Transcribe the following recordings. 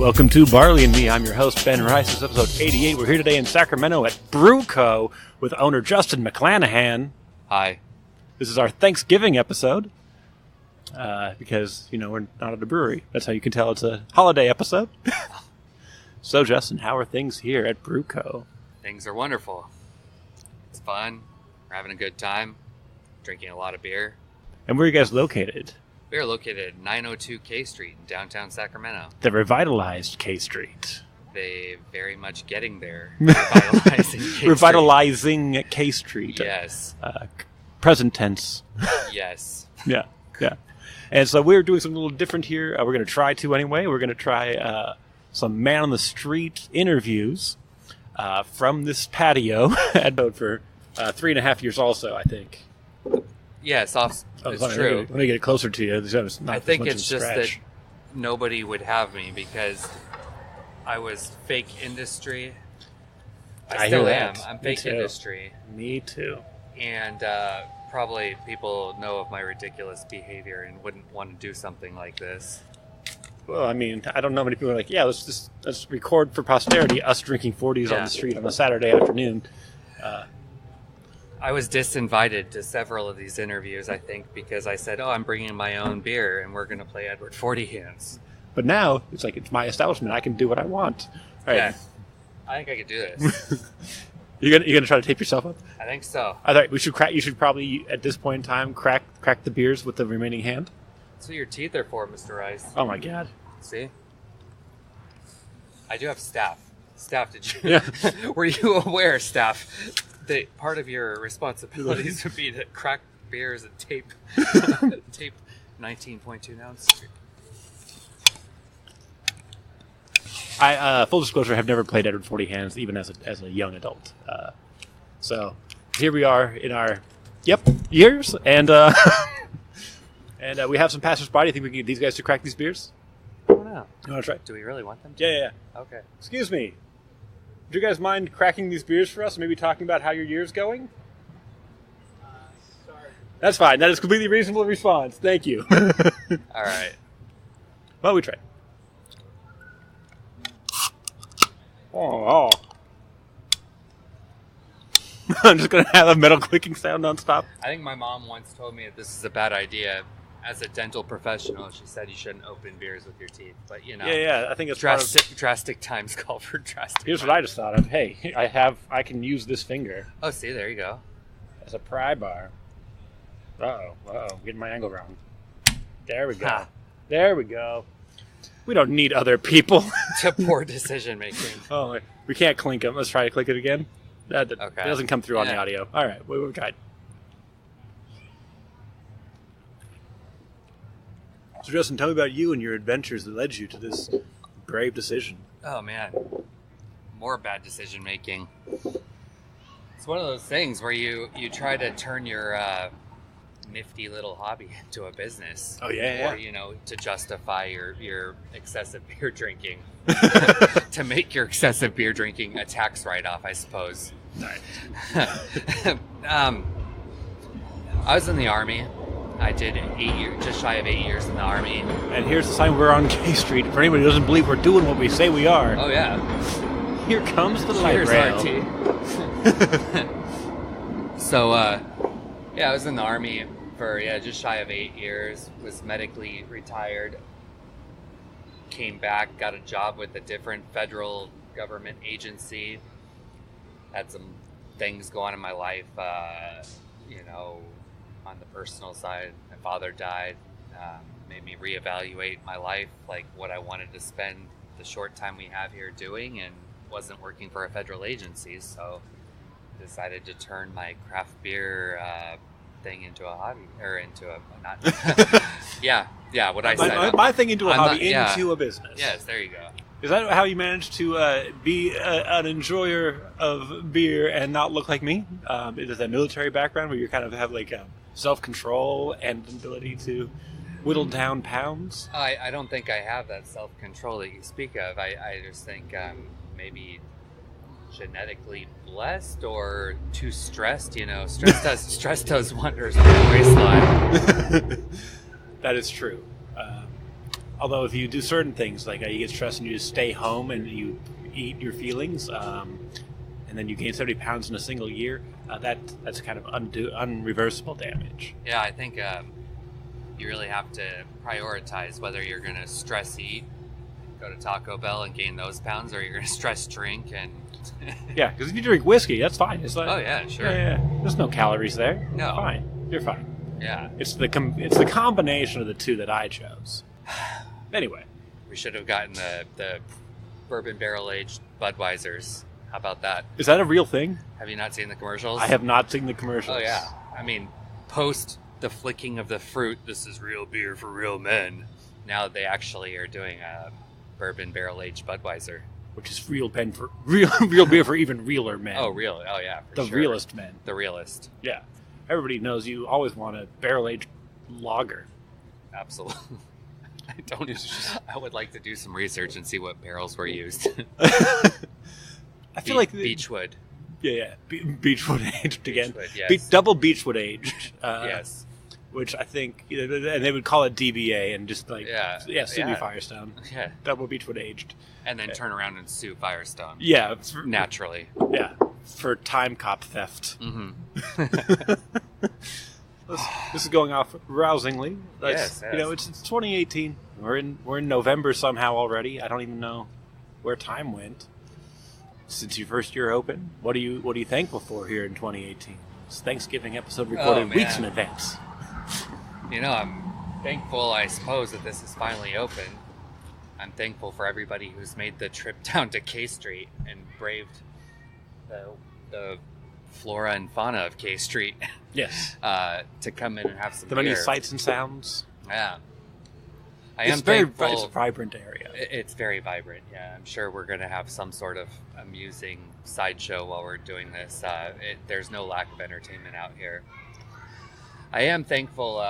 Welcome to Barley and Me. I'm your host, Ben Rice. This is episode 88. We're here today in Sacramento at BruCo with owner Justin MacClanahan. Hi. This is our Thanksgiving episode because, we're not at a brewery. That's how you can tell it's a holiday episode. So, Justin, how are things here at BruCo? Things are wonderful. It's fun. We're having a good time. Drinking a lot of beer. And where are you guys located? We are located at 902 K Street in downtown Sacramento. The revitalized K Street. They very much getting there. Revitalizing K Street. Revitalizing K Street. Yes. Present tense. Yes. Yeah. And so we're doing something a little different here. We're going to try to anyway. We're going to try some man-on-the-street interviews from this patio at Bout for 3.5 years also, I think. Yes, it's true. Let me get it closer to you. I think it's just that nobody would have me because I was fake industry. I still am. I'm fake industry. Me too. And probably people know of my ridiculous behavior and wouldn't want to do something like this. Well, I mean, I don't know many people are like, yeah, let's record for posterity us drinking 40s on the street on a Saturday afternoon. I was disinvited to several of these interviews, I think, because I said, I'm bringing my own beer and we're going to play Edward 40 hands. But now, it's like, it's my establishment. I can do what I want. All right. Yeah. I think I could do this. You're gonna try to tape yourself up? I think so. I thought you should probably, at this point in time, crack the beers with the remaining hand. That's what your teeth are for, Mr. Rice. Oh, my God. See? I do have staff. Staff, did you? Yeah. Were you aware, staff, that part of your responsibilities would be to crack beers and tape 19.2 ounce? I full disclosure, have never played Edward 40 hands, even as a young adult. So here we are in our years, and and we have some passersby. Do you think we can get these guys to crack these beers? I don't know. You want to try? Do we really want them to? Yeah. Okay. Excuse me. Would you guys mind cracking these beers for us? Maybe talking about how your year's going? Sorry. That's fine. That is completely reasonable response. Thank you. All right. Well, we try. Oh. I'm just going to have a metal clicking sound nonstop. I think my mom once told me that this is a bad idea. As a dental professional, she said you shouldn't open beers with your teeth. But, Yeah, I think it's drastic times call for drastic. Here's what I just thought of. Hey, I can use this finger. Oh, see, there you go. As a pry bar. Uh-oh, getting my angle wrong. There we go. Ha. There we go. We don't need other people. To poor decision making. Oh, we can't clink them. Let's try to click it again. That Okay. doesn't come through on the audio. All right, we've tried. So, Justin, tell me about you and your adventures that led you to this brave decision. Oh, man. More bad decision making. It's one of those things where you try to turn your nifty little hobby into a business. Oh, yeah. Or, to justify your excessive beer drinking. To make your excessive beer drinking a tax write-off, I suppose. Right. I was in the Army. I did 8 years, just shy of 8 years in the Army. And here's the sign we're on K Street. For anybody who doesn't believe we're doing what we say we are. Oh, yeah. Here comes the light Cheers, rail. RT. So, I was in the Army for, just shy of 8 years. Was medically retired. Came back, got a job with a different federal government agency. Had some things go on in my life, on the personal side. My father died, made me reevaluate my life, like what I wanted to spend the short time we have here doing, and wasn't working for a federal agency, so decided to turn my craft beer thing into a hobby, or into a not. What I said. My thing into a hobby, into a business. Yes, there you go. Is that how you managed to be an enjoyer of beer and not look like me? Is that military background where you kind of have like self-control and ability to whittle down pounds? I don't think I have that self-control that you speak of. I just think maybe genetically blessed or too stressed. Stress does wonders for the waistline. That is true. Although if you do certain things, like you get stressed and you just stay home and you eat your feelings, and then you gain 70 pounds in a single year, that's kind of unreversible damage. Yeah, I think you really have to prioritize whether you're going to stress eat, go to Taco Bell and gain those pounds, or you're going to stress drink and... Yeah, because if you drink whiskey, that's fine. It's like, oh, yeah, sure. Yeah. There's no calories there. No. Fine. You're fine. Yeah. It's the combination of the two that I chose. Anyway. We should have gotten the bourbon barrel-aged Budweisers. How about that? Is that a real thing? Have you not seen the commercials? I have not seen the commercials. Oh, yeah. I mean, post the flicking of the fruit, this is real beer for real men. Now they actually are doing a bourbon barrel-aged Budweiser. Which is real beer for even realer men. Oh, real? Oh, yeah, for the sure. realest men. The realest. Yeah. Everybody knows you always want a barrel-aged lager. Absolutely. I would like to do some research and see what barrels were used. I feel like... Beechwood. Yeah. Beechwood aged again. Beechwood, yes. Double Beechwood aged. Yes. Which I think... and they would call it DBA and just like... Yeah. Sue me Firestone. Yeah. Double Beechwood aged. And then turn around and sue Firestone. Yeah. Naturally. Yeah. For time cop theft. Mm-hmm. This is going off rousingly. Yes. It's 2018. We're in November somehow already. I don't even know where time went. Since your first year open, what are you thankful for here in 2018? It's Thanksgiving episode recorded weeks in advance. I'm thankful, I suppose, that this is finally open. I'm thankful for everybody who's made the trip down to K Street and braved the flora and fauna of K Street. Yes. To come in and have some the beer. many sights and sounds. Yeah. It's a vibrant area. It's very vibrant, yeah. I'm sure we're going to have some sort of amusing sideshow while we're doing this. There's no lack of entertainment out here. I am thankful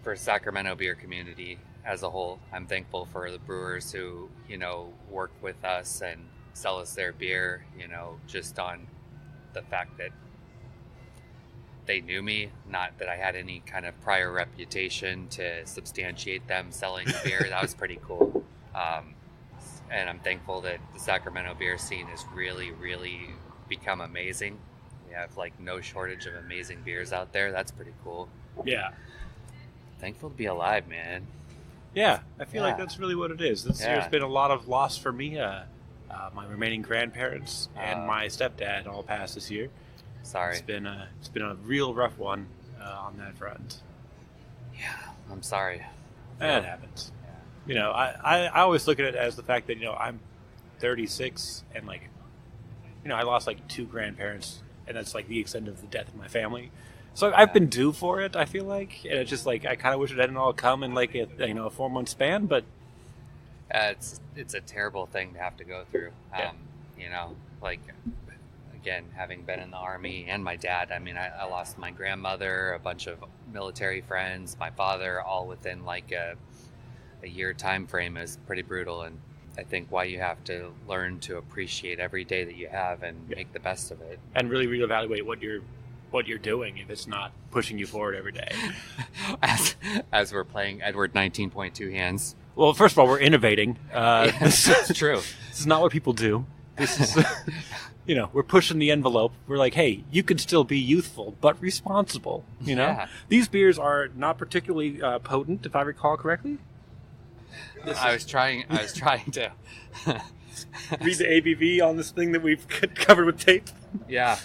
for Sacramento beer community as a whole. I'm thankful for the brewers who, work with us and sell us their beer, just on the fact that they knew me, not that I had any kind of prior reputation to substantiate them selling the beer. That was pretty cool. And I'm thankful that the Sacramento beer scene has really, really become amazing. We have no shortage of amazing beers out there. That's pretty cool. Yeah. Thankful to be alive, man. Yeah, I feel like that's really what it is. This year's been a lot of loss for me. My remaining grandparents and my stepdad all passed this year. Sorry. It's been a real rough one on that front. Yeah, I'm sorry. That happens. Yeah. I always look at it as the fact that I'm 36 and I lost 2 grandparents, and that's the extent of the death of my family. So I've been due for it. I feel like, and it's just I kind of wish it hadn't all come in a 4-month span, but it's a terrible thing to have to go through. Again, having been in the Army and my dad, I lost my grandmother, a bunch of military friends, my father, all within a year time frame is pretty brutal. And I think why you have to learn to appreciate every day that you have and make the best of it. And really reevaluate what you're doing if it's not pushing you forward every day. As we're playing Edward 19.2 hands. Well, first of all, we're innovating. That's true. This is not what people do. This is... we're pushing the envelope. We're like, hey, you can still be youthful, but responsible. Yeah. These beers are not particularly potent, if I recall correctly. I was trying to read the ABV on this thing that we've covered with tape. Yeah.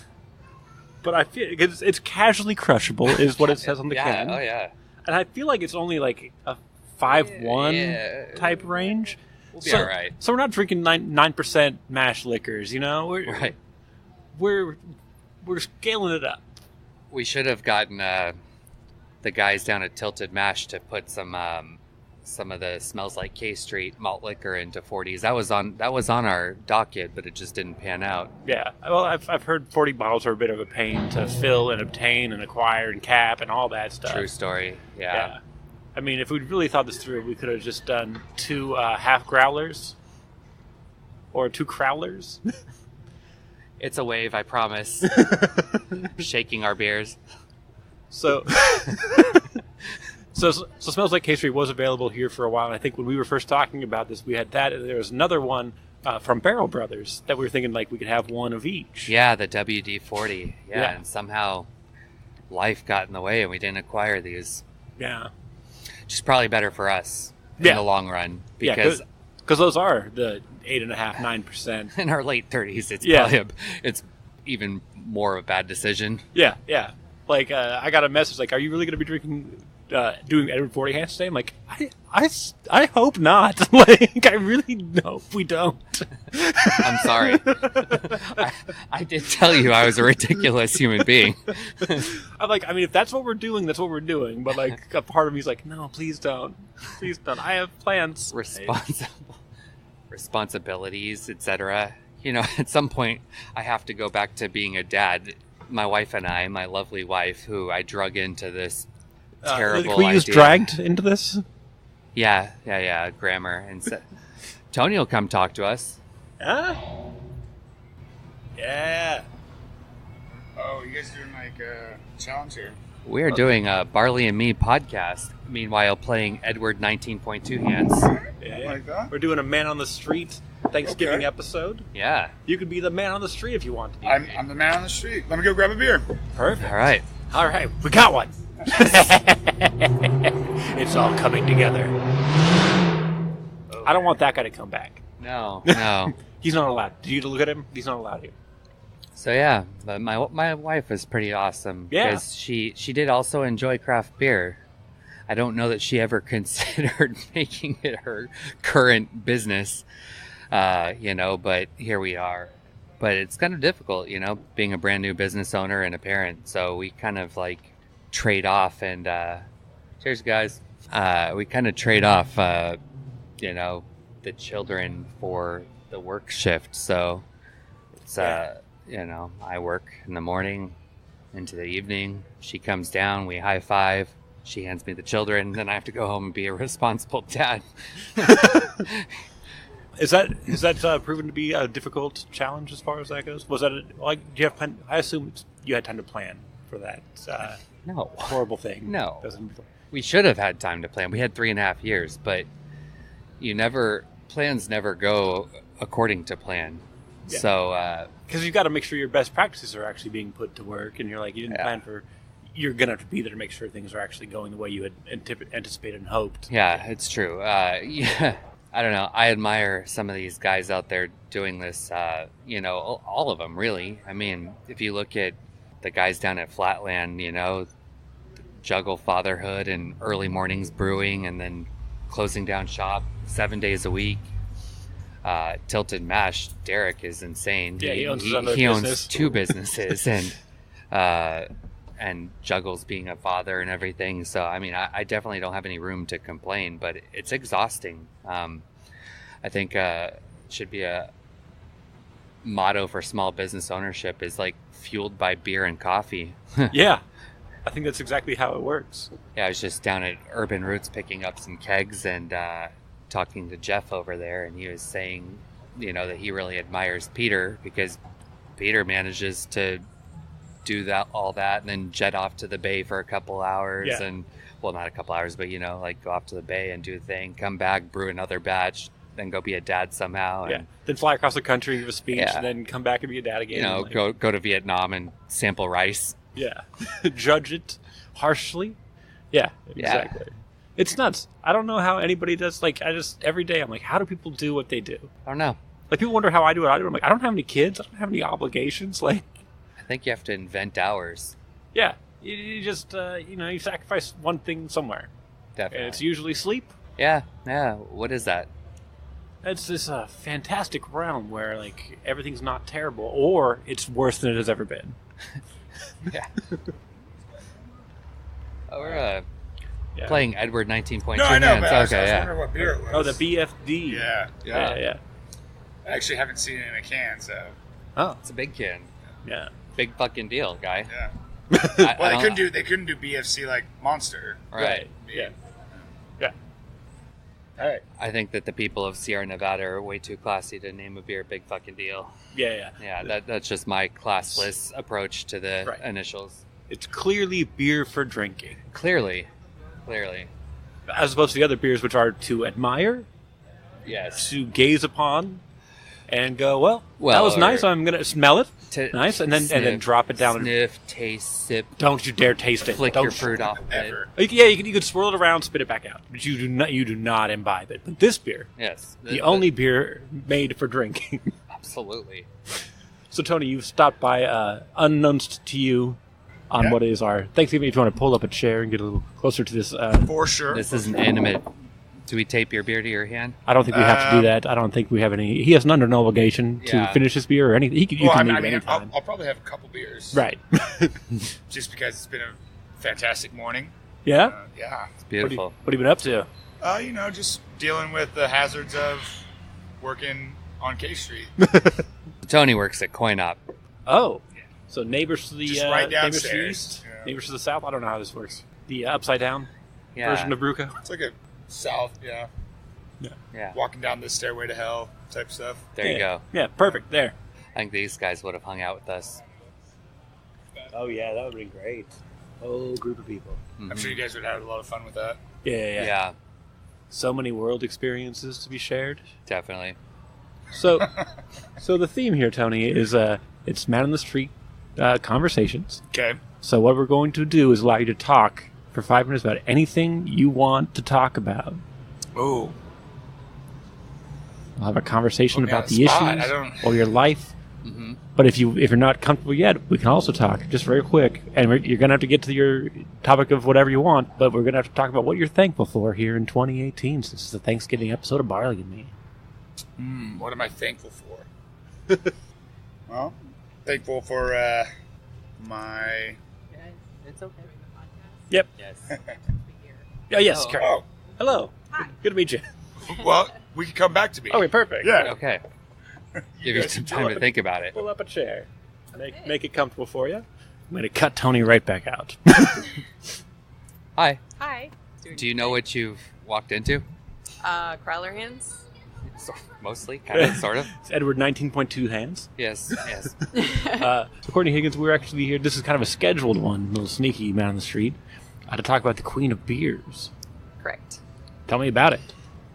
But I feel it's casually crushable, is what it says on the can. Oh yeah. And I feel like it's only a 5.1 type range. We'll be all right. So we're not drinking 9% mash liquors, Right. We're scaling it up. We should have gotten the guys down at Tilted Mash to put some of the Smells Like K Street malt liquor into 40s. That was on our docket, but it just didn't pan out. Yeah. Well, I've heard 40 bottles are a bit of a pain to fill and obtain and acquire and cap and all that stuff. True story. Yeah. If we'd really thought this through, we could have just done 2 half growlers or 2 crowlers. It's a wave, I promise. Shaking our beers. So So Smells Like Casery was available here for a while. And I think when we were first talking about this, we had that. And there was another one from Barrel Brothers that we were thinking like we could have one of each. Yeah, the WD-40. Yeah. And somehow life got in the way and we didn't acquire these. Yeah. Which is probably better for us in the long run. Because those are the 8.5%, 9%. in our late 30s, it's even more of a bad decision. Yeah, yeah. Like, I got a message like, are you really going to be doing Edward 40 hands today? I'm like, I hope not. Like, I really hope we don't. I'm sorry. I did tell you I was a ridiculous human being. I'm like, I mean, if that's what we're doing, that's what we're doing. But, like, a part of me is like, no, please don't. Please don't. I have plans. Responsibilities, etc. You know, at some point, I have to go back to being a dad. My wife and I, my lovely wife, who I drug into this terrible idea. We use dragged into this? Yeah, grammar. And so, Tony will come talk to us. Huh? Yeah. Oh, you guys doing like a challenge here? We're doing a Barley and Me podcast, meanwhile playing Edward 19.2 hands. Yeah. Like that? We're doing a Man on the Street Thanksgiving episode. Yeah. You could be the man on the street if you want to be. I'm the man on the street. Let me go grab a beer. Perfect. All right, we got one. It's all coming together. I don't want that guy to come back. No. He's not allowed. Did you look at him? He's not allowed here. So yeah, but my wife is pretty awesome. Yeah. Because she did also enjoy craft beer. I don't know that she ever considered making it her current business, but here we are. But it's kind of difficult, being a brand new business owner and a parent. So we kind of like trade off and, cheers guys. We kind of trade off, the children for the work shift. So it's, I work in the morning into the evening. She comes down, we high five. She hands me the children, then I have to go home and be a responsible dad. Is that proven to be a difficult challenge as far as that goes? Was that do you have plan? I assume you had time to plan for that. No, horrible thing. No, we should have had time to plan. We had 3.5 years, but plans never go according to plan. Yeah. So because you've got to make sure your best practices are actually being put to work, and you're like you didn't plan for. You're going to have to be there to make sure things are actually going the way you had anticipated and hoped. Yeah, it's true. I don't know. I admire some of these guys out there doing this, all of them, really. I mean, if you look at the guys down at Flatland, juggle fatherhood and early mornings brewing and then closing down shop 7 days a week. Tilted Mash, Derek is insane. Yeah, he owns 2 businesses and juggles being a father and everything. So, I mean, I definitely don't have any room to complain, but it's exhausting. I think should be a motto for small business ownership is like fueled by beer and coffee. Yeah, I think that's exactly how it works. Yeah, I was just down at Urban Roots picking up some kegs and talking to Jeff over there, and he was saying, that he really admires Peter because Peter manages to do all that and then jet off to the bay for a couple hours and not a couple hours, but go off to the bay and do a thing, come back, brew another batch, then go be a dad somehow. And, then fly across the country, give a speech, and then come back and be a dad again. Go to Vietnam and sample rice. Yeah. Judge it harshly. Yeah, exactly. Yeah. It's nuts. I don't know how anybody does, every day I'm like, how do people do what they do? I don't know. Like, people wonder how I do what I do. I'm like, I don't have any kids. I don't have any obligations. I think you have to invent hours. Yeah. You just, you sacrifice one thing somewhere. Definitely. And it's usually sleep. Yeah. What is that? It's this fantastic realm where, everything's not terrible, or it's worse than it has ever been. Yeah. We're playing Edward 19.2 No, I know, hands. but I was Okay, wondering what beer it was. Oh, the BFD. Yeah. I actually haven't seen it in a can, so. Oh, it's a big can. Yeah. Big fucking deal, guy. Yeah. They couldn't do BFC like Monster. Right. Yeah. All right. I think that the people of Sierra Nevada are way too classy to name a beer Big Fucking Deal. Yeah. That's just my classless approach to the initials. It's clearly beer for drinking. Clearly. Clearly. As opposed to the other beers, which are to admire, Yes. to gaze upon, and go, well that was nice. I'm gonna smell it, nice, and then drop it down. Sniff, taste, sip. Don't you dare taste it. Flick Don't your fruit off of it. Yeah, you could swirl it around, spit it back out, but you do not imbibe it. But this beer, Yes. the only beer made for drinking. Absolutely. So Tony, you've stopped by, unknowns to you, on what is our Thanksgiving. If you want to pull up a chair and get a little closer to this, For sure. This is an intimate. Do we tape your beer to your hand? I don't think we have to do that. I don't think we have any. He has under no obligation to finish his beer or anything. You can leave anytime. I'll probably have a couple beers. Right. Just because it's been a fantastic morning. Yeah? Yeah. It's beautiful. What have you been up to? Just dealing with the hazards of working on K Street. Tony works at CoinOp. Oh. So neighbors to the Just right neighbors to the downstairs. east, Yeah. neighbors to the south. I don't know how this works. The upside down version of BruCo. It's like a south, Yeah. walking down the stairway to hell type stuff. There you go. Yeah, perfect. There. I think these guys would have hung out with us. Oh yeah, that would have been great. Whole group of people. Mhm. I'm sure you guys would have had a lot of fun with that. Yeah. So many world experiences to be shared. Definitely. So, so the theme here, Tony, is it's man on the street conversations. Okay. So what we're going to do is allow you to talk for 5 minutes about anything you want to talk about. Oh. We'll have a conversation Put me on about the the spot. issues or your life. Mm-hmm. But if you're not comfortable yet, we can also talk just very quick. And you're going to have to get to your topic of whatever you want, but we're going to have to talk about what you're thankful for here in 2018. So this is the Thanksgiving episode of Barley and Me. What am I thankful for? Well, thankful for my... It's okay. Yep. Yes. Oh, yes, Oh. correct. Oh, Hello. Hi. Good to meet you. well, we can come back to me. Okay, perfect. Yeah. Okay. Give you guys some enjoy time to it. think about it. Pull up a chair. Make it comfortable for you. I'm going to cut Tony right back out. Hi. Hi. Do you know what you've walked into? Crowler hands. Mostly, kind of, sort of. It's Edward 19.2 hands. Yes. Yes. So Courtney Higgins, we're actually here. This is kind of a scheduled one, a little sneaky man on the street, to talk about the Queen of Beers. Correct. Tell me about it.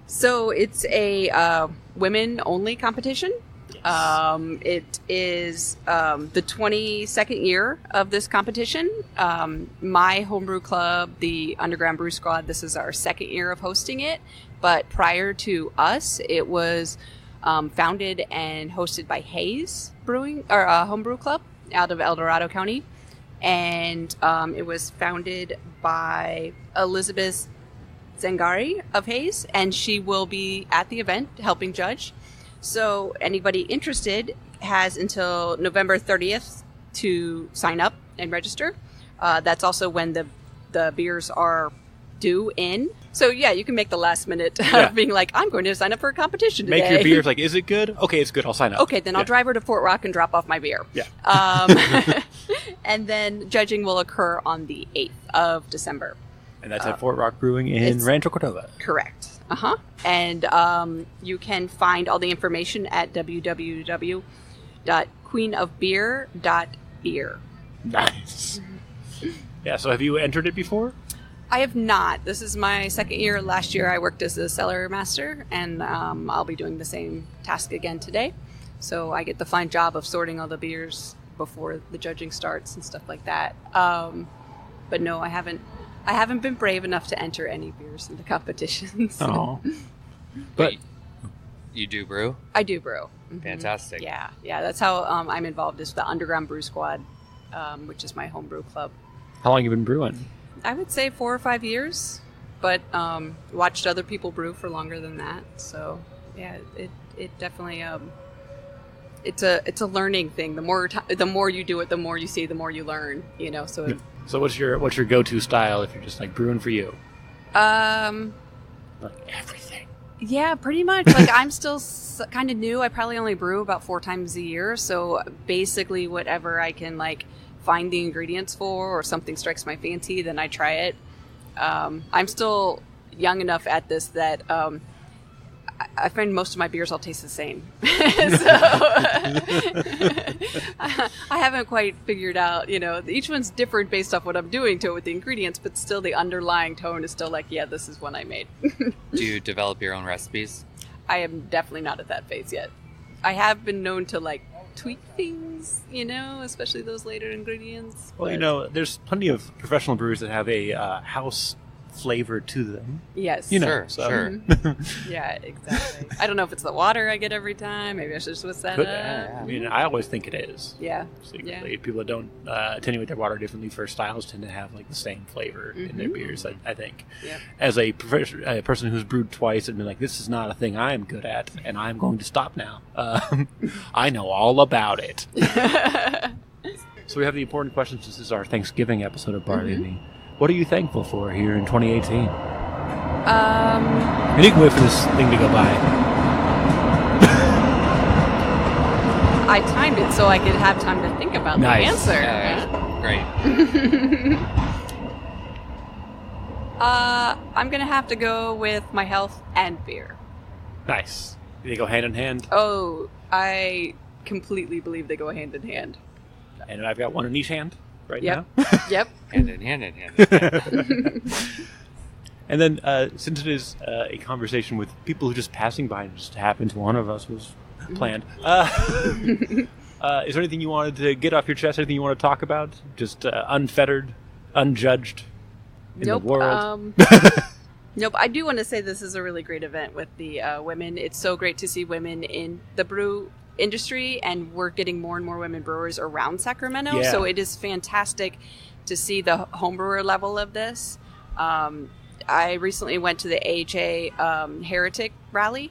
So it's a women-only competition. It is the 22nd year of this competition. My homebrew club, the Underground Brew Squad, this is our second year of hosting it. But prior to us, it was founded and hosted by Hayes Brewing or Homebrew Club out of El Dorado County, and it was founded by Elizabeth Zangari of Hayes, and she will be at the event helping judge. So anybody interested has until November 30th to sign up and register. That's also when the beers are due in. So yeah, you can make the last minute being like, I'm going to sign up for a competition today. Make your beers like, is it good? Okay, it's good. I'll sign up. Okay, then I'll drive her to Fort Rock and drop off my beer. Yeah. And then judging will occur on the 8th of December. And that's at Fort Rock Brewing in it's- Rancho Cordova. Correct. And you can find all the information at www.queenofbeer.beer. Nice. Yeah, so have you entered it before? I have not. This is my second year. Last year I worked as a cellar master, and I'll be doing the same task again today. So I get the fine job of sorting all the beers before the judging starts and stuff like that. But no, I haven't been brave enough to enter any beers in the competitions. Oh. But you do brew? I do brew. Mhm. Fantastic. Yeah. That's how I'm involved, is the Underground Brew Squad, which is my homebrew club. How long have you been brewing? I would say 4 or 5 years, but watched other people brew for longer than that. So yeah, it definitely it's a learning thing. The more you do it, the more you see, the more you learn. You know. So So what's your go-to style if you're just like brewing for you? Like everything. Yeah, pretty much. Like I'm still kind of new. I probably only brew about 4 times a year. So basically, whatever I can like find the ingredients for, or something strikes my fancy, then I try it. I'm still young enough at this that I find most of my beers all taste the same. So I haven't quite figured out, each one's different based off what I'm doing to it with the ingredients, but still the underlying tone is still like, yeah, this is one I made. Do you develop your own recipes? I am definitely not at that phase yet. I have been known to tweak things, especially those later ingredients. Well, there's plenty of professional brewers that have a house flavor to them. Yes. Sure. Yeah, exactly. I don't know if it's the water I get every time. Maybe I should switch that up. I mean, I always think it is. Yeah. Secretly. People that don't attenuate their water differently for styles tend to have the same flavor in their beers, I think. Yeah. As a person who's brewed twice and been like, this is not a thing I am good at, and I'm going to stop now. I know all about it. So we have the important questions. This is our Thanksgiving episode of Barley and Me. What are you thankful for here in 2018? And you can wait for this thing to go by. I timed it so I could have time to think about the answer. Great. I'm going to have to go with my health and beer. Nice. They go hand in hand. Oh, I completely believe they go hand in hand. And I've got one in each hand now. Yep. Hand in hand. And then, since it is a conversation with people who are just passing by, and just happened to one of us was planned, is there anything you wanted to get off your chest? Anything you want to talk about? Just unfettered, unjudged in the world? Nope. I do want to say this is a really great event with the women. It's so great to see women in the brew industry, and we're getting more and more women brewers around Sacramento. Yeah. So it is fantastic to see the homebrewer level of this. I recently went to the AHA Heretic rally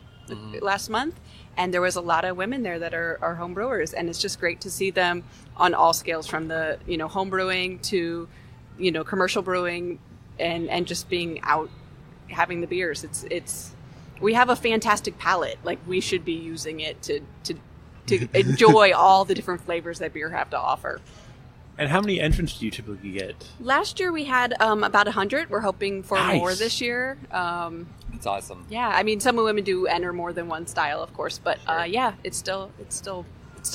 last month, and there was a lot of women there that are home brewers, and it's just great to see them on all scales, from the home brewing to commercial brewing, and just being out having the beers. It's we have a fantastic palate. We should be using it to enjoy all the different flavors that beer have to offer. And how many entrants do you typically get? Last year we had about 100. We're hoping for more this year. That's awesome. Yeah, I mean, some women do enter more than one style, of course, but yeah, it's still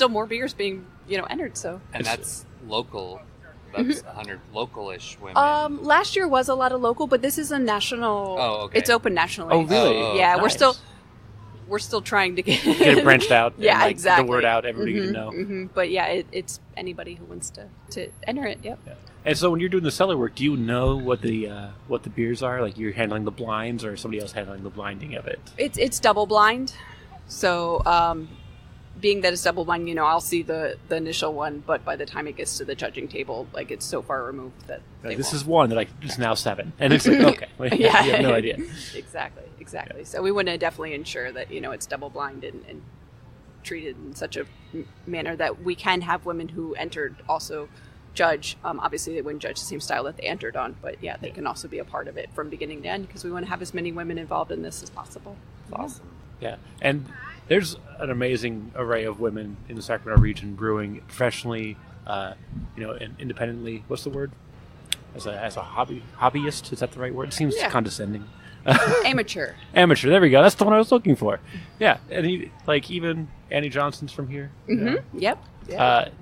more beers being entered. So, and that's local. That's 100 local-ish women. Last year was a lot of local, but this is a national. Oh, okay. It's open nationally. Oh, really? Yeah, nice. We're still trying to get it branched out. Yeah, and, exactly. The word out, everybody can know. But yeah, it's anybody who wants to enter it. Yep. Yeah. And so when you're doing the cellar work, do you know what the beers are? You're handling the blinds, or somebody else handling the blinding of it? It's double blind. So being that it's double blind, I'll see the initial one, but by the time it gets to the judging table, it's so far removed that this is one that it's now 7, and it's okay. Yeah, you have no idea. Exactly. Yeah. So we want to definitely ensure that it's double blind and treated in such a manner that we can have women who entered also judge. Obviously, they wouldn't judge the same style that they entered on, but yeah, they can also be a part of it from beginning to end, because we want to have as many women involved in this as possible. That's awesome. Yeah, and there's an amazing array of women in the Sacramento region brewing professionally, and independently. What's the word? As a hobbyist, is that the right word? It seems condescending. Amateur. Amateur. There we go. That's the one I was looking for. Yeah, and even Annie Johnson's from here. Yep.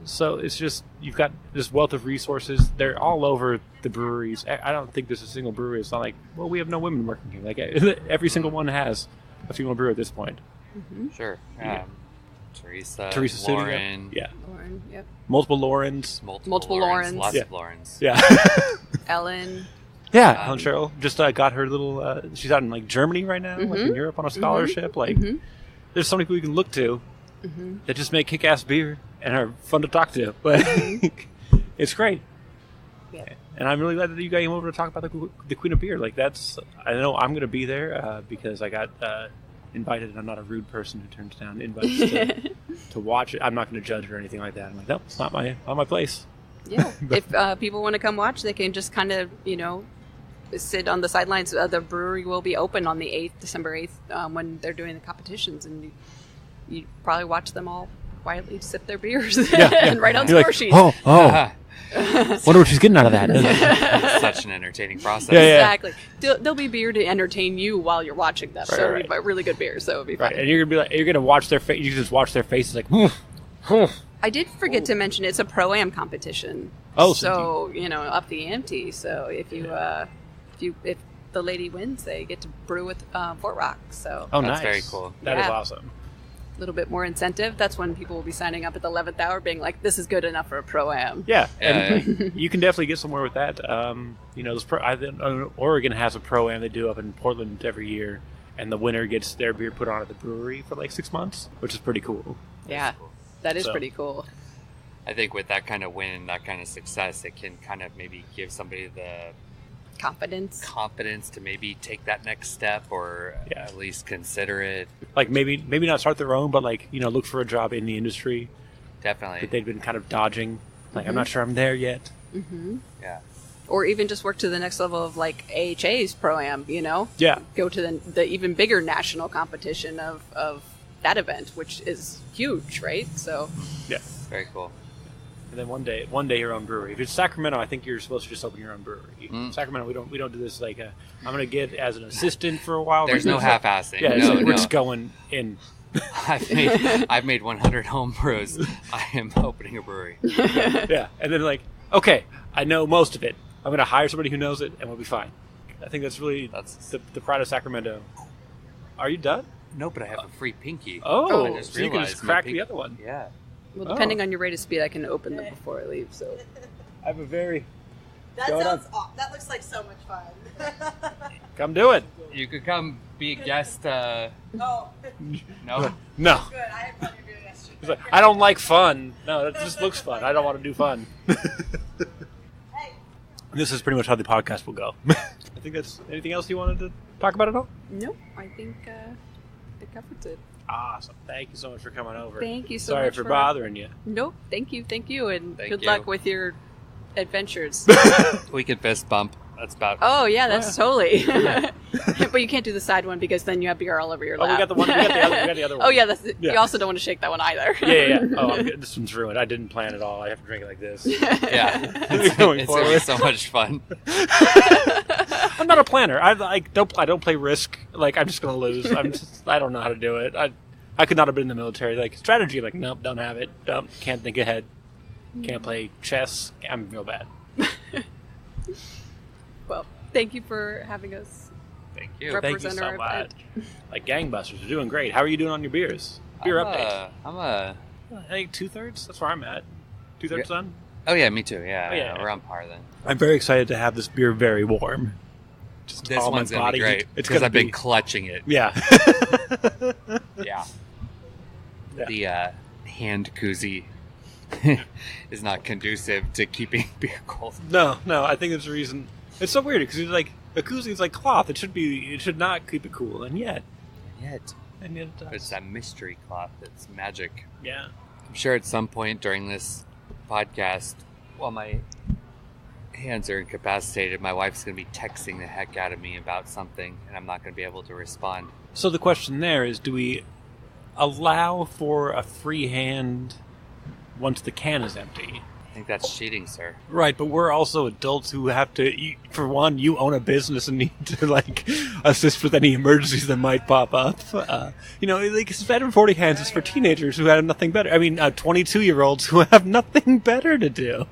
So it's just, you've got this wealth of resources. They're all over the breweries. I don't think there's a single brewery. It's not we have no women working here. Every single one has a female brewer at this point. Sure. Teresa Lauren. Lauren, yep. Multiple Laurens. Multiple Laurens. Lots of Laurens. Yeah. Ellen. Yeah, Ellen Cheryl just got her little. She's out in Germany right now, in Europe on a scholarship. There's so many people you can look to that just make kick-ass beer and are fun to talk to. But it's great. Yeah. And I'm really glad that you guys came over to talk about the Queen of Beer. I know I'm going to be there because I got invited, and I'm not a rude person who turns down invites to watch it. I'm not going to judge or anything like that. I'm like, nope, it's not my place. Yeah. If people want to come watch, they can just kind of, sit on the sidelines. The brewery will be open on the 8th, December 8th, when they're doing the competitions, and you probably watch them all quietly sip their beers and write on score sheets. Wonder what she's getting out of that. It's such an entertaining process. Exactly. There'll be beer to entertain you while you're watching them. So it'll be really good beer. So it'll be fun. And you're gonna watch their face. You can just watch their faces I did forget to mention it's a pro-am competition. Oh, so up the ante. So if the lady wins, they get to brew with Fort Rock. So Oh, That's nice. very cool. That is Yeah. awesome. a little bit more incentive. That's when people will be signing up at the 11th hour, being like, "This is good enough for a pro-am." Yeah, and you can definitely get somewhere with that. Oregon has a pro-am they do up in Portland every year, and the winner gets their beer put on at the brewery for like 6 months, which is pretty cool. Yeah, that is So- pretty cool. I think with that kind of win, that kind of success, it can kind of maybe give somebody the Confidence. confidence to maybe take that next step, or Yeah. at least consider it. Like maybe not start their own, but like look for a job in the industry that Definitely. they've been kind of dodging. Like I'm not sure I'm there yet. Hmm. Yeah. Or even just work to the next level of like AHA's pro-am, Yeah, go to the even bigger national competition of that event, which is huge, right? So yeah. Very cool. And then one day your own brewery. If it's Sacramento, I think you're supposed to just open your own brewery. Mm. Sacramento, we don't do this like I'm going to get as an assistant for a while. There's no half-assing. Yeah, it's no, like we're no. just going in. I've made 100 home brews. I am opening a brewery. Yeah, and then like, okay, I know most of it. I'm going to hire somebody who knows it, and we'll be fine. I think that's really That's the pride of Sacramento. Are you done? no, but I have a free pinky. Oh, I just so you can just realized my crack pinky- the other one. Yeah. well, Oh. depending on your rate of speed, I can open them before I leave. So I have a very That Going sounds that looks like so much fun. come do it. You could come be a guest. Oh, No. No, good. I had plenty of beer yesterday. it's like, I don't like fun. No, it just looks fun. I don't want to do fun. Hey, This is pretty much how the podcast will go. I think that's anything else you wanted to talk about at all? no, I think it covers it. Awesome. Thank you so much for coming over. Thank you so Sorry much for bothering you. Nope, thank you, and Thank good you. luck with your adventures. We can fist bump. That's about. Oh yeah, that's totally. But you can't do the side one because then you have beer all over your Oh, lap. we got the one. We got the other one. Oh yeah, that's, Yeah. you also don't want to shake that one either. Yeah. Oh, this one's ruined. I didn't plan at all. I have to drink it like this. Yeah. Going It's gonna be forward. so much fun. I'm not a planner. I don't play Risk. Like I'm just gonna lose. I don't know how to do it. I could not have been in the military. Like strategy. Like nope, don't have it. Can't think ahead. Can't play chess. I'm real bad. Well, thank you for having us. Thank you. Represent Thank you so our much. event. Like gangbusters, you're doing great. How are you doing on your beers? Beer update. I'm a. I think 2/3. That's where I'm at. 2/3 done. Oh yeah, me too. Yeah, Oh, yeah. we're on par then. I'm very excited to have this beer very warm. Just This all my one's gonna body be great heat. It's because gonna I've been be clutching it. yeah. Yeah. Yeah. The hand koozie is not conducive to keeping beer cold. No. I think there's a reason. It's so weird because it's like a koozie is like cloth. It should not keep it cool, and yet Yet, it does. it's that mystery cloth that's magic. Yeah. I'm sure at some point during this podcast, while my hands are incapacitated, my wife's going to be texting the heck out of me about something, and I'm not going to be able to respond. So the question there is, do we allow for a free hand once the can is empty? I think that's cheating, sir. Right, but we're also adults who have to. For one, you own a business and need to like assist with any emergencies that might pop up. Like better 40 hands is for teenagers who have nothing better. I mean, 22-year-olds who have nothing better to do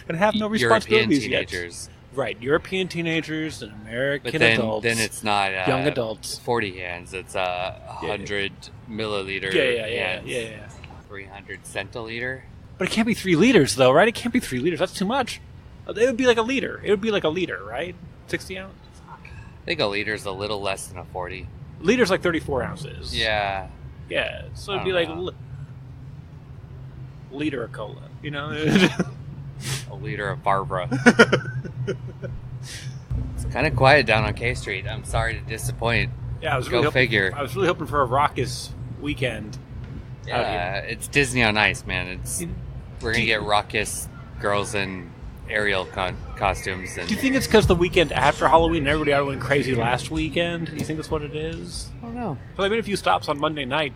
and have no European responsibilities teenagers. yet. Right, European teenagers and American But then, adults. then it's not young adults. 40 hands. It's 100 milliliter Yeah. hands. 300 centiliter. But it can't be 3 liters, though, right? It can't be 3 liters. That's too much. It would be like a liter. It would be like a liter, right? 60 ounce. I think a liter is a little less than a 40. Liter's like 34 ounces. Yeah. Yeah, so it'd I be don't like know. liter of cola, A liter of Barbara. It's kind of quiet down on K Street. I'm sorry to disappoint. Yeah, I was Go really figure. I was really hoping for a raucous weekend. out here. It's Disney on Ice, man. We're gonna get raucous girls in Ariel costumes. And Do you think it's because the weekend after Halloween and everybody out went crazy last weekend? Do you think that's what it is? I don't know. So I made a few stops on Monday night,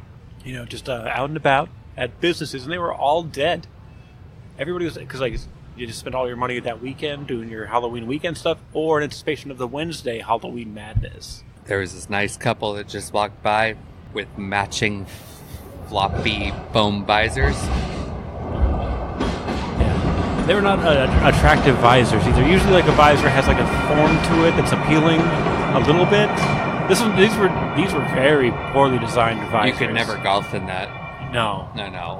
just out and about at businesses, and they were all dead. Everybody was, because like you just spend all your money that weekend doing your Halloween weekend stuff, or in anticipation of the Wednesday Halloween madness. There was this nice couple that just walked by with matching floppy foam visors. They were not attractive visors either. Usually, like a visor has like a form to it that's appealing a little bit. These were very poorly designed visors. You could never golf in that. No.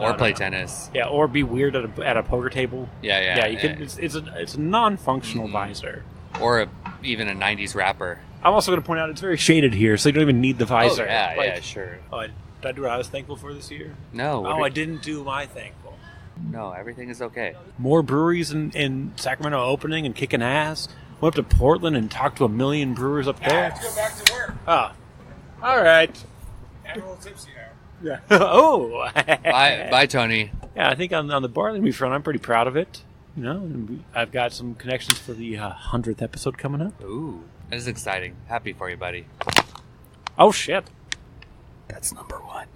Or play tennis. Yeah, or be weird at a poker table. Yeah. You can. It's a non-functional visor. Or even a 90s wrapper. I'm also going to point out it's very shaded here, so you don't even need the visor. Oh, yeah, sure. Oh, did I do what I was thankful for this year? No. I didn't do my thankful. No, everything is okay. More breweries in Sacramento opening and kicking ass. Went up to Portland and talked to 1 million brewers up there. Let's go back to work. Oh, all right. I'm a little tipsy now. Yeah. Oh. Bye, Tony. Yeah, I think on the barley front, I'm pretty proud of it. You know, and I've got some connections for the 100th episode coming up. Ooh, that is exciting. Happy for you, buddy. Oh shit. That's number 1.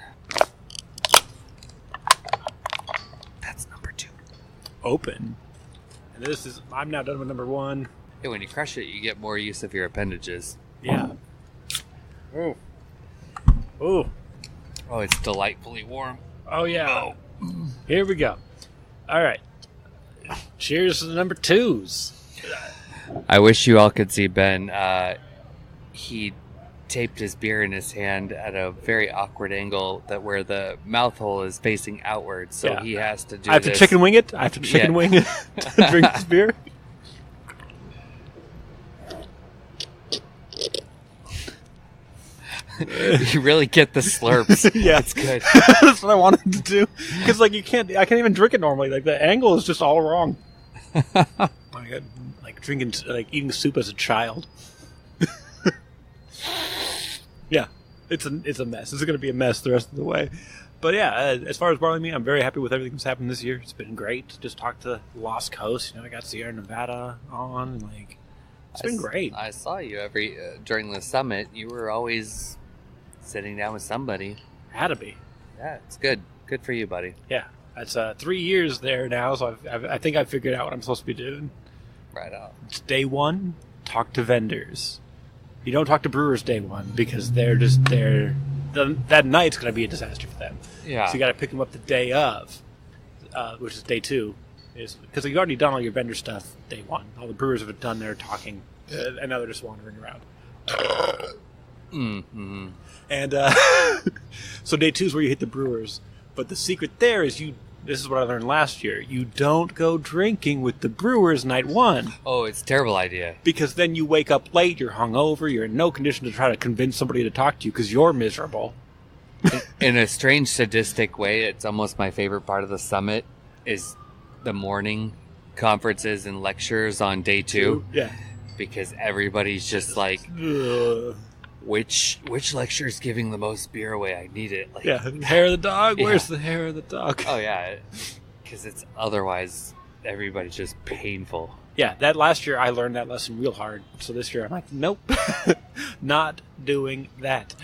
That's number 2. Open. And I'm now done with number 1. Hey, when you crush it, you get more use of your appendages. Yeah. Oh. Oh. Oh, it's delightfully warm. Oh yeah. Here we go. All right. Cheers to the number 2s. I wish you all could see Ben. He taped his beer in his hand at a very awkward angle where the mouth hole is facing outward, so he has to do I have this. to chicken wing it? I have to chicken wing it to drink this beer? You really get the slurps. Yeah. It's good. That's what I wanted to do. Because, I can't even drink it normally. Like, the angle is just all wrong. Eating soup as a child. Yeah. It's a mess. This is going to be a mess the rest of the way. But yeah, as far as barley me, I'm very happy with everything that's happened this year. It's been great. Just talked to Lost Coast. I got Sierra Nevada on. And, it's been great. I saw you during the summit. You were always sitting down with somebody. Had to be. Yeah, it's good. Good for you, buddy. Yeah. That's 3 years there now, so I think I've figured out what I'm supposed to be doing. Right on. It's day 1, talk to vendors. You don't talk to brewers day 1 because they're just there. That night's going to be a disaster for them. Yeah. So you got to pick them up the day of, which is day 2. Because you've already done all your vendor stuff day 1. All the brewers have done their talking, and now they're just wandering around. Mm-hmm. And so day 2 is where you hit the brewers. But the secret there is this is what I learned last year. You don't go drinking with the brewers night 1. Oh, it's a terrible idea. Because then you wake up late, you're hungover, you're in no condition to try to convince somebody to talk to you because you're miserable. In a strange sadistic way, it's almost my favorite part of the summit is the morning conferences and lectures on day 2. Yeah. Because everybody's just like, Ugh. which lecture is giving the most beer away? I need it. Yeah, hair of the dog? Where's the hair of the dog? Oh, yeah. Because it's otherwise, everybody's just painful. Yeah, that last year I learned that lesson real hard. So this year I'm like, nope, not doing that.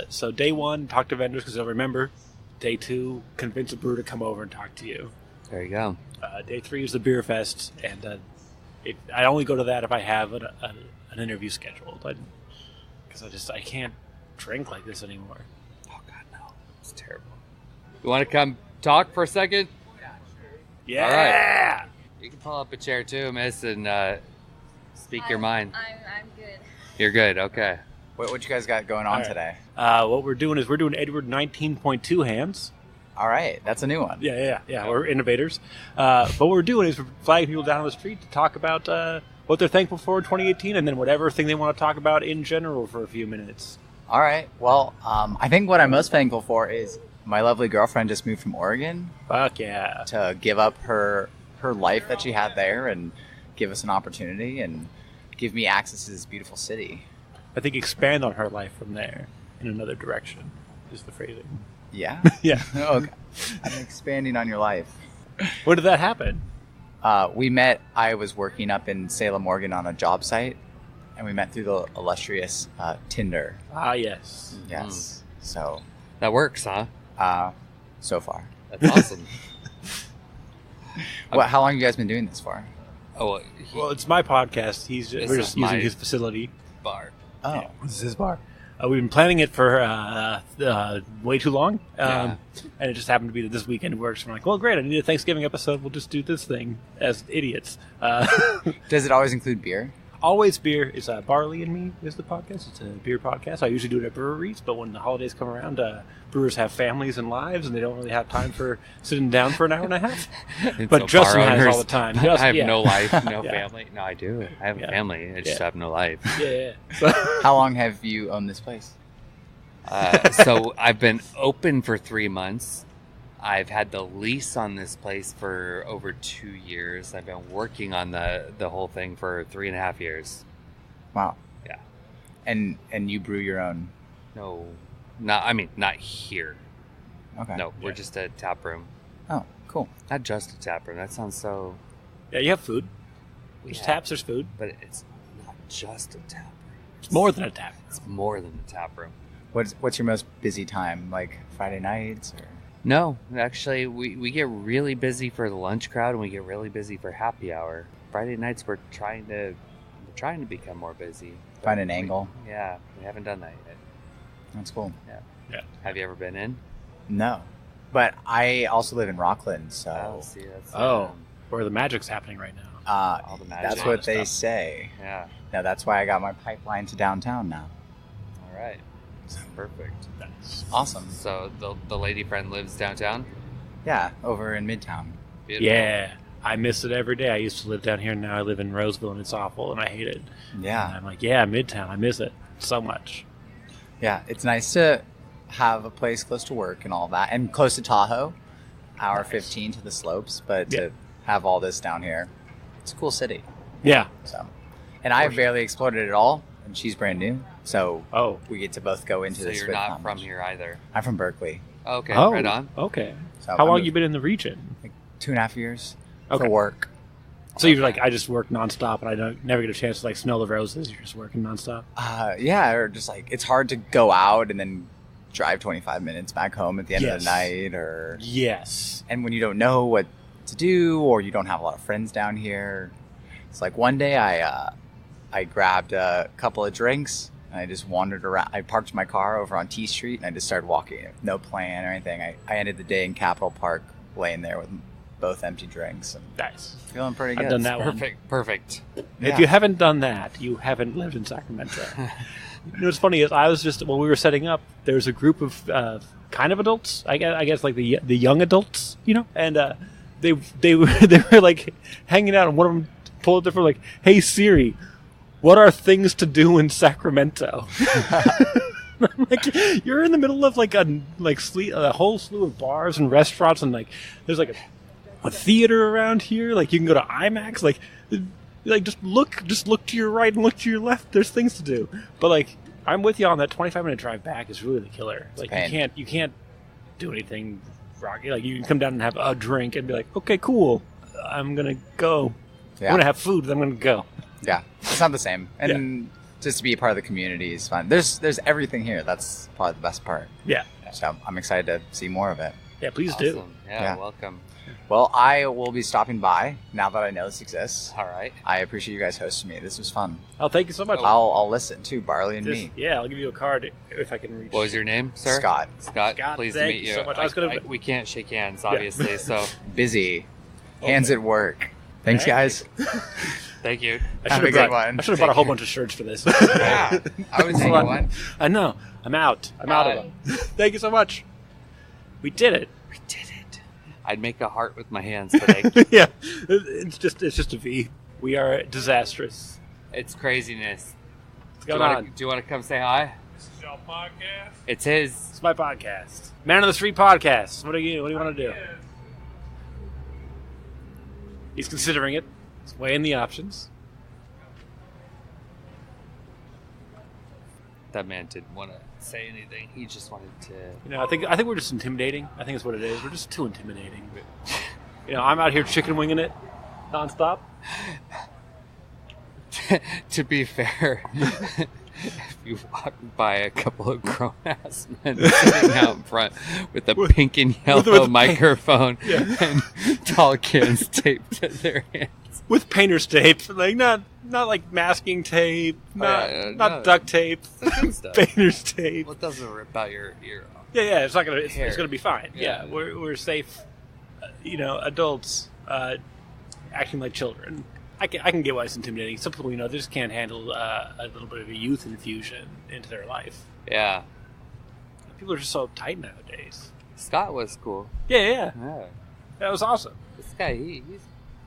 So day 1, talk to vendors because they'll remember. Day 2, convince a brewer to come over and talk to you. There you go. Day 3 is the beer fest, and I only go to that if I have an interview scheduled. Because I can't drink like this anymore. Oh, God, no. It's terrible. You want to come talk for a second? Yeah! All right. You can pull up a chair too, miss, and speak your mind. I'm good. You're good, okay. What you guys got going on today? What we're doing is we're doing Edward 19.2 hands. All right, that's a new one. Yeah. We're innovators. But what we're doing is we're flagging people down on the street to talk about what they're thankful for in 2018 and then whatever thing they want to talk about in general for a few minutes. All right. Well, I think what I'm most thankful for is my lovely girlfriend just moved from Oregon. Fuck yeah. To give up her life that she had there and give us an opportunity and give me access to this beautiful city. I think expand on her life from there in another direction is the phrasing. Yeah? Yeah. Okay. I'm expanding on your life. When did that happen? We met, I was working up in Salem, Oregon on a job site, and we met through the illustrious Tinder. Ah, yes. Yes. So. That works, huh? So far. That's awesome. How long have you guys been doing this for? Oh, well, it's my podcast. We're just using my his facility. bar. Oh. Yeah, this is his bar. We've been planning it for way too long, Yeah. and it just happened to be that this weekend works. We're like, well, great, I need a Thanksgiving episode. We'll just do this thing as idiots. Does it always include beer? Always beer. It's Barley and Me is the podcast. It's a beer podcast. I usually do it at breweries, but when the holidays come around, brewers have families and lives, and they don't really have time for sitting down for an hour and a half. And But so Justin bar has owners- all the time. I have Yeah. no life, no Yeah. family. No, I do. I have a Yeah. family. I just Yeah. have no life. Yeah. So, How long have you owned this place? So I've been open for 3 months. I've had the lease on this place for over 2 years. I've been working on the whole thing for 3.5 years. Wow. Yeah. And you brew your own? No, not here. Okay. No, we're Yeah. just a tap room. Oh, cool. Not just a tap room. That sounds so. yeah, you have food. There's Yeah, taps, there's food. but it's not just a tap room. It's more than a tap. It's more than a tap room. What's your most busy time? Like Friday nights? Or? No, actually, we get really busy for the lunch crowd, and we get really busy for happy hour. Friday nights, we're trying to become more busy. Find an angle? Yeah, we haven't done that yet. That's cool. Have you ever been in? No. But I also live in Rockland, so see, that's Where the magic's happening right now. all the magic. that's what they stuff. say. Yeah. Now that's why I got my pipeline to downtown now. All right. Perfect. That's Awesome. So the lady friend lives downtown. Yeah, over in Midtown. Beautiful. yeah. I miss it every day. I used to live down here, and now I live in Roseville, and it's awful, and I hate it. And Yeah. I'm like, yeah, Midtown. I miss it so much. Yeah, it's nice to have a place close to work and all that, and close to Tahoe, hour Nice. 15 to the slopes, but Yeah. to have all this down here, it's a cool city. Yeah. So, and I've barely explored it at all, and she's brand new, so Oh. we get to both go into So this. you're with not knowledge. from here either. I'm from Berkeley. Okay. Oh. Right on. Okay. So How I long moved you been in the region? 2.5 years Okay. for work. So you're Okay. like, I just work nonstop, and I don't never get a chance to like smell the roses. You're just working nonstop. Yeah, or just like it's hard to go out and then drive 25 minutes back home at the end of Yes. the night, or Yes. and when you don't know what to do or you don't have a lot of friends down here, it's like one day I grabbed a couple of drinks and I just wandered around. I parked my car over on T Street and I just started walking. No plan or anything. I ended the day in Capitol Park, laying there with both empty drinks and Nice. feeling pretty good. I've done that one. Perfect. Yeah. If you haven't done that, you haven't lived in Sacramento. You know what's funny is I was just when we were setting up, there was a group of kind of adults, I guess like the young adults, you know, and they were like hanging out, and one of them pulled up for like, "Hey Siri, what are things to do in Sacramento?" I'm like, you're in the middle of like a whole slew of bars and restaurants, and like there's like a theater around here. Like you can go to IMAX. Like just look to your right and look to your left. There's things to do. But like I'm with you on that 25-minute drive back is really the killer. Like pain. you can't do anything rocky. Like you can come down and have a drink and be like, okay, cool. I'm gonna go. Yeah. I'm gonna have food. Then I'm gonna go. Yeah, it's not the same. And just to be a part of the community is fun. There's everything here. That's probably the best part. Yeah. So I'm excited to see more of it. Yeah. Please do. Awesome. Yeah, Yeah. welcome. Well, I will be stopping by now that I know this exists. All right. I appreciate you guys hosting me. This was fun. Oh, thank you so much. I'll listen to Barley and Just- Me. yeah, I'll give you a card if I can reach. What was your name, sir? Scott. Scott, Scott, pleased to thank meet you you. so much. I was gonna- we can't shake hands, obviously, so Busy. Hands at work. Thanks, Hey. guys. thank you. I Have a should good have one. I should have bought a whole bunch of shirts for this. Yeah, I was taking one. I know. I'm out. I'm out of them. Thank you so much. We did it. We did it. I'd make a heart with my hands, but Yeah. It's just a V. We are disastrous. it's craziness. What's Do you, going want on? to, come say hi? This is your podcast. It's his. It's my podcast. Man on the Street podcast. What do you want to do? He's considering it. He's weighing the options. That man didn't want to say anything. He just wanted to. You know, I think we're just intimidating. I think that's what it is. We're just too intimidating. You know, I'm out here chicken winging it nonstop. To be fair, if you walk by a couple of grown ass men sitting out in front with a pink and yellow with the microphone Yeah. and tall cans taped to their hands, with painter's tape, like not like masking tape, not duct tape, The good stuff. painter's tape. Well, it doesn't rip out your ear off. Yeah, it's not gonna. It's Hair. gonna be fine. Yeah, Yeah. we're safe. Adults acting like children. I can get why it's intimidating. Some people, they just can't handle a little bit of a youth infusion into their life. Yeah. People are just so uptight nowadays. Scott was cool. Yeah, Yeah. that was awesome. This guy, he's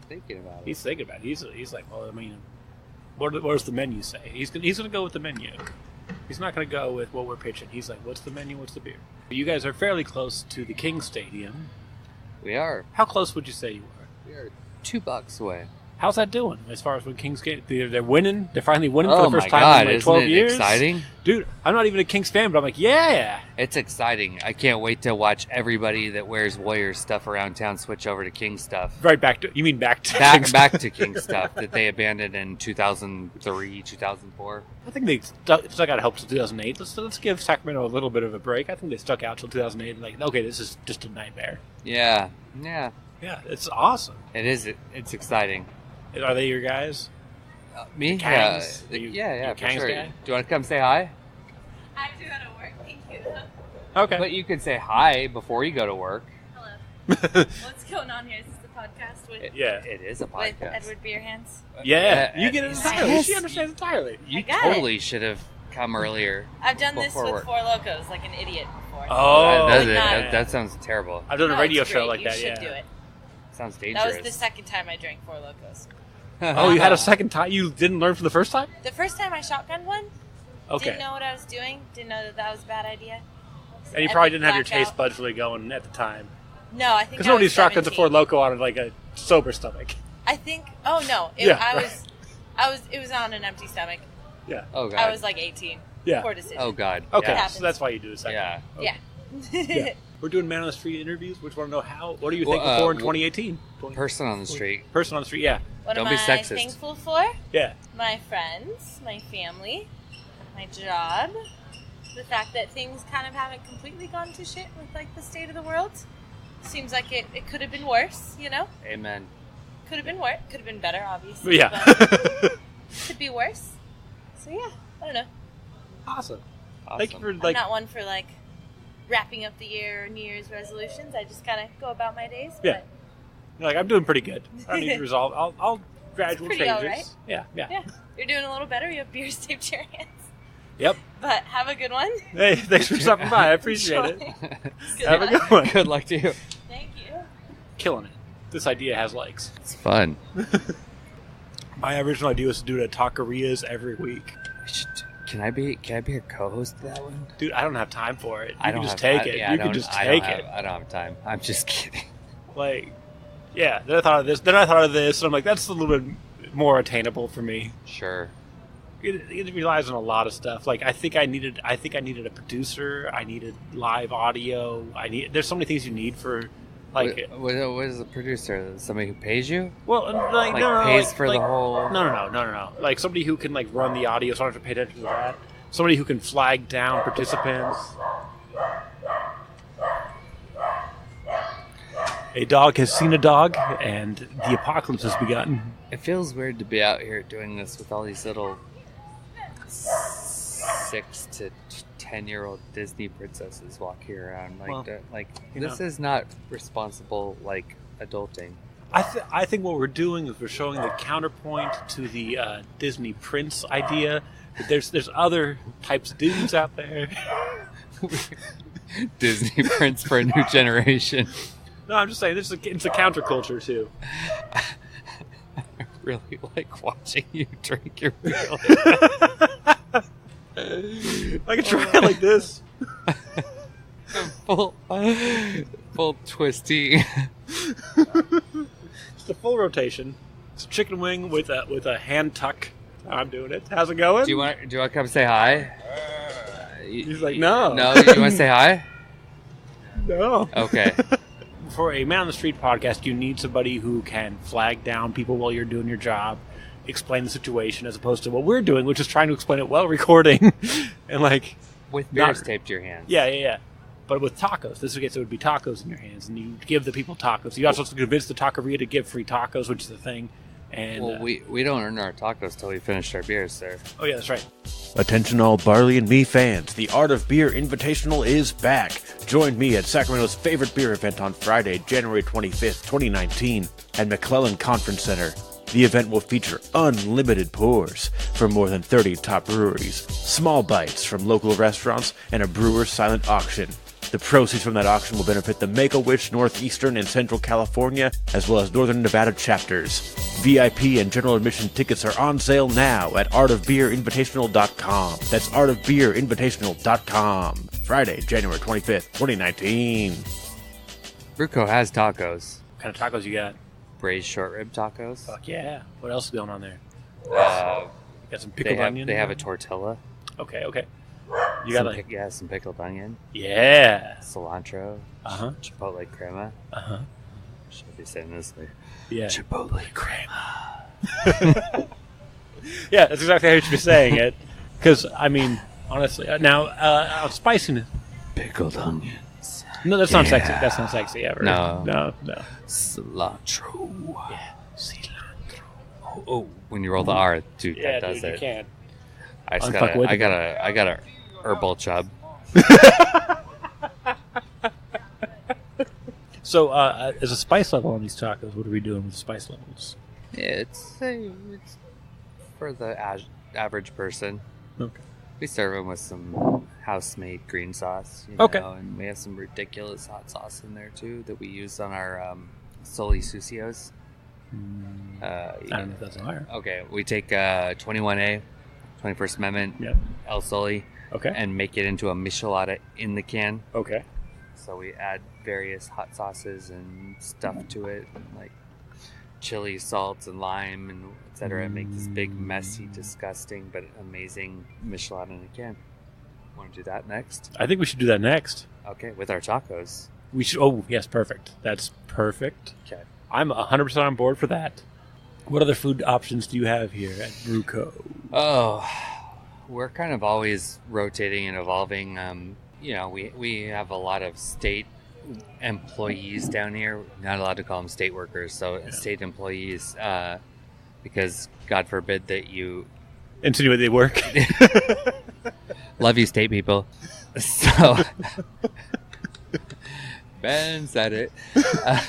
thinking about it. He's thinking about it. He's like, well, I mean, what does the menu say? He's gonna go with the menu. He's not gonna go with what we're pitching. He's like, what's the menu? What's the beer? You guys are fairly close to the King Stadium. We are. How close would you say you are? We are $2 away. How's that doing as far as when Kings get? They're winning. They're finally winning Oh for the first my time God, in like isn't 12 it years. exciting? Dude, I'm not even a Kings fan, but I'm like, yeah. It's exciting. I can't wait to watch everybody that wears Warriors stuff around town switch over to King stuff. Right back to Kings Back to King stuff that they abandoned in 2003, 2004. I think they stuck out help till 2008. Let's give Sacramento a little bit of a break. I think they stuck out till 2008. And like, okay, this is just a nightmare. Yeah. Yeah, it's awesome. It is. It's exciting. Are they your guys? Me? Kangs? Yeah. You For Kangs sure. guy? Do you want to come say hi? I have to go to work. Thank you. Okay. But you could say hi before you go to work. Hello. What's going on here? Is this the podcast with Yeah. It is a with podcast. Edward Beerhands? Yeah, you get it entirely. Yes. She understands entirely. You I got totally should have come earlier. I've done this Before with work. Four Locos, like an idiot before. Oh, that, not- that sounds terrible. I've done a No, radio it's show great. like you that. should Yeah. do it. Sounds That dangerous. was the second time I drank Four Locos. Oh, you had a second time. You didn't learn from the first time. The first time I shotgunned one, Okay. didn't know what I was doing. Didn't know that was a bad idea. And you I probably didn't have your blacked taste out. buds really going at the time. No, I think Because I nobody was shotguns a 17. Ford Loco on like a sober stomach. I think. Oh no, Yeah, I right. was. It was on an empty stomach. Yeah. Oh god. I was like 18. Yeah. Poor decision. Oh god. Okay, It so happens. that's why you do the second. Yeah. Okay. Yeah. Yeah. We're doing man on the street interviews. Which want to know how? What are you Well, thankful for in well, 2018? Person on the street. Person on the street. Yeah. What Don't am be I sexist. thankful for? Yeah. My friends, my family, my job, the fact that things kind of haven't completely gone to shit with like the state of the world. Seems like it could have been worse, you know? Amen. Could have been worse. Could have been better, obviously. Yeah. But could be worse. So yeah, I don't know. Awesome. Awesome. Thank you for I'm like. not one for like wrapping up the year or New Year's resolutions. I just kind of go about my days. Yeah. Like I'm doing pretty good. I don't need to resolve. I'll gradual pretty changes. alright. Yeah. But, yeah, you're doing a little better. You have beers taped to your hands. Yep. But have a good one. Hey, thanks for stopping by. I appreciate it. Good Have a luck. good one. Good luck to you. Thank you. Killing it. This idea has legs. It's fun. My original idea was to do it at taquerias every week. Can I be a co-host to that one? Dude, I don't have time for it. You I can don't just have, take it. Yeah, You can just take it. I don't have time. I'm just kidding. Like, yeah. Then I thought of this. Then I thought of this, and I'm like, that's a little bit more attainable for me. Sure. It relies on a lot of stuff. Like I think I needed a producer. I needed live audio. There's so many things you need for like. What is a producer? Somebody who pays you? Well, like no, pays like, for like, the whole. No. Like somebody who can like run the audio, so I don't have to pay attention to that. Somebody who can flag down participants. A dog has seen a dog, and the apocalypse has begun. It feels weird to be out here doing this with all these little 6 to 10-year-old Disney princesses walking around Well, this is not responsible like adulting. I think what we're doing is we're showing the counterpoint to the Disney Prince idea. That there's other types of dudes out there. Disney Prince for a new generation. No, I'm just saying it's a counterculture too. I really like watching you drink your beer. I can try it like this. full twisty. It's the full rotation. It's a chicken wing with a hand tuck. I'm doing it. How's it going? Do you want to come say hi? He's like, no. No, you want to say hi? No. Okay. For a man on the street podcast, you need somebody who can flag down people while you're doing your job, explain the situation, as opposed to what we're doing, which is trying to explain it while recording, and like With beers not- taped to your hands. yeah. But with tacos, this case it would be tacos in your hands, and you give the people tacos. You also have to convince the taqueria to give free tacos, which is the thing, And Well, we don't earn our tacos till we finish our beers, sir. oh yeah, that's right. Attention all Barley and Me fans, the Art of Beer Invitational is back. Join me at Sacramento's favorite beer event on Friday, January 25th, 2019 at McClellan Conference Center. The event will feature unlimited pours from more than 30 top breweries, small bites from local restaurants, and a brewer's silent auction. The proceeds from that auction will benefit the Make-A-Wish Northeastern and Central California, as well as Northern Nevada chapters. VIP and general admission tickets are on sale now at artofbeerinvitational.com. That's artofbeerinvitational.com. Friday, January 25th, 2019. BruCo has tacos. What kind of tacos you got? Braised short rib tacos. Fuck yeah. What else is going on there? Uh, You got some pickled onion? They have a tortilla. Okay. You got like... some pickled onion. Yeah. Cilantro. Uh-huh. Chipotle crema. Uh-huh. Should I be saying this? Yeah. Chipotle crema. Yeah, that's exactly how you should be saying it. Because, I mean, honestly, now, spiciness. Pickled onions. No, that's not sexy. That's not sexy ever. No. Cilantro. Yeah, cilantro. Oh, when you roll the R, dude, Yeah, that does dude, it. you can't. I Unfuckwithable. got a herbal chub. So, as a spice level on these tacos, what are we doing with the spice levels? It's for the average person. Okay. We serve them with some house-made green sauce. Okay. And we have some ridiculous hot sauce in there too that we use on our Soli Sucios. I don't know if that's higher. Okay, we take 21A, 21st Amendment, Yep. El Soli, Okay. and make it into a michelada in the can. Okay. So we add various hot sauces and stuff to it, like chili, salts, and lime, and etc. Make this big, messy, disgusting, but amazing michelada in a can. Want to do that next? I think we should do that next. Okay, with our tacos. We should. Oh, yes, perfect. That's perfect. Okay. I'm 100% on board for that. What other food options do you have here at BruCo? Oh, we're kind of always rotating and evolving. We have a lot of state employees down here. Not allowed to call them state workers, so state employees, because God forbid that you Insinuate they work. love you, state people. So Ben said it.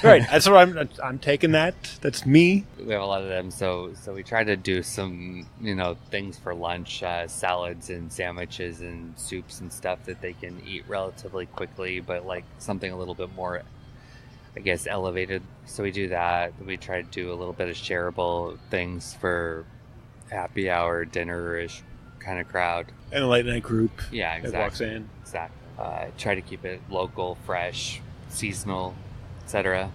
Right. That's what I'm taking that. That's me. We have a lot of them, so we try to do some, things for lunch, salads and sandwiches and soups and stuff that they can eat relatively quickly, but like something a little bit more, I guess, elevated. So we do that. We try to do a little bit of shareable things for happy hour, dinner-ish kind of crowd. And a late night group. Yeah, That exactly. walks in. Exactly. Try to keep it local, fresh, seasonal, etc.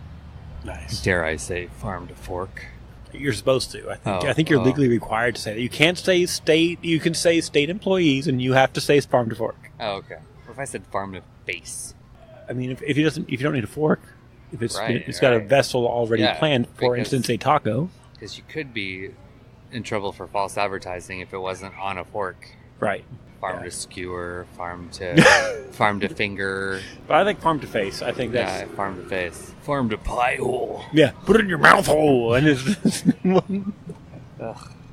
Nice. Dare I say, farm to fork. You're supposed to. Oh, I think you're oh. legally required to say that. You can't say state. You can say state employees, and you have to say farm to fork. Oh, okay. What if I said farm to face? I mean, if you don't need a fork, if it's Right, got a right. vessel already Yeah, planned, for because- instance, a taco. Because you could be in trouble for false advertising if it wasn't on a fork. Right. Farm Yeah. to skewer, farm to farm to finger, But I think farm to face. I think that's farm to face, farm to pie hole. yeah. Put it in your mouth hole, and it's Ugh.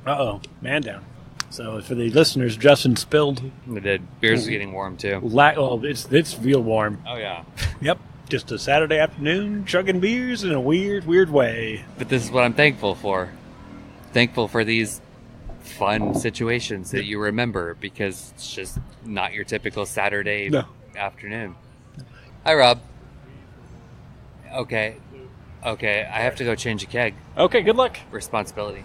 uh-oh, man down. So for the listeners, Justin spilled. It did. Beers are getting warm too. It's real warm. Oh yeah. Yep. Just a Saturday afternoon, chugging beers in a weird way. But this is what I'm thankful for. Thankful for these fun situations that you remember, because it's just not your typical Saturday No. afternoon. Hi, Rob. Okay. I have to go change a keg. Okay, good luck. Responsibility.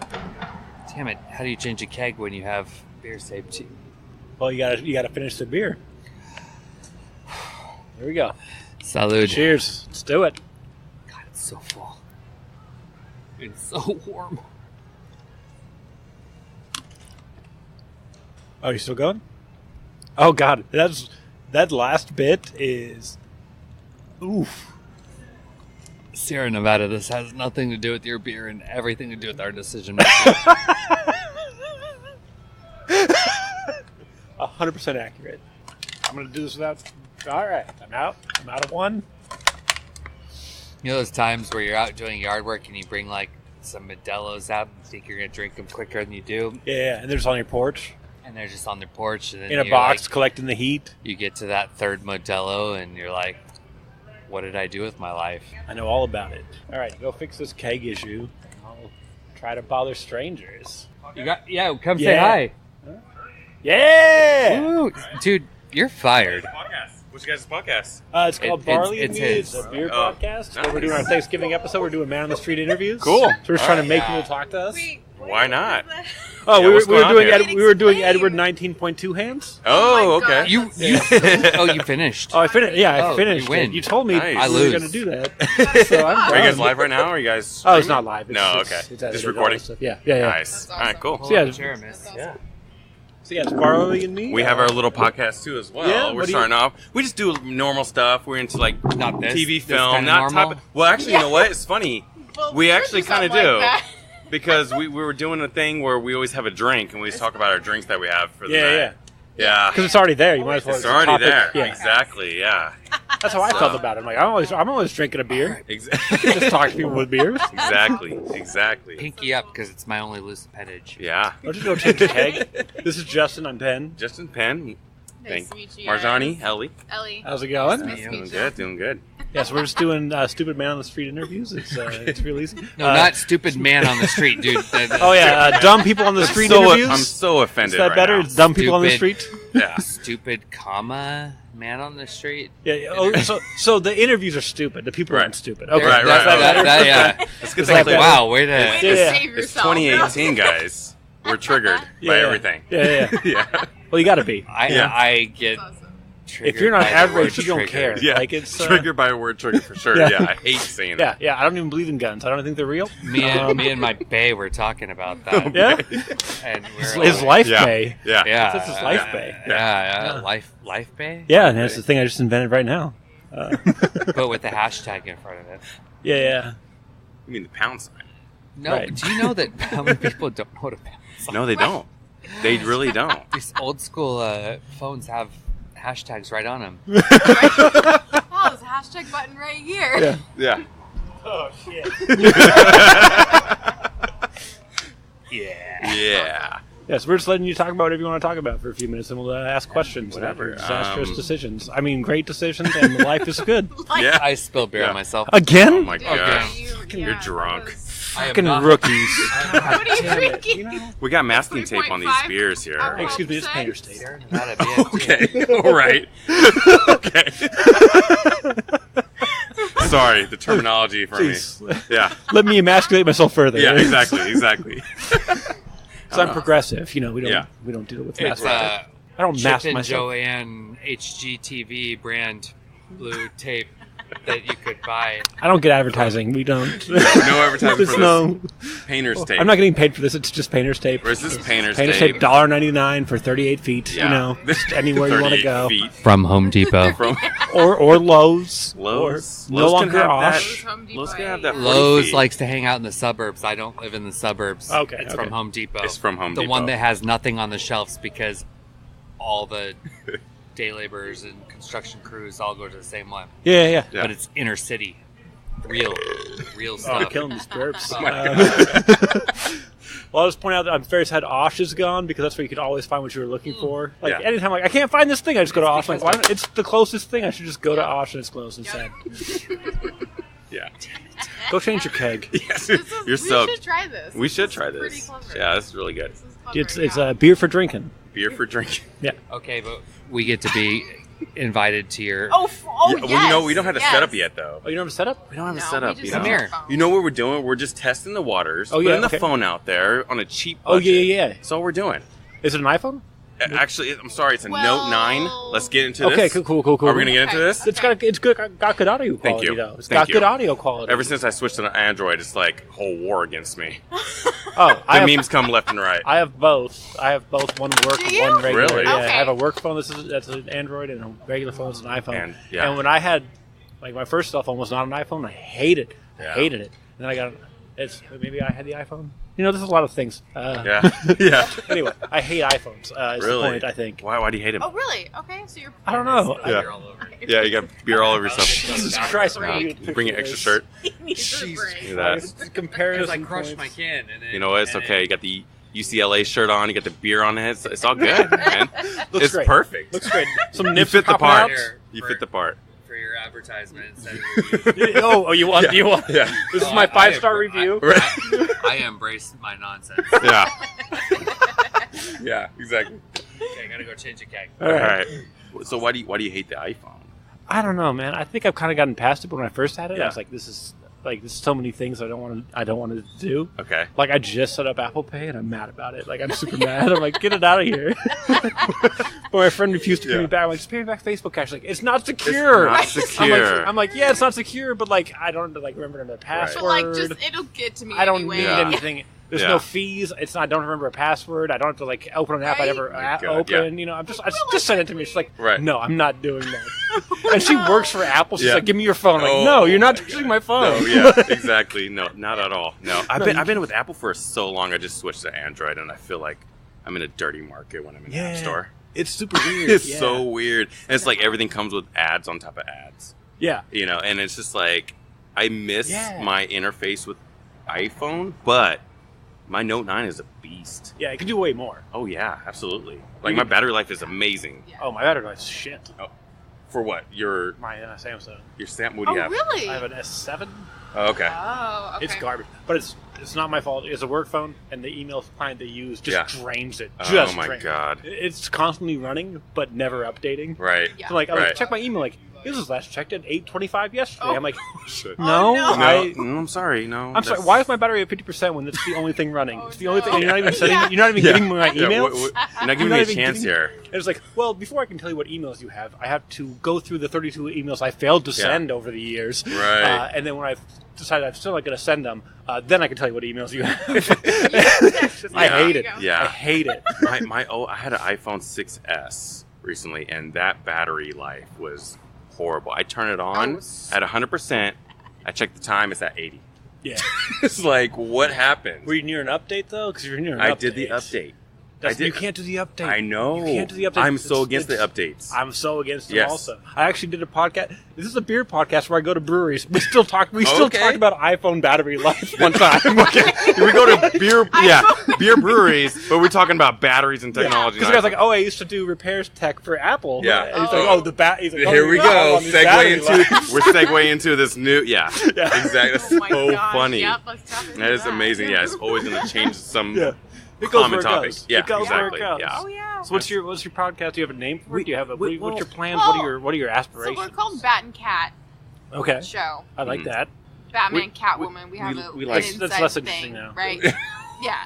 Damn it! How do you change a keg when you have beer saved too? Well, you gotta finish the beer. Here we go. Salud. Cheers. Let's do it. God, it's so full. It's so warm. Oh, you still going? Oh God, that last bit is oof. Sierra Nevada, this has nothing to do with your beer and everything to do with our decision making. 100% accurate. I'm gonna do this without. All right, I'm out. I'm out of one. You know those times where you're out doing yard work and you bring like some Modelo's out and think you're going to drink them quicker than you do. Yeah, and they're just on your porch. And they're just on their porch. And then In a you're box, like, collecting the heat. you get to that third Modelo and you're like, what did I do with my life? I know all about it. All right, go fix this keg issue. I'll try to bother strangers. Come say hi. Yeah! Ooh, dude, you're fired. What's your guys' podcast? It's called Barley and Me. It's a beer podcast. nice. We're doing our Thanksgiving episode. We're doing man on the street interviews. Cool. So we're just trying to make people talk to us. Why not? Oh, Yeah, we what's were going on doing here? we were doing Edward 19.2 hands. Oh, my God. okay. You finished. Oh, I finished. Yeah, I Oh, finished. you win. You told me Nice. I we were lose. going to do that. So I'm Are you guys done. live right now? Or are you guys? Oh, it's streaming? not live. It's, No, it's- okay. it's Just edited, all recording. that stuff. Yeah. Nice. All right, cool. So yeah, Sure, miss. Yeah. So yeah, it's Barley and Me. We have our little podcast too as well. Yeah, We're what do you- starting off. We just do normal stuff. We're into like Not this. TV, This film, kinda not normal? top. Well, actually, you know what? It's funny. We actually kind of do. That. Because we were doing a thing where we always have a drink and we always talk about our drinks that we have for the Yeah, night. yeah. Yeah. Because it's already there. You might as well. It's already topic. there. Yeah. Exactly. Yeah. That's how I felt about it. I'm like, I'm always drinking a beer. Just talk to people with beers. Exactly. Pinky up because it's my only loose appendage. Yeah. I'll just go change the keg. This is Justin. I'm Penn. Justin Penn. Nice to meet you. Marjani, Ellie. Ellie. How's it going? Nice to meet you. Doing good. Yes, we're just doing stupid man on the street interviews. It's real easy. No, not stupid man on the street, dude. Oh yeah, dumb people on the street interviews. I'm so Is offended that right better? now. It's dumb people on the Stupid. street. Yeah. Stupid, comma, man on the street. Yeah. Yeah. Oh, so the interviews are stupid. The people aren't stupid. Okay. Right, Is that better? Yeah. Let's get Is that that clear. Wow, way to. Way to Yeah. save It's yourself. 2018, guys. We're triggered by everything. Yeah. Yeah. Well, you got to be. I get. If you're not triggered by the average, word you don't trigger. care. Yeah. Like it's Triggered by a word trigger for sure. Yeah. Yeah. I hate saying that. Yeah. I don't even believe in guns. I don't think they're real. Me and my bae were talking about that. Yeah. And we're His like, life Yeah. pay. Yeah. Yeah, That's his life pay. Yeah. Life bae. Yeah, and that's the thing I just invented right now. But with the hashtag in front of it. Yeah. You mean the pound sign? No, Right. do you know that how many people don't know what a pound sign? No, they don't. They really don't. These old school phones have hashtags right on them. Oh, there's a hashtag button right here. Yeah. Yeah. Oh shit. Yeah. Yes, we're just letting you talk about whatever you want to talk about for a few minutes, and we'll ask questions Whatever. about disastrous decisions. I mean, great decisions, and life is good. Yeah. I spilled beer Yeah. on myself. Again? Oh my gosh. You're that drunk. was- I am Fucking not- rookies. What are you Damn it, drinking? you know? We got masking tape on these 3.5 beers here. alcohol. Excuse me, it's painter's tape. Sierra Nevada beer, too. Okay. All right. Okay. Sorry, the terminology for me. Jeez. Yeah. Let me emasculate myself further. Yeah. Exactly. So I'm progressive. You know, we don't Yeah. deal with It's mask. I don't Chip mask and myself. Joanne HGTV brand blue tape that you could buy. I don't get advertising. We don't. No advertising There's for no. this. Painter's tape. I'm not getting paid for this. It's just painter's tape. Or is this painter's Painter's tape? tape, $1.99 for 38 feet. Yeah. You know, just anywhere you want to 38 go. feet From Home Depot. from Or Lowe's. Lowe's. Or no Lowe's can longer have Osh. that. Home Depot. Lowe's can have that. 40 Lowe's feet. likes to hang out in the suburbs. I don't live in the suburbs. Okay, It's okay. from Home Depot. It's from Home the Depot. one that has nothing on the shelves because all the day laborers and construction crews all go to the same one. Yeah. Yeah. But it's inner city. Real Oh, stuff. you're killing these burps. Oh my Well, I'll just point out that I'm very sad Osh is gone because that's where you could always find what you were looking for. Like Yeah. anytime, like I can't find this thing, I just go to Osh. Like, why not? It's the closest thing. I should just go to Osh and it's closed and sad. Yeah. Go change your keg. Yes. This is- You're we soaked. should try this. We should This try is pretty this. clever. Yeah, this is really good. This is clever, It's yeah. a beer for drinking. Beer for drinking. Okay, but we get to be invited to your. Oh, Yeah, well, you know, we don't have a yes. setup yet, though. Oh, you don't have a setup? We don't have a No, setup. we You just know? Come have here. our phone. You know what we're doing? We're just testing the waters. Oh, yeah, putting the okay. phone out there on a cheap Oh, budget. yeah. That's all we're doing. Is it an iPhone? Actually, I'm sorry. It's a Well- Note 9. Let's get into Okay, this. cool. Are we going to get into Okay. this? It's got good audio quality. Thank you. Though. It's Thank got you. good audio quality. Ever since I switched to Android, it's like a whole war against me. Oh, The memes come left and right. I have both. I have both. One work, Do and you? one regular. Really? Yeah, Okay. I have a work phone. That's an Android, and a regular phone is an iPhone. And, yeah. And when I had, like, my first cell phone was not an iPhone. I hated it. Yeah. I hated it. And then I got Maybe I had the iPhone. There's a lot of things. Yeah. Yeah. Anyway, I hate iPhones. Is the point, I think. Why do you hate them? Oh, really? Okay, so you're. I don't know. Yeah. Beer all over. Yeah, you got beer all over yourself. Jesus Christ! You bring an extra shirt. Jesus Look at that. Because Comparison I crushed points. my can. And then, You know what? It's okay. You got the UCLA shirt on. You got the beer on it. It's all good, man. Looks It's great. perfect. Looks great. Some You nips fit the popping part. out. You fit the part. For your advertisements. Oh, you want? Yeah. You want? Yeah. This is my 5-star review. Right. I embrace my nonsense. Yeah. Yeah. Exactly. Okay, I gotta go change a keg. All All right. right. So why do you hate the iPhone? I don't know, man. I think I've kind of gotten past it. But when I first had it, Yeah. I was like, "This is there's so many things I don't want to do." Okay. Like I just set up Apple Pay and I'm mad about it. Like I'm super mad. I'm like, get it out of here. But my friend refused to pay me back. I'm like, just pay me back Facebook cash. Like it's not secure. It's not secure. I'm like, yeah, it's not secure, but like I don't remember the password. But like, just it'll get to me. I don't anyway. need Yeah. anything. There's Yeah. no fees. It's not. I don't remember a password. I don't have to like open an app I Right. never God, open. I'm just send it to me. She's like, Right. no, I'm not doing that. And she works for Apple. She's Yeah. like, give me your phone. I'm like, Oh, no, you're not my using my phone. No, yeah, exactly. No, not at all. No, I've been with Apple for so long. I just switched to Android, and I feel like I'm in a dirty market when I'm in the App Store. It's super weird. It's so weird, and it's like everything comes with ads on top of ads. Yeah. And it's just like I miss Yeah. my interface with iPhone, but my Note 9 is a beast. Yeah, it can do way more. Oh yeah, absolutely. Like my battery life is amazing. Oh, my battery life's shit. For what? Your My Samsung. Sam? What do Oh you have? really? I have an S7. Oh, okay. Oh, okay. It's garbage, but it's not my fault. It's a work phone, and the email client they use just Yeah. drains it. Oh Just my drains it. God. It's constantly running, but never updating. Right. Yeah. So like, I Right. check my email. Like, this was last checked at 8:25 yesterday. Oh. I'm like, Shit. no, no. I'm sorry. No. I'm sorry. Why is my battery at 50% when it's the only thing running? Oh, it's the only no. thing. You're not even setting. Yeah. You're not even Yeah. getting my Yeah, emails. you're not giving You're me not a even chance getting- here. And it's like, well, before I can tell you what emails you have, I have to go through the 32 emails I failed to send over the years. Right. And then when I've decided I'm still not going to send them, then I can tell you what emails you have. I Yeah. hate it. Yeah. I hate it. I had an iPhone 6S recently, and that battery life was horrible. I turn it on at 100%. I check the time; it's at 80. Yeah. It's like, what happened? Were you near an update though? Because you're near an update. I did the update. You can't do the update. I know. You can't do the update. I'm so against the updates. I'm so against them Yes. also. I actually did a podcast. This is a beer podcast where I go to breweries. We still talk Okay. about iPhone battery life one time. Okay. We go to beer breweries, but we're talking about batteries and technology. Because the guy's like, oh, I used to do repairs tech for Apple. Yeah. And he's like, oh, the bat. He's like, oh, Here we you're go. on this battery life. We're segueing into this new. Yeah. Exactly. That's Oh my so gosh. funny. Yep, let's talk about That is amazing. Yeah, it's always going to change some Yeah. It goes common where it topic. goes. Yeah, It goes where it exactly. goes. Yeah. Oh yeah. So what's your podcast? Do you have a name for it? Do you have a we- what's your plans? well- what are your So aspirations? we're called Bat and Cat Okay, Show. I like Mhm. that. Batman, Catwoman. We have we an like- inside That's less thing, interesting now. right? Yeah.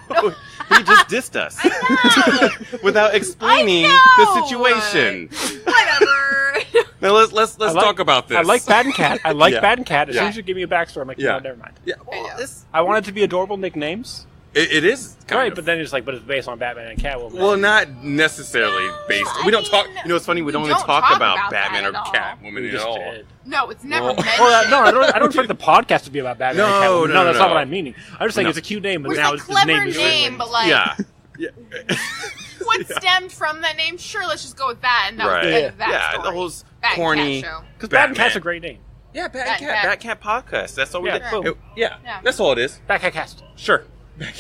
He just dissed us without explaining I the know. situation. Whatever. Now let's I like- talk about this. I like Bat and Cat. I like Yeah. Bat and Cat. As Yeah. soon as you give me a backstory, I'm like, Yeah. no, never mind. Yeah, Yeah. I want it to be adorable nicknames. it is kind Right, of. but then it's like, but it's based on Batman and Catwoman. Well, not necessarily based. We don't talk. You know, it's funny. We don't even don't talk talk about about Batman that or at all. Catwoman We at just all. did. No, it's never Well- mentioned. Well, I don't expect the podcast to be about Batman and No, Catwoman. no, That's no. not what I'm meaning. I'm just saying No. it's a cute name, but It's now a his clever name is name, but like, Yeah. what stemmed from that name? Sure, let's just go with that, and that Right. was the end of that Yeah. story. The whole Bat and corny. Cat Show. because Bat and Cat's a great name. Yeah, Bat and Cat. Bat Cat podcast. That's all we Yeah, did. boom. Yeah, Yeah. that's all it is. Bat Cat Cast. Sure.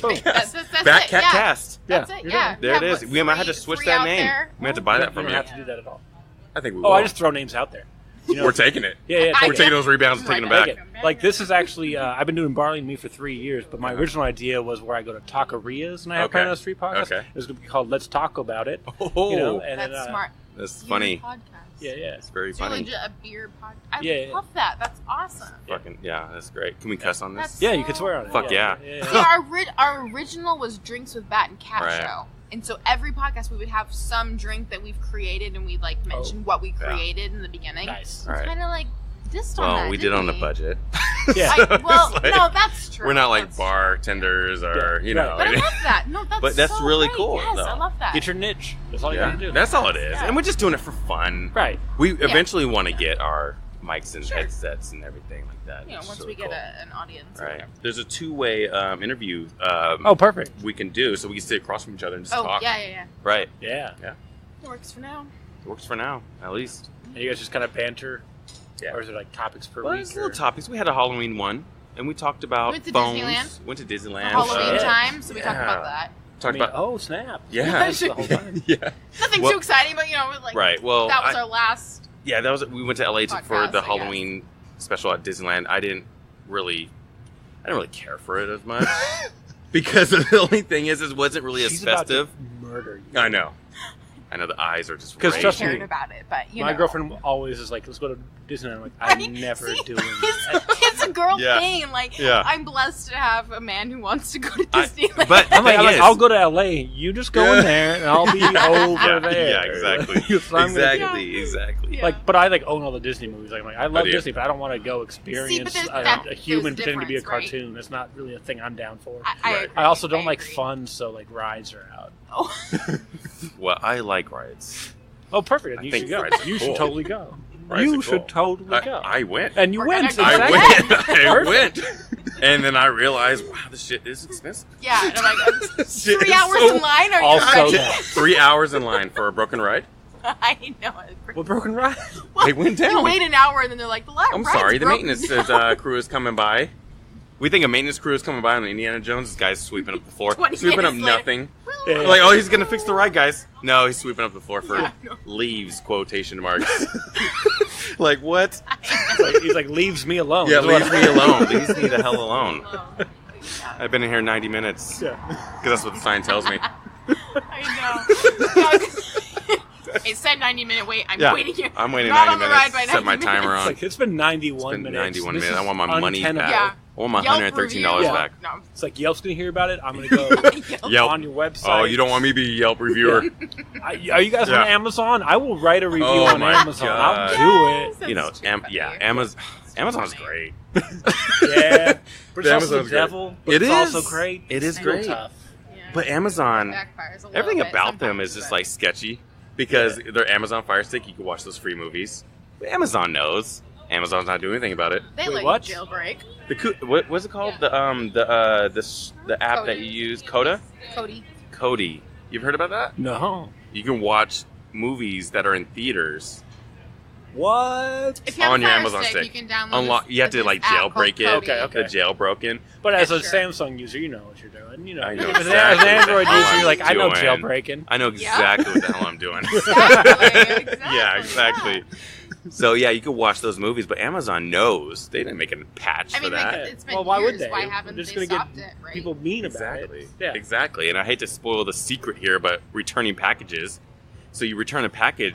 Boom. That's Bat it, Cat yeah. Cast. That's Yeah, it. you're Yeah. There it Yeah, is. but We might have to three switch that out name. there. We have to buy that You from don't you. have to do that at all. I think we Oh, will. I just throw names out there. You know, We're taking it. yeah, I We're take taking it. those rebounds and taking them Take back. it. Like this is actually I've been doing Barley and Me for 3 years, but my original idea was where I go to taquerias and I have Okay. Planet Street podcast. Okay. It was going to be called Let's Talk About It. Oh, You know, and That's then, smart. that's Beer funny. Podcast. Yeah, yeah. It's very So funny. legit a beer podcast. I Yeah, love that. That's awesome. Fucking yeah, that's great. Can we cuss on this? That's- Yeah, you could swear on it. Fuck yeah. Yeah, our original was Drinks with Bat and Cat Right. Show. And so every podcast we would have some drink that we've created and we'd like mention what we Yeah. created in the beginning. Nice. All right. Kind of like dissed on Well, that, we did didn't on a we? budget. Yeah. Well, It's like- no, that's true. We're not like That's bartenders or Yeah, you know. right. But I love that. No, that's But that's so really great. cool, Yes, though. I love that. Get your niche. That's all you Yeah, got to do. that's all it is, Yeah. and we're just doing it for fun. Right. We eventually want to get our mics and headsets and everything like that. You know, It's once really we get cool. an audience. or Right. whatever. There's a two-way interview. Oh, perfect. We can do so we can sit across from each other and just Oh, talk. yeah. Right. Yeah. It works for now. It works for now, at least. And you guys just kind of banter? Yeah. Or is it like topics per Well, week? there's little topics. We had a Halloween one, and we talked about Went to phones. Disneyland. Went to Disneyland. Halloween shit. time, so we talked Yeah. about that. Talked about oh, snap. yeah, That's the whole time. yeah. Nothing Well- too exciting, but like Right. Well, that was our last. yeah, that was. We went to LA for Podcast, I the guess. Halloween special at Disneyland. I didn't really care for it as much because the only thing is, it wasn't really as She's about to festive. murder you. I know. The eyes are just 'Cause right. trust Cared me, about it, but My girlfriend always is like, let's go to Disneyland. I'm like, I'm Right? never See? doing It's, that. it's a girl Yeah. thing. Like, Yeah. I'm blessed to have a man who wants to go to I- Disneyland. but- I'm like, thing is- I'll go to LA. You just go in there, and I'll be over yeah, there. yeah, exactly, That's what I'm gonna do. exactly. Yeah. Like, but I like own all the Disney movies. Like, I love do you? Disney, but I don't want to go experience there's a human there's pretending to be a difference, right? cartoon. That's not really a thing I'm down for. I Right. agree, I also don't like agree. fun, so like rides are out. Oh, Well, I like rides. Oh, perfect! I You think should go. rides are You cool. should totally go. Rides You are should cool. totally go. I went. And you We're went. gonna go. I Exactly. went. I went. And then I realized, wow, this shit is expensive. yeah. And I'm like, This shit 3 is hours so- in line? Are you Also ready? that. 3 hours in line for a broken ride. I know. What broken ride? They went down. You wait an hour and then they're like, the line. I'm sorry, the maintenance crew is coming by. We think a maintenance crew is coming by on Indiana Jones. This guy's sweeping up the floor. 20 Sweeping up minutes later. nothing. Yeah. We're like, oh, he's going to fix the ride, guys. No, he's sweeping up the floor for Yeah, no. leaves, quotation marks. Like, what? He's like, leaves me alone. Yeah, Is what leaves I- me alone. Leaves me the hell alone. Oh, yeah, I've been in here 90 minutes. Yeah. Because that's what the sign tells me. I know. It said 90-minute wait. I'm Yeah, waiting here. I'm waiting Not 90 on the minutes. ride by Set my 90 timer minutes. It's on. like, it's been 91 It's been minutes. 91 This minutes. is I want my money untenable. back. Yeah. I want my Yelp $113 review. back. No. It's like Yelp's gonna hear about it. I'm gonna go Yelp. on your website. Oh, you don't want me to be a Yelp reviewer? Are you guys Yeah. on Amazon? I will write a review Oh on my Amazon. God. I'll do it. That's You know, true, Amazon's great. Yeah, but it's The also Amazon's the great. devil. But It it's is. also great. It is It's still great. tough. Yeah. But Amazon, Backfires a little everything bit about them sometimes, is just but- like sketchy because their Amazon Fire Stick, you can watch those free movies. But Amazon knows. Amazon's not doing anything about it. They Wait, let what? you jailbreak. What was it called? Yeah. The app that Cody. you use, Coda? Cody. You've heard about that? No. You can watch movies that are in theaters. What? If you have On a your Fire Amazon Stick, stick. you can download. Unlock. You have to this like app called jailbreak it. Cody. Okay. The jailbroken. But as a Yeah, sure. Samsung user, you know what you're doing. You know, I know as exactly an Android what the hell user, I'm you're like, I know doing. jailbreaking. I know Yeah. exactly what the hell I'm doing. Exactly. Yeah, exactly. So yeah, you can watch those movies, but Amazon knows they didn't make a patch I for mean, that. like, it's been Well, why years. would they? Why haven't They're just they gonna stopped get it? Right? people mean about Exactly. it. Yeah. Exactly. And I hate to spoil the secret here, but returning packages. So you return a package,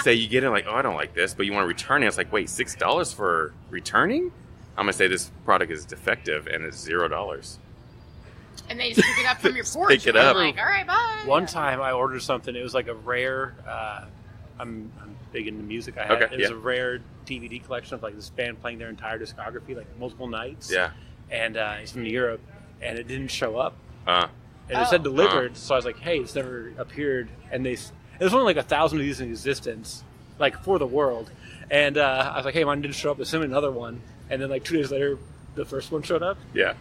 say you get it like, oh, I don't like this, but you want to return it. It's like, wait, $6 for returning? I'm gonna say this product is defective and it's $0. And they just pick it up from your Just porch. pick it and they're up. Like, all right, bye. One time I ordered something. It was like a rare. I'm big into music. I had Okay, it was yeah. a rare DVD collection of like this band playing their entire discography, like multiple nights. Yeah. And it's from Europe, and it didn't show up. Uh, And it said Oh. delivered, so I was like, "Hey, it's never appeared." And there's only like 1,000 of these in existence, like for the world. And I was like, "Hey, mine didn't show up. Send me another one." And then like 2 days later, the first one showed up. yeah.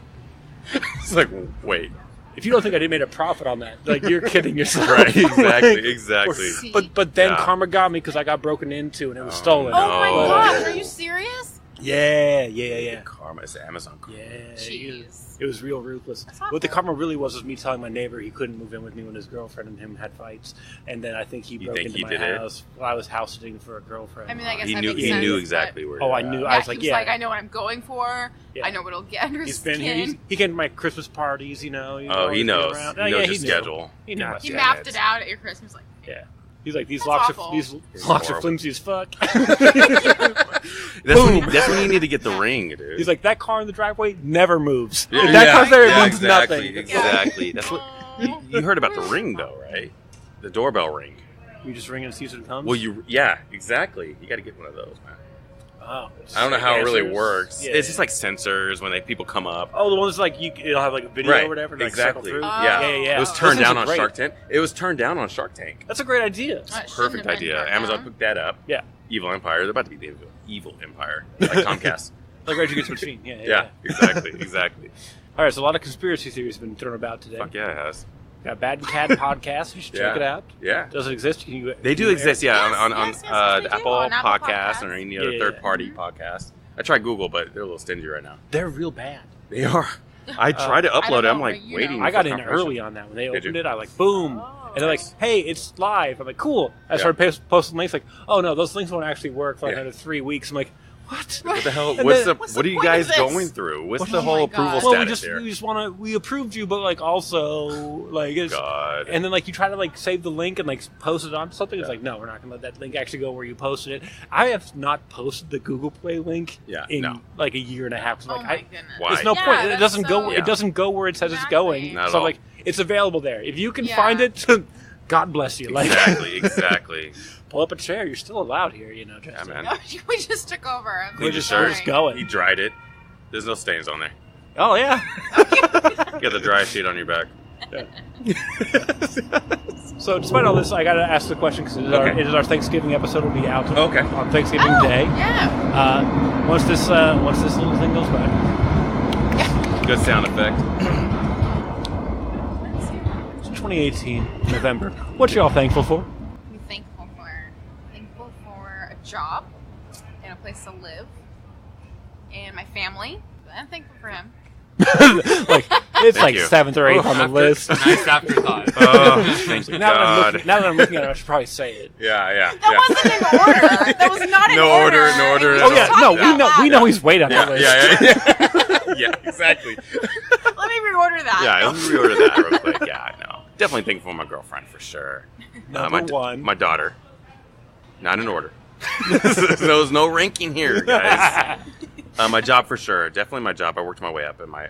It's like, wait. If you don't think I did made a profit on that, like you're kidding yourself. Right. Exactly. Like, Exactly. See? But then Yeah. karma got me because I got broken into and it was Oh, stolen. Oh my No. gosh, are you serious? Yeah. Karma. It's Amazon karma. Yeah. Jeez. It was real ruthless. That's awful. What the karma really was me telling my neighbor he couldn't move in with me when his girlfriend and him had fights, and then I think he You broke think into he my did it? house while I was house sitting for a girlfriend. I mean, I guess He that knew. makes He sense, knew but- exactly where. Oh, I you're knew. at. I was he like, was yeah. like, I know what I'm going for. Yeah. I know what it'll get under He's his been here. skin. He came to my Christmas parties, you know. Oh, he always knows. been around. He Oh, knows yeah, your he knew. schedule. He knew. God He damn mapped it. it out at your Christmas, like, Yeah. He's like, these That's locks awful. are these It's locks are horrible. flimsy as fuck. That's when you need to get the ring, dude. He's like, that car in the driveway never moves. Yeah, If that car's there, it yeah, means exactly, nothing. Exactly. That's what you heard about the ring, though, right? The doorbell ring. You just ring and see what comes. Well, yeah, exactly. You got to get one of those, man. Oh, I don't know how it really answers. works. Yeah. It's just like sensors when people come up. Oh, the ones like it'll have like a video Right, or whatever. Like exactly. Cycle through. Yeah. yeah. It was Those turned things down are on great. Shark Tank. It was turned down on Shark Tank. That's a great idea. Oh, it shouldn't Perfect have been idea. turned Amazon down. picked that up. Yeah. Evil Empire. They're about to be the evil empire, like Comcast. Like Rage Against the Machine. Yeah, exactly. All right, so a lot of conspiracy theories have been thrown about today. Fuck yeah, it has. Got Bad and Cat podcast. You should check it out. Yeah. Does it exist? They do exist, yeah, on Yes, the they do, Apple on Apple Podcast Podcasts. or any other third-party podcast. I tried Google, but they're a little stingy right now. They're real bad. They are. I tried to upload it. I'm like waiting. I got for in confirmation. early on that. When they Did opened you? it, I like, boom. Oh, And they're like, hey, it's live. I'm like, cool. I started posting links like, oh, no, those links won't actually work for another 3 weeks. I'm like, what? What the hell? And What then- are you guys point of this? going through? What's Oh the whole my approval God. Well, status here? we just want to, we approved you, but like also, like, it's, God. and then like you try to like save the link and like post it on something. It's like, no, we're not going to let that link actually go where you posted it. I have not posted the Google Play link in like a year and a half. So, Oh like, my goodness. Why? there's no Yeah, point. It that's doesn't go. so- It doesn't go where it says it's Exactly. going. Not at So all. like, it's available there. If you can Yeah. find it, God bless you. Like, Exactly. pull up a chair. You're still allowed here, you know. Yeah, Justin. man. No, we just took over. I'm We're so just sorry. going. He dried it. There's no stains on there. Oh yeah. You got the dry sheet on your back. So despite all this, I gotta ask the question because it is our Thanksgiving episode. Will be out on Thanksgiving Day. Yeah. Once this little thing goes by. Good sound effect. It's 2018 November. What y'all thankful for? I'm thankful for a job and a place to live and my family. I'm thankful for him. Like it's Thank like you. 7th or 8th on the list. Nice afterthought. Oh, thank now, that God. now that I'm looking at it, I should probably say it. Yeah. That wasn't in order. That was not in No order, no order We at Oh were yeah, just no, talking we about know he's way down the list. Yeah, exactly. that. Let me reorder that. Yeah, let me reorder that real quick. Yeah, I know. Definitely thankful for my girlfriend for sure. Number one. My daughter. Not in order. There's no ranking here, guys. My job for sure. Definitely my job. I worked my way up in my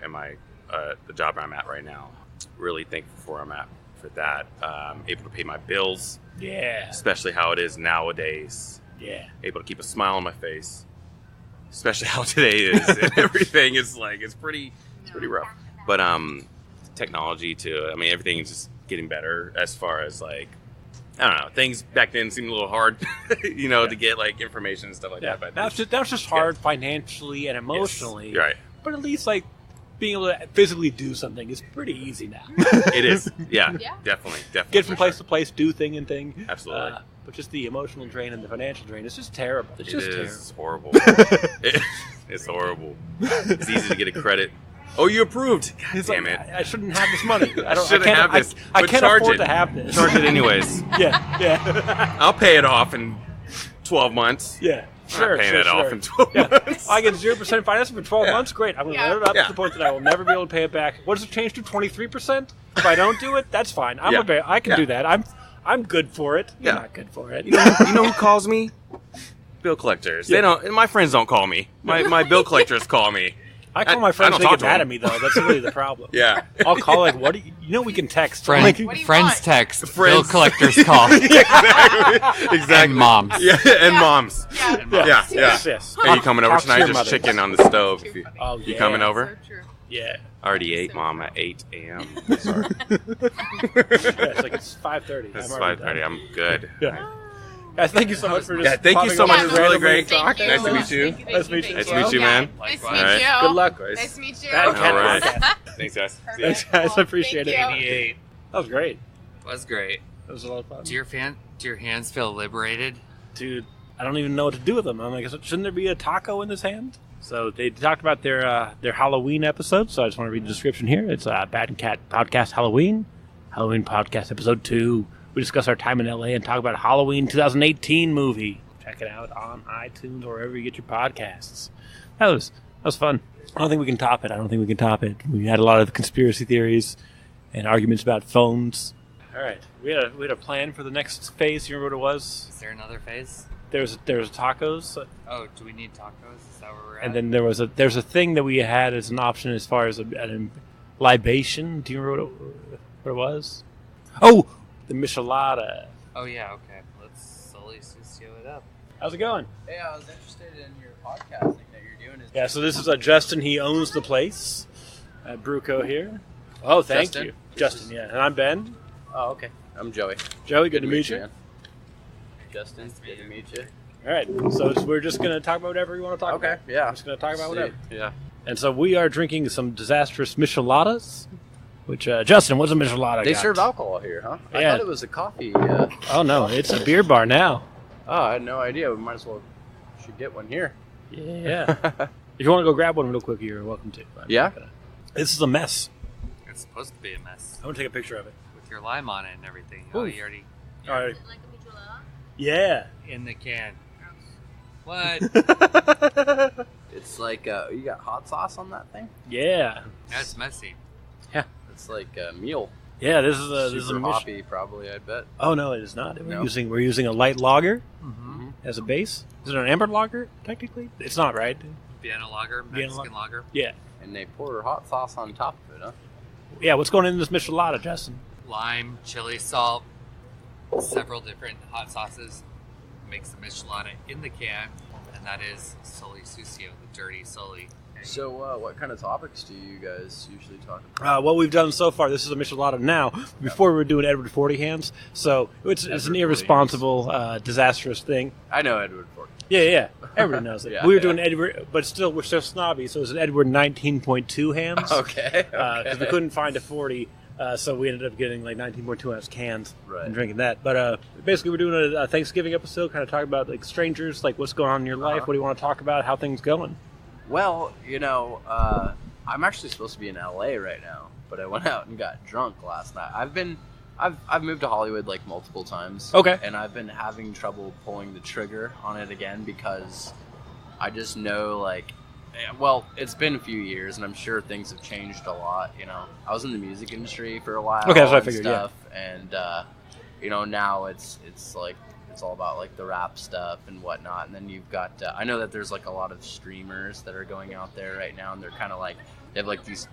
the job I'm at right now. Really thankful for where I'm at for that. Able to pay my bills, Yeah, especially how it is nowadays. yeah. Able to keep a smile on my face, especially how today is. And everything is like it's pretty rough. But technology too. I mean, everything is just getting better as far as like I don't know. Things back then seemed a little hard, to get like information and stuff like Yeah, that. But that was just hard financially and emotionally. Yes, you're right. But at least like being able to physically do something is pretty easy now. It is. Yeah, Yeah. definitely. Get from place to place, do thing and thing. Absolutely. But just the emotional drain and the financial drain, it's just terrible. It's just terrible. It's horrible. It's horrible. It's easy to get a credit. Oh, you approved. God It's damn like, it. I shouldn't have this money. I Shouldn't can't have this. I But can't charge afford it. to have this. Charge it anyways. Yeah. I'll pay it off in 12 months. Yeah. I'm Sure. not paying sure, it off sure. in 12 Yeah. months. I get 0% financing for 12 months. Great. I'm going to Yeah. let it up Yeah. to the point that I will never be able to pay it back. What does it change to? 23%? If I don't do it, that's fine. I can do that. I'm good for it. You're Yeah. not good for it. You know who calls me? Bill collectors. They don't. My friends don't call me. My bill collectors call me. I call my I friends. don't They talk get to mad them. at me though. That's really the problem. Yeah. I'll call like, what? We can text. Friend, Like, What do you friends want? text, Friends. bill collectors call, Exactly. and moms. Yeah, and moms. Yeah. Yeah. yes. Hey, you coming over Talk to tonight? your Just mother. chicken on the stove. If you Oh, you yeah. coming over? So true. Yeah. Already ate, Mom, at 8 a.m. Sorry. Yeah, it's like it's 5:30. It's I'm already 5:30. done. I'm good. Yeah. Guys, thank you so much for just Yeah, thank you popping so on much. this It was really randomly great. talk. Thank you. Nice to meet you. Thank Nice to meet you. Nice to meet you, man. Nice to All meet right. you. Good luck. Nice to meet you. Bad Cat All right. Podcast. Thanks, guys. See ya. Thanks, guys. I appreciate it. Thank you. 88. That was great. Was great. That was a lot of fun. Do your hands feel liberated? Dude, I don't even know what to do with them. I'm like, shouldn't there be a taco in this hand? So they talked about their Halloween episode, so I just want to read the description here. It's Bad and Cat Podcast Halloween Podcast Episode 2. We discuss our time in LA and talk about Halloween 2018 movie. Check it out on iTunes or wherever you get your podcasts. That was fun. I don't think we can top it. We had a lot of conspiracy theories and arguments about phones. All right, we had a plan for the next phase. You remember what it was? Is there another phase? There was tacos, Oh, do we need tacos? Is that where we're at? and then there's a thing that we had as an option as far as a libation. Do you remember what it was? Oh, the michelada. Oh yeah, okay. Let's slowly seal it up. How's it going? Hey, I was interested in your podcasting that you're doing. Yeah, so this is Justin. He owns the place at BruCo here. Oh, thank Justin? you, Justin. Yeah, and I'm Ben. Oh, okay. I'm Joey. Joey, good to meet you. Justin, good to meet you. All right, so we're just going to talk about whatever you want to talk about. Okay, yeah. We're just going to talk about whatever. Yeah. And so we are drinking some disastrous micheladas, which, Justin, what's a michelada? They serve alcohol here, huh? I Yeah. thought it was a coffee. Oh, no, it's a beer bar now. Oh, I had no idea. We might as well should get one here. Yeah. If you want to go grab one real quick, you're welcome to. Yeah? This is a mess. It's supposed to be a mess I'm going to take a picture of it. with your lime on it and everything. Ooh. Oh, you already All right. Like a michelada? Yeah. in the can. What? It's like, you got hot sauce on that thing? Yeah. That's messy. It's like a meal. Yeah, this is a Super hoppy, probably, I bet. Oh no, it is not. No? We're using a light lager Mm-hmm. as a base. Is it an amber lager technically? It's not, right? Vienna lager, Vienna Mexican lager. Yeah. And they pour hot sauce on top of it, huh? Yeah. What's going in this michelada, Justin? Lime, chili, salt, several different hot sauces. Makes the michelada in the can, and that is Soli Sucio, the dirty Soli. So, what kind of topics do you guys usually talk about? What we've done so far, this is a michelada now. Before we were doing Edward 40 hands, so it's an 40 irresponsible, disastrous thing. I know Edward Ford. Yeah. Everybody knows it. Yeah, we were yeah. doing Edward, but still, we're still snobby, so it's an Edward 19.2 hands. Okay. Because we couldn't find a 40, so we ended up getting like 19.2 ounce cans Right. and drinking that. But basically, we're doing a Thanksgiving episode, kind of talking about like strangers, like what's going on in your life, what do you want to talk about, how things going. Well, I'm actually supposed to be in LA right now, but I went out and got drunk last night. I've moved to Hollywood like multiple times. Okay. And I've been having trouble pulling the trigger on it again because I just know it's been a few years and I'm sure things have changed a lot. I was in the music industry for a while. Okay, that's what I and figured, stuff, and now it's like it's all about like the rap stuff and whatnot. And then you've got I know that there's like a lot of streamers that are going out there right now, and they're kind of like they have like these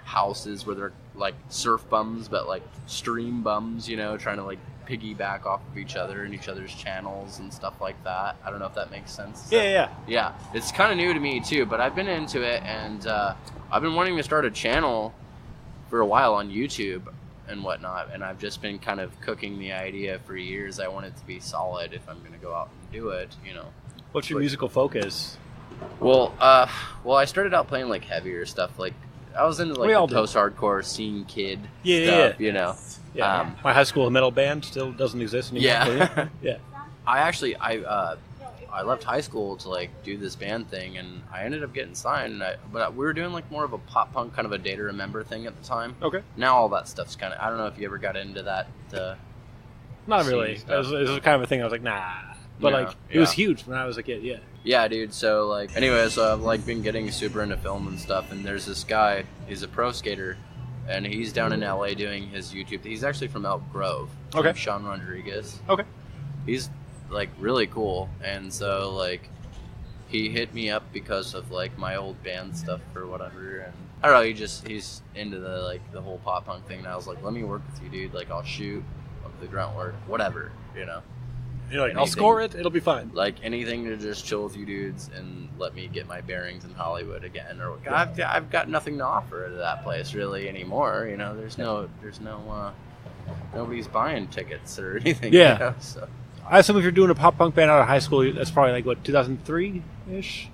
houses where they're like surf bums but like stream bums, trying to like piggyback off of each other and each other's channels and stuff like that. I don't know if that makes sense. Yeah, it's kind of new to me too, but I've been into it, and I've been wanting to start a channel for a while on YouTube and whatnot, and I've just been kind of cooking the idea for years. I want it to be solid if I'm going to go out and do it, What's your musical focus? Well, I started out playing like heavier stuff. Like I was into like We all the do. post-hardcore scene kid Yeah. stuff, Yeah. My high school metal band still doesn't exist anymore. Yeah. Yeah. I left high school to like do this band thing, and I ended up getting signed. But we were doing like more of a pop punk kind of a Day to Remember thing at the time. Okay. Now all that stuff's kind of, I don't know if you ever got into that. Not really. It stuff. was kind of a thing I was like, nah. But Yeah, like, it was yeah. huge when I was a kid, yeah. Yeah, dude. So like, anyway, so I've like been getting super into film and stuff, and there's this guy. He's a pro skater, and he's down in LA doing his YouTube. He's actually from Elk Grove. Okay. Sean Rodriguez. Okay. He's like really cool, and so like he hit me up because of like my old band stuff or whatever, and I don't know, he's into the whole pop punk thing, and I was like, let me work with you, dude. Like I'll shoot, I'll do the grunt work, whatever, You're like, I'll Anything. score it, it'll be fine. like anything to just chill with you dudes and let me get my bearings in Hollywood again. Or I've got nothing to offer to that place really anymore. There's no nobody's buying tickets or anything. Yeah. So I assume if you're doing a pop punk band out of high school, that's probably like, what, 2003-ish?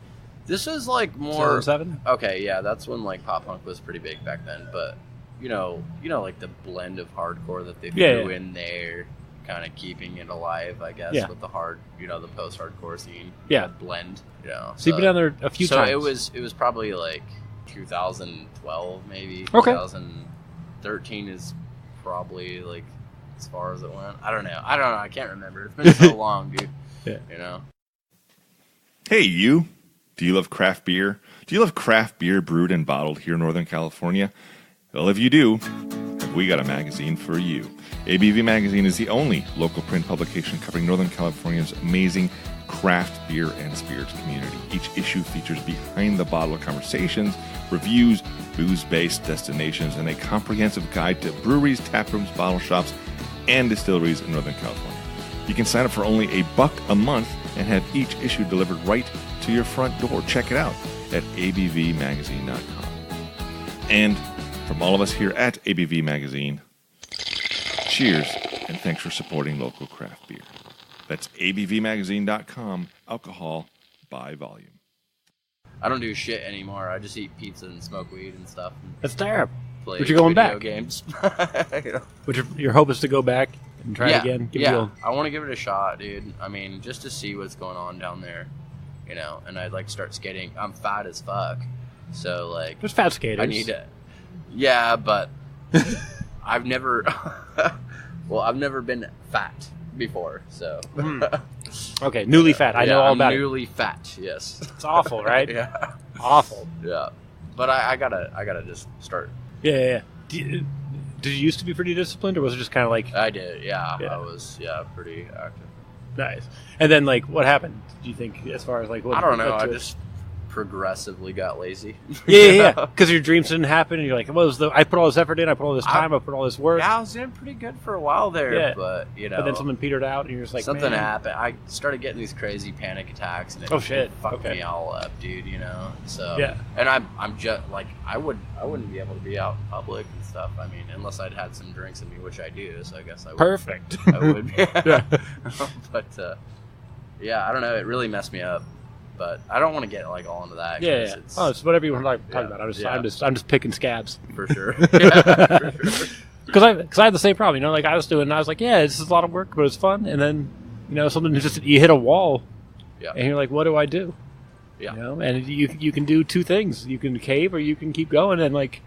this is like more 2007? okay. Yeah, that's when like pop punk was pretty big back then. But like the blend of hardcore that they threw in there, kind of keeping it alive, I guess, with the the post-hardcore scene. Yeah. Blend. So you've been down there a few times. So it was probably like 2012 maybe. Okay. 2013 is probably like as far as it went. I don't know. I can't remember. It's been so long, dude. Yeah. Hey, you. Do you love craft beer? Do you love craft beer brewed and bottled here in Northern California? Well, if you do, we got a magazine for you. ABV Magazine is the only local print publication covering Northern California's amazing craft beer and spirits community. Each issue features behind-the-bottle conversations, reviews, booze-based destinations, and a comprehensive guide to breweries, taprooms, bottle shops, and distilleries in Northern California. You can sign up for only $1 a month and have each issue delivered right to your front door. Check it out at abvmagazine.com. And from all of us here at ABV Magazine, cheers, and thanks for supporting local craft beer. That's abvmagazine.com. Alcohol by volume. I don't do shit anymore. I just eat pizza and smoke weed and stuff. And That's terrible. play But you're going video back. games. You know? But your hope is to go back and try it again? Give it a I want to give it a shot, dude. I mean, just to see what's going on down there, you know. And I'd like to start skating. I'm fat as fuck, so like There's fat skaters. I need to. Yeah, but I've never. Well, I've never been fat before, so. Okay, newly fat. I know all about I'm newly fat. Yes. it. It's awful, right? Yeah. Awful. Yeah. But I gotta just start. Yeah. Did you used to be pretty disciplined, or was it just kind of like I did. Yeah. Yeah. I was. pretty active. nice? And then like, what happened? Do you think as far as like what? I don't know. led I to it? just progressively got lazy. Yeah. Because your dreams didn't happen, and you're like, I put all this effort in, I put all this time, I put all this work. Yeah, I was doing pretty good for a while there, Yeah. but you know, But then something petered out, and you're just like, something man. happened. I started getting these crazy panic attacks, and it, Oh, shit. it fucked Okay. me all up, dude. You know, so Yeah. And I'm just like I wouldn't be able to be out in public and stuff. I mean, unless I'd had some drinks in me, which I do. So I guess I would. Perfect. I would be. Yeah. But yeah, I don't know. It really messed me up. But I don't want to get like all into that. 'cause Yeah. It's whatever you want to talk about. I'm just picking scabs. for sure. Yeah, for sure. Because I had the same problem, you know, like I was like, yeah, this is a lot of work, but it's fun. And then, you know, something just, you hit a wall, Yeah. and you're like, what do I do? Yeah. You know, and you can do two things. You can cave or you can keep going. And like,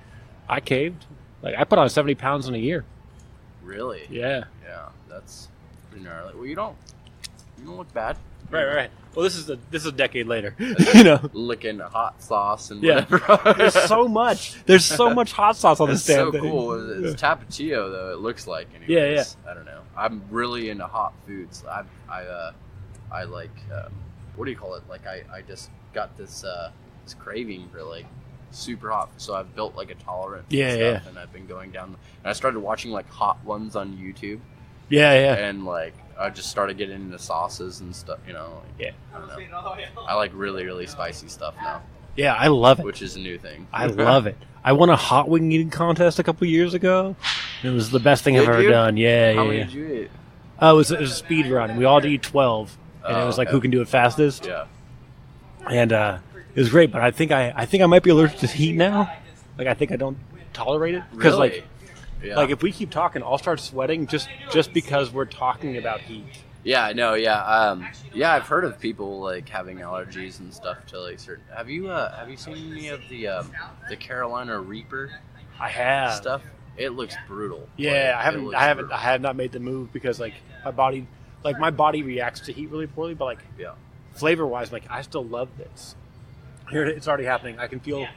I caved. Like, I put on 70 pounds in a year. Really? Yeah. Yeah, that's pretty gnarly. Well, you don't look bad. Right. Well, this is a decade later, you know. Licking hot sauce and Yeah. whatever. There's so much. There's so much hot sauce on this It's damn so thing. cool. It's Tapatio though. It looks like. Anyways. Yeah. I don't know. I'm really into hot foods. I like what do you call it? Like I just got this craving for like super hot. So I've built like a tolerance. Yeah, and yeah. stuff, And I've been going down. And I started watching like hot ones on YouTube. Yeah. And like I just started getting into sauces and stuff. You know. Like, Yeah. I don't know. I like really really spicy stuff now, Yeah, I love it. which is a new thing. I love it. I won a hot wing eating contest a couple years ago. It was the best thing I've Did ever you? done. Yeah. How many did you eat? It was a speed run, and we all had to eat 12, and it was like okay. who can do it fastest. Yeah. And it was great, but I think I might be allergic to heat now. Like I think I don't tolerate it because Really? Yeah. like if we keep talking, I'll start sweating just because we're talking about heat. Yeah, no, yeah, yeah. I've heard of people like having allergies and stuff to like certain. Have you seen any of the Carolina Reaper I have. stuff? It looks brutal. Yeah, Like, I have not made the move because like my body reacts to heat really poorly, but like Yeah, flavor wise, like I still love this. Here it's already happening. I can feel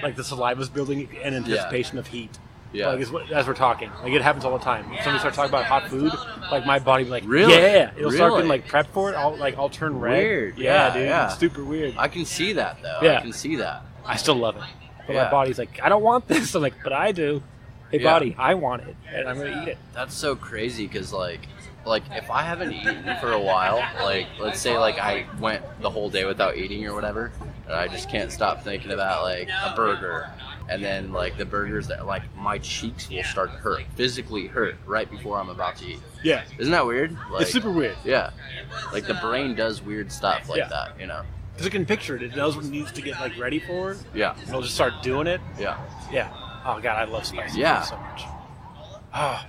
like the saliva's building in anticipation of heat. yeah. Like as we're talking, like it happens all the time. If somebody starts talking about hot food, like my body, be like Really? yeah, it'll start Really? getting like prep for it. I'll turn red. Weird. Yeah, Yeah, dude, yeah. it's super weird. I can see that though. Yeah. I can see that. I still love it, but Yeah. my body's like, I don't want this. I'm like, but I do. Hey, Yeah. body, I want it, and I'm gonna eat it. That's so crazy because like if I haven't eaten for a while, like let's say like I went the whole day without eating or whatever, and I just can't stop thinking about like a burger, and then like the burgers that like my cheeks will start to hurt, physically hurt right before I'm about to eat. Yeah, Isn't that weird? Like, it's super weird Yeah, like the brain does weird stuff like Yeah. that, you know? because it can picture it. It knows what it needs to get like ready for it. Yeah, And it'll just start doing it. yeah. Yeah. Oh god, I love spicy Yeah. food so much. Oh,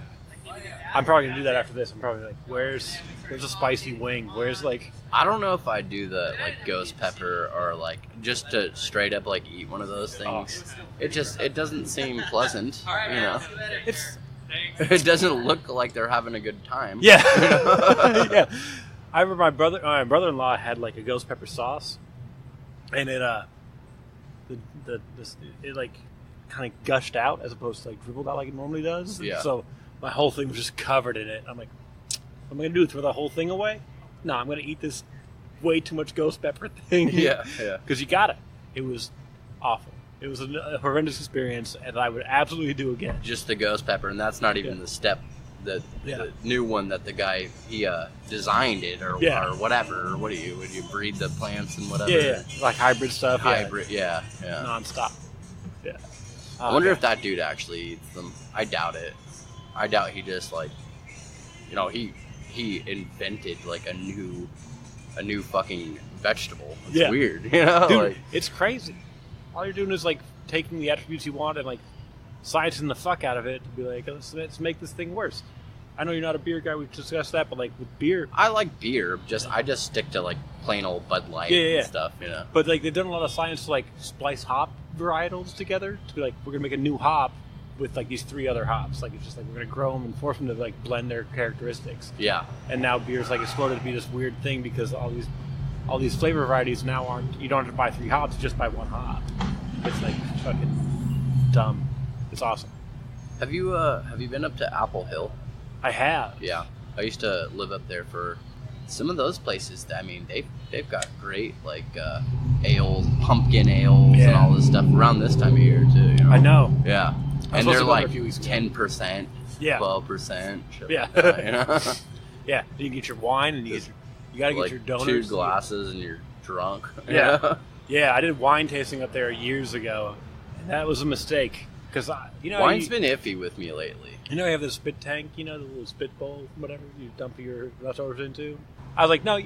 I'm probably gonna do that after this. I'm probably like, where's a spicy wing? Where's like I don't know if I do the like ghost pepper or like just to straight up like eat one of those things. It doesn't seem pleasant, you know. it's It doesn't look like they're having a good time. yeah yeah. I remember my brother-in-law had like a ghost pepper sauce, and it it like kind of gushed out as opposed to like dribbled out like it normally does. Yeah. So my whole thing was just covered in it. I'm like, what am I gonna do? Throw the whole thing away? No, I'm gonna eat this way too much ghost pepper thing. Yeah, yeah. Because you got it. It was awful. It was a horrendous experience, and I would absolutely do again. Just the ghost pepper, and that's not even Yeah. the step, the new one that the guy he designed it or whatever. Or would you breed the plants and whatever? Yeah, like hybrid stuff. Hybrid, yeah. Nonstop. Yeah. I wonder if that dude actually eats them. I doubt it. I doubt he just like, you know, he he invented like a new fucking vegetable. It's Yeah. weird, you know? Dude, Like, it's crazy. All you're doing is like taking the attributes you want and like sciencing the fuck out of it to be like, let's make this thing worse. I know you're not a beer guy. We've discussed that, but like with beer, I like beer. I just stick to like plain old Bud Light Yeah. and stuff, you know. but like they've done a lot of science to like splice hop varietals together to be like, we're gonna make a new hop with like these 3 other hops. Like it's just like we're gonna grow them and force them to like blend their characteristics. Yeah. And now beer's like exploded to be this weird thing because all these flavor varieties now aren't. You don't have to buy 3 hops; you just buy 1 hop. It's like fucking dumb. It's awesome. Have you been up to Apple Hill? I have. Yeah. I used to live up there for some of those places. I mean, they've got great like ales, pumpkin ales, and all this stuff around this time of year too. You know? I know. Yeah. I was And they're supposed to go there a like few weeks ago. 10%, Yeah. 12%. Shit Yeah. like that, you know? Yeah, you can get your wine and you got to get like your donors. 2 glasses and you're drunk. you Yeah. know? Yeah, I did wine tasting up there years ago, and that was a mistake because Wine's been iffy with me lately. You have this spit tank, the little spit bowl, whatever you dump your leftovers into. I was like, no,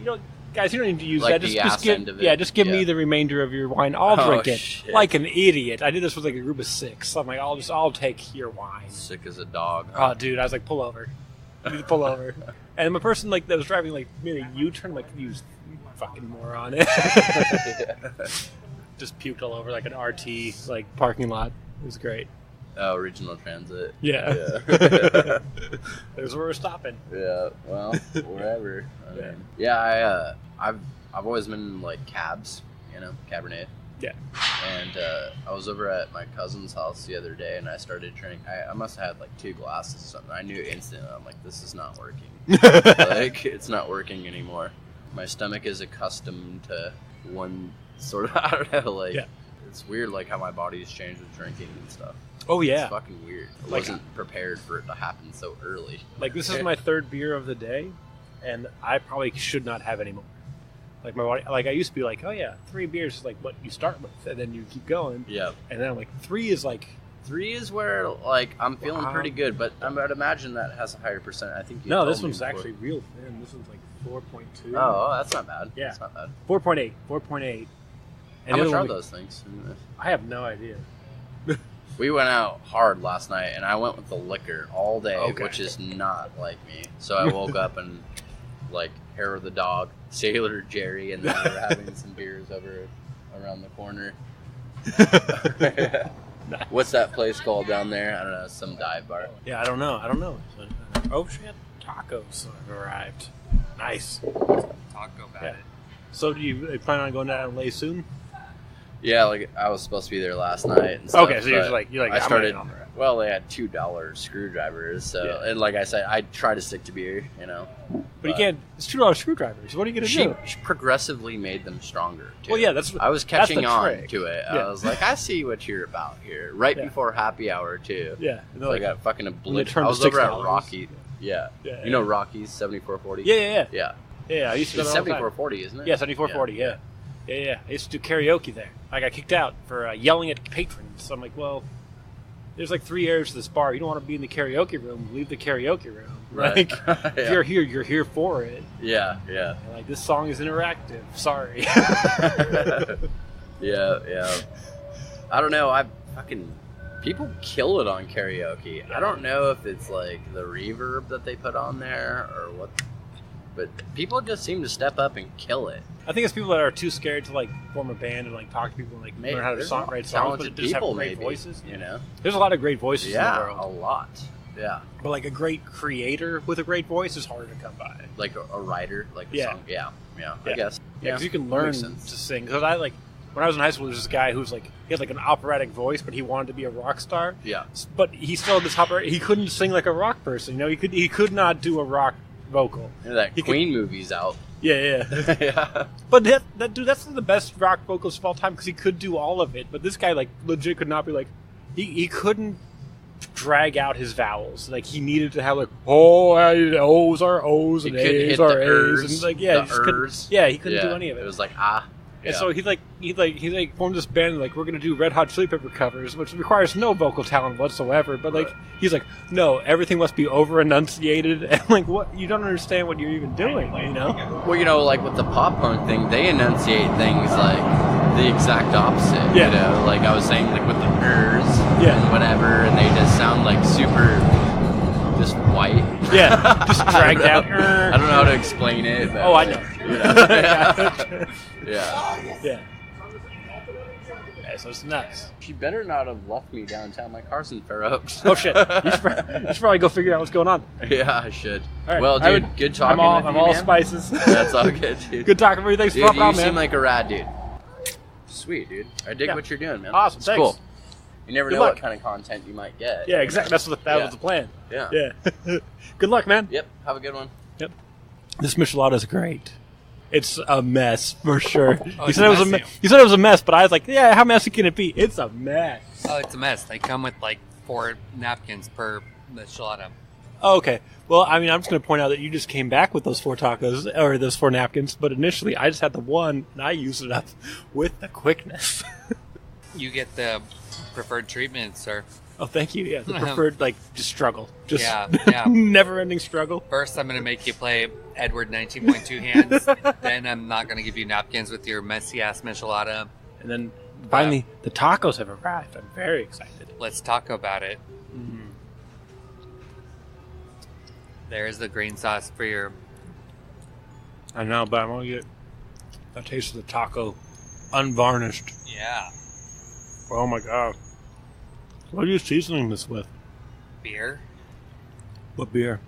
guys, you don't need to use Like that. the Just ass give, end of it. yeah, just give me Yeah. the remainder of your wine. I'll drink it Shit. like an idiot. I did this with like a group of 6. I'm like, I'll take your wine. Sick as a dog. Oh, dude, I was like, pull over. You need to pull over. And the person like that was driving like made a U-turn, like, you fucking moron. Just puked all over like an RT like parking lot. It was great. Oh, regional transit. Yeah. Yeah. There's where we're stopping. Yeah, well, wherever. I've always been in, like, cabs, Cabernet. Yeah. And I was over at my cousin's house the other day, and I started drinking. I must have had, like, 2 glasses or something. I knew instantly. I'm like, this is not working. Like, it's not working anymore. My stomach is accustomed to one sort of, I don't know, like, it's weird, like, how my body's changed with drinking and stuff. Oh, yeah. It's fucking weird. I Like, wasn't prepared for it to happen so early. Like, this is my 3rd beer of the day, and I probably should not have any more. Like, my body, like, I used to be like, oh, yeah, 3 beers is, like, what you start with, and then you keep going. Yeah. And then I'm like, 3 is, like... 3 is where, like, I'm feeling pretty good, but I would imagine that has a higher percent. I think you No, told this me one's before. actually real thin. This one's, like, 4.2. Oh, that's not bad. Yeah. That's not bad. 4.8. 4.8. How the much other are one- those things? I have no idea. We went out hard last night, and I went with the liquor all day, Okay. which is not like me. So I woke up and, like, hair of the dog, Sailor Jerry, and then we were having some beers over around the corner. What's that place called down there? I don't know, some dive bar. Yeah, I don't know. Oh, shit. Tacos have arrived. Nice. Taco Yeah. Bat. So do you plan on going down LA soon? Yeah, like I was supposed to be there last night. And stuff, Okay, so you're but just like I I'm started. in on that. Well, they had $2 screwdrivers, so and like I said, I try to stick to beer, But you can't. It's $2 screwdrivers. What are you gonna She do? progressively made them stronger. Too. Well, yeah, that's. I was that's catching the on trick. to it. Yeah. I was like, I see what you're about here. Right Yeah. before happy hour too. Yeah. And So I got fucking they obliterated. turned I to was over at $6. Rocky. Yeah. Yeah, You know Rocky's 7440. Yeah. Yeah. Yeah, I used to go It's there all the time. 7440, isn't it? Yeah, 7440. Yeah. Yeah. I used to do karaoke there. I got kicked out for yelling at patrons. So I'm like, well, there's like 3 areas to this bar. You don't want to be in the karaoke room. Leave the karaoke room. Right. Like, if you're here, you're here for it. Yeah. And like, this song is interactive. Sorry. Yeah. I don't know. People kill it on karaoke. I don't know if it's like the reverb that they put on there or what, but people just seem to step up and kill it. I think it's people that are too scared to like form a band and like talk to people and like Maybe. learn how to There's write songs, talented but just have people, great maybe, voices. There's a lot of great voices in the Yeah, world. a lot. Yeah, But like a great creator with a great voice is harder to come by. like a writer, like a Yeah. song. Yeah. I Yeah. guess. Yeah, because you can that learn makes to sense. sing. Because I like when I was in high school, there was this guy who's like he had like an operatic voice, but he wanted to be a rock star. Yeah. But he still had this operatic. He couldn't sing like a rock person. He could not do a rock vocal. That He Queen movie's out. Yeah. Yeah. But that dude, that's the best rock vocals of all time because he could do all of it. But this guy like legit could not be like he couldn't drag out his vowels. Like he needed to have like O's are O's and He couldn't A's hit are the A's ers, and like the he just couldn't, ers. he couldn't do any of It it. was like And so he formed this band like we're gonna do Red Hot Chili Pepper covers, which requires no vocal talent whatsoever. But like he's like, no, everything must be over enunciated, and like what you don't understand what you're even doing, you know? Well, like with the pop punk thing, they enunciate things like the exact opposite. Yeah. You know, like I was saying, like with the ers Yeah. and whatever, and they just sound like super just white. Yeah, just dragged out. I don't know how to explain it. But, Oh, I know. You know? Yeah. Yeah. Yeah, so it's nuts. She better not have left me downtown. My car's in Fair Oaks. Oh shit! You should probably go figure out what's going on. Yeah, I should. All right. Well, dude, good talking with you, I'm all man. spices. That's all good, dude. Good talking with you. Thanks for Dude, popping you on, man. seem like a rad dude. Sweet, dude. I dig what you're doing, man. Awesome. It's Thanks. cool. You never Good know luck. what kind of content you might get. Yeah, exactly. That was the plan. Yeah. Yeah. Good luck, man. Yep. Have a good one. Yep. This michelada is great. It's a mess for sure. Oh, You said it was a mess, but I was like, yeah, how messy can it be? It's a mess. Oh, it's a mess. They come with like 4 napkins per michelada. Oh, okay. Well, I mean, I'm just going to point out that you just came back with those 4 tacos, or those 4 napkins, but initially I just had the one, and I used it up with the quickness. You get the preferred treatment, sir. Oh, thank you. Yeah, the preferred, like, just struggle. Just Yeah. never-ending struggle. First, I'm going to make you play Edward 19.2 hands. Then I'm not going to give you napkins with your messy-ass michelada. And then, finally, the tacos have arrived. I'm very excited. Let's talk about it. Mm. There's the green sauce for your... I know, but I'm going to get a taste of the taco unvarnished. Yeah. Oh, my God. What are you seasoning this with? Beer. What beer?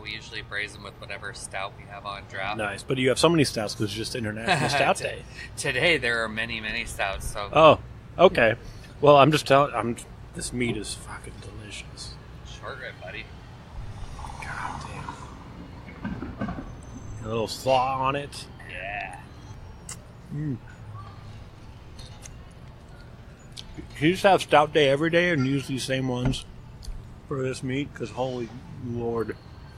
We usually braise them with whatever stout we have on draft. Nice. But you have so many stouts because it's just International Stout Day. Today there are many, many stouts. So Oh, okay. Well, I'm just telling... this meat is fucking delicious. short rib, buddy. God damn. A little slaw on it. Yeah. Mm. Can you just have Stout Day every day and use these same ones for this meat? Because holy lord.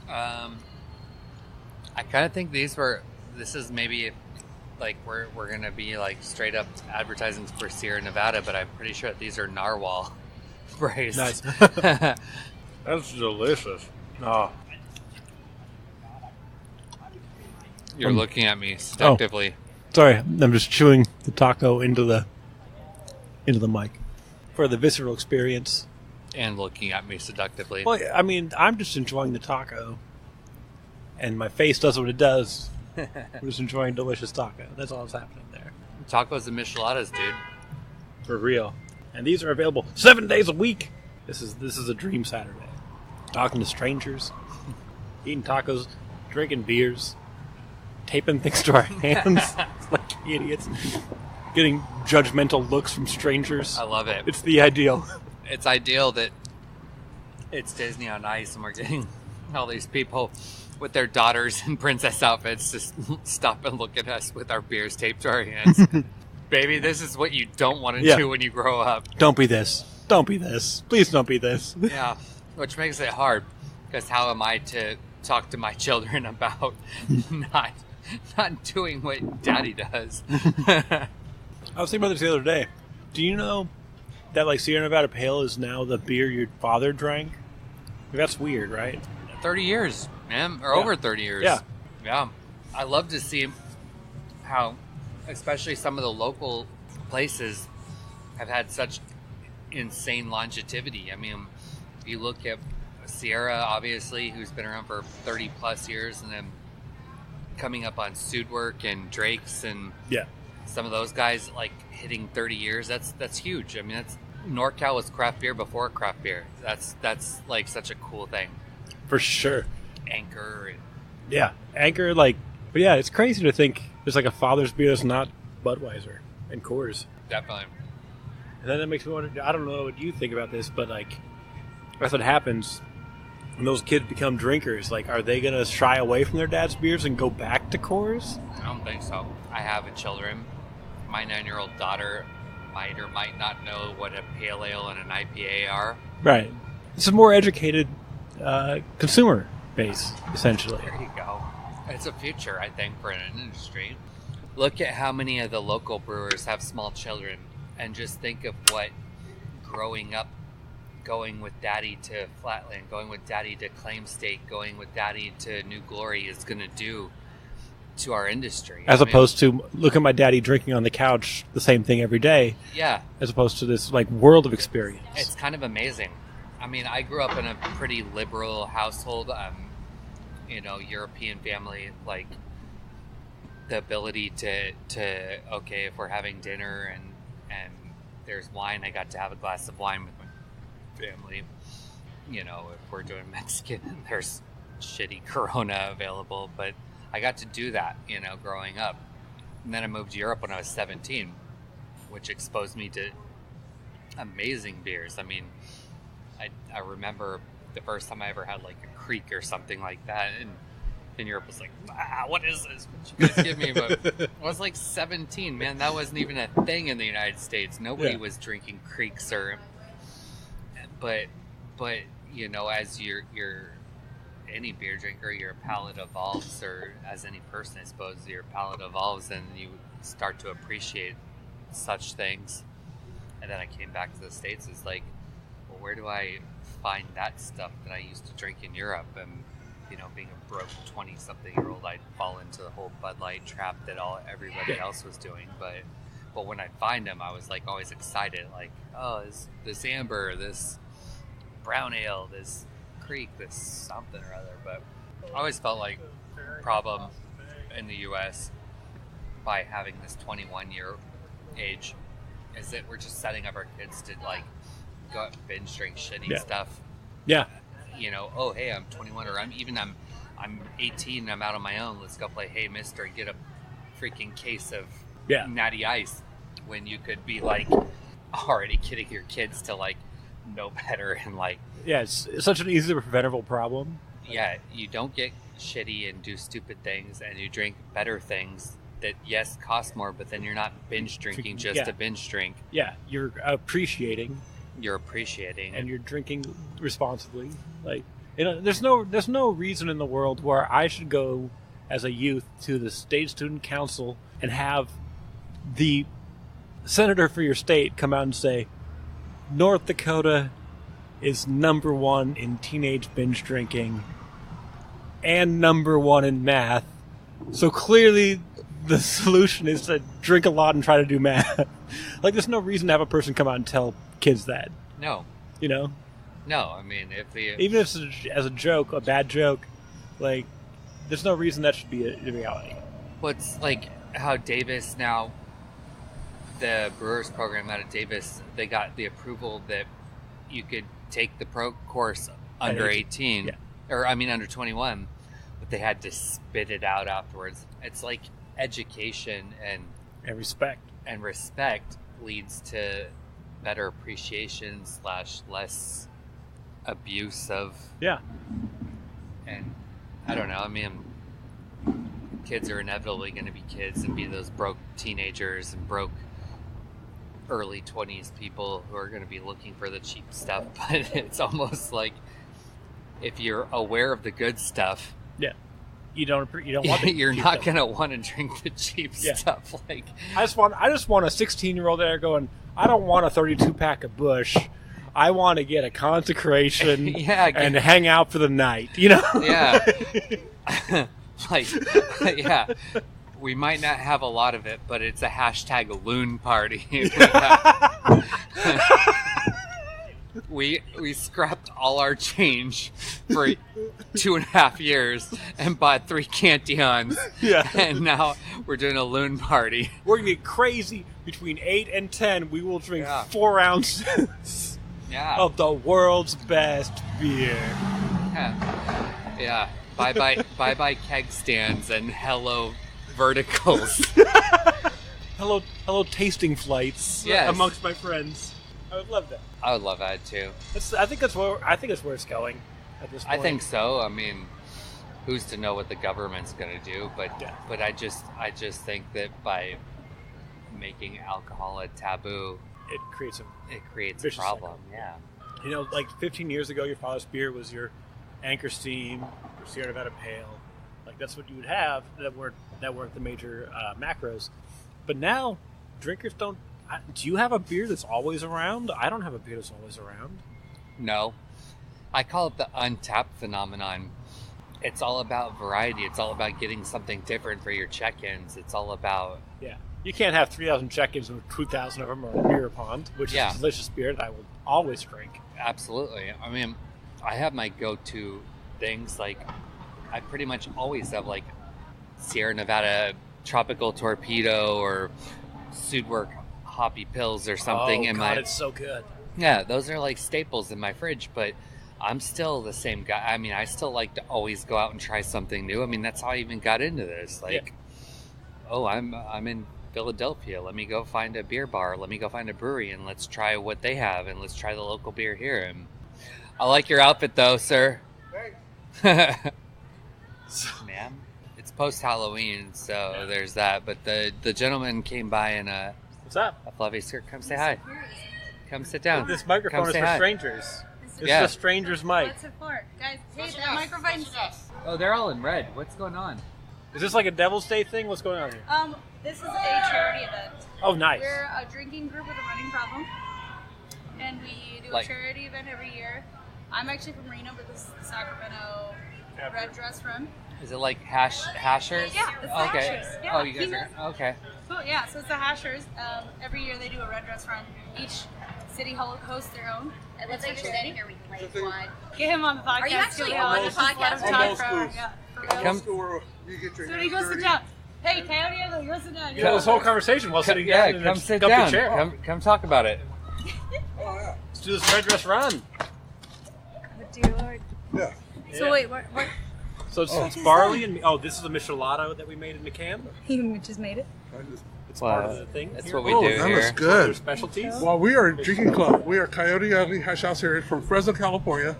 I kind of think this is maybe like we're gonna be like straight up advertising for Sierra Nevada, but I'm pretty sure that these are narwhal braised. Nice. That's delicious. Oh. You're looking at me seductively. Sorry, I'm just chewing the taco into the mic for the visceral experience. And looking at me seductively. Well, I mean, I'm just enjoying the taco, and my face does what it does. I'm just enjoying delicious taco. That's all that's happening there. Tacos and micheladas, dude. For real. And these are available 7 days a week. This is a dream Saturday. Talking to strangers, eating tacos, drinking beers, taping things to our hands like idiots, getting judgmental looks from strangers. I love it. It's the ideal. It's ideal that it's Disney on Ice and we're getting all these people with their daughters in princess outfits just stop and look at us with our beers taped to our hands. Baby, this is what you don't want to do when you grow up. Don't be this. Don't be this. Please don't be this. Yeah, which makes it hard because how am I to talk to my children about not doing what Daddy does? I was thinking about this the other day. Do you know that like Sierra Nevada Pale is now the beer your father drank? That's weird, right? 30 years, man, or over 30 years. Yeah. I love to see how, especially some of the local places, have had such insane longevity. I mean, if you look at Sierra, obviously, who's been around for 30 plus years, and then coming up on Sudwork and Drake's and some of those guys like hitting 30 years. That's huge. I mean, that's NorCal was craft beer before craft beer. That's like such a cool thing. For sure. Anchor. Anchor, like, but yeah, it's crazy to think there's like a father's beer that's not Budweiser and Coors. Definitely. And then that makes me wonder, I don't know what you think about this, but like, that's what happens when those kids become drinkers. Like, are they going to shy away from their dad's beers and go back to Coors? I don't think so. I have children. My 9-year-old daughter might or might not know what a pale ale and an IPA are. Right. It's a more educated consumer base, essentially. There you go. It's a future, I think, for an industry. look at how many of the local brewers have small children, and just think of what growing up, going with daddy to Flatland, going with daddy to Claim State, going with daddy to New Glory is going to do to our industry. As opposed to look at my daddy drinking on the couch the same thing every day. Yeah. As opposed to this like world of experience. It's kind of amazing. I mean, I grew up in a pretty liberal household. European family, like the ability to okay, if we're having dinner and there's wine, I got to have a glass of wine with my family. If we're doing Mexican and there's shitty Corona available, but I got to do that, growing up. And then I moved to Europe when I was 17, which exposed me to amazing beers. I mean, I remember the first time I ever had like a creek or something like that, and in Europe was like, what is this? What you guys give me? But I was like 17, man. That wasn't even a thing in the United States. Nobody was drinking creeks but as you're any beer drinker, your palate evolves, or as any person, I suppose, your palate evolves, and you start to appreciate such things. And then I came back to the States. It's like, well, where do I find that stuff that I used to drink in Europe? And being a broke 20-something-year-old, I'd fall into the whole Bud Light trap that everybody else was doing. But when I'd find them, I was like always excited, like, oh, this amber, this brown ale, this creek, this something or other. But I always felt like problem in the U.S. by having this 21-year age is that we're just setting up our kids to like go out and binge drink shitty stuff. Yeah. Oh, hey, I'm 21, or I'm 18 and I'm out on my own. Let's go play Hey Mister and get a freaking case of Natty Ice, when you could be like already getting your kids to like know better and like... Yeah, it's such an easily preventable problem. Yeah, you don't get shitty and do stupid things, and you drink better things that, yes, cost more, but then you're not binge drinking just to binge drink. Yeah, you're appreciating. And you're drinking responsibly. Like, there's no reason in the world where I should go as a youth to the state student council and have the senator for your state come out and say, North Dakota is number 1 in teenage binge drinking and number 1 in math. So clearly the solution is to drink a lot and try to do math. Like, there's no reason to have a person come out and tell kids that. No. No, I mean, even if it's as a joke, a bad joke, like, there's no reason that should be a reality. Well, it's like how Davis now, the Brewers program out of Davis, they got the approval that you could take the pro course under 18, under 21, but they had to spit it out afterwards. It's like education and respect leads to better appreciation / less abuse of and I don't know, I mean, kids are inevitably going to be kids and be those broke teenagers and broke early 20s people who are going to be looking for the cheap stuff. But it's almost like if you're aware of the good stuff, you don't want you're not going to want to drink the cheap stuff. Like, I just want a 16-year-old there going, I don't want a 32-pack of Busch. I want to get a consecration and hang out for the night, Yeah. We might not have a lot of it, but it's a hashtag loon party. We scrapped all our change for 2.5 years and bought 3 Cantillons. Yeah. And now we're doing a loon party. We're going to get crazy. Between 8 and 10, we will drink 4 ounces of the world's best beer. Yeah. Bye-bye keg stands and hello verticals. hello tasting flights amongst my friends. I would love that. I would love that too. I think it's where it's going at this point. I think so. I mean, who's to know what the government's going to do? But I just think that by making alcohol a taboo, it creates a problem. Yeah. Like 15 years ago, your father's beer was your Anchor Steam, your Sierra Nevada Pale. Like that's what you would have that weren't the major macros. But now, drinkers don't. Do you have a beer that's always around? I don't have a beer that's always around. No. I call it the untapped phenomenon. It's all about variety. It's all about getting something different for your check-ins. It's all about... Yeah. You can't have 3,000 check-ins and 2,000 of them are beer pond, which is a delicious beer that I will always drink. Absolutely. I mean, I have my go-to things. Like, I pretty much always have, like, Sierra Nevada Tropical Torpedo or Sudwork Hoppy Pills or something. Oh, God, it's so good. Yeah, those are, like, staples in my fridge, but I'm still the same guy. I mean, I still like to always go out and try something new. I mean, that's how I even got into this. Like, I'm in Philadelphia. Let me go find a beer bar. Let me go find a brewery, and let's try what they have, and let's try the local beer here. And I like your outfit, though, sir. Ma'am, it's post-Halloween, so there's that. But the gentleman came by in a fluffy skirt. Come say hi. Come sit down. This microphone is for strangers. This is a stranger's mic. What's it for? Guys, hey, that microphone's... Oh, they're all in red. What's going on? Is this like a Devil's Day thing? What's going on here? This is a charity event. Oh, nice. We're a drinking group with a running problem, and we do a charity event every year. I'm actually from Reno, but this is the Sacramento Red Dress Run. Is it like hashers? Yeah, it's the hashers. Yeah, oh, you guys are okay. Cool. Yeah, so it's the hashers. Every year they do a red dress run. Each city hosts their own. And let's make sure that here we can play one. Get him on the podcast. Are you actually on the podcast? Come. So he goes sit down. Hey, Coyote, go sit down. Yeah, this whole conversation while sitting down. Yeah, come sit down. Chair. Come talk about it. Let's do this red dress run. Dear Lord. Yeah. So wait, what? So it's barley and this is a michelada that we made in the can. You just made it. It's part of the thing. That's here. what we do that here. looks good. Their specialties. Well, we are a drinking club. We are Coyote Ugly Hash House here from Fresno, California.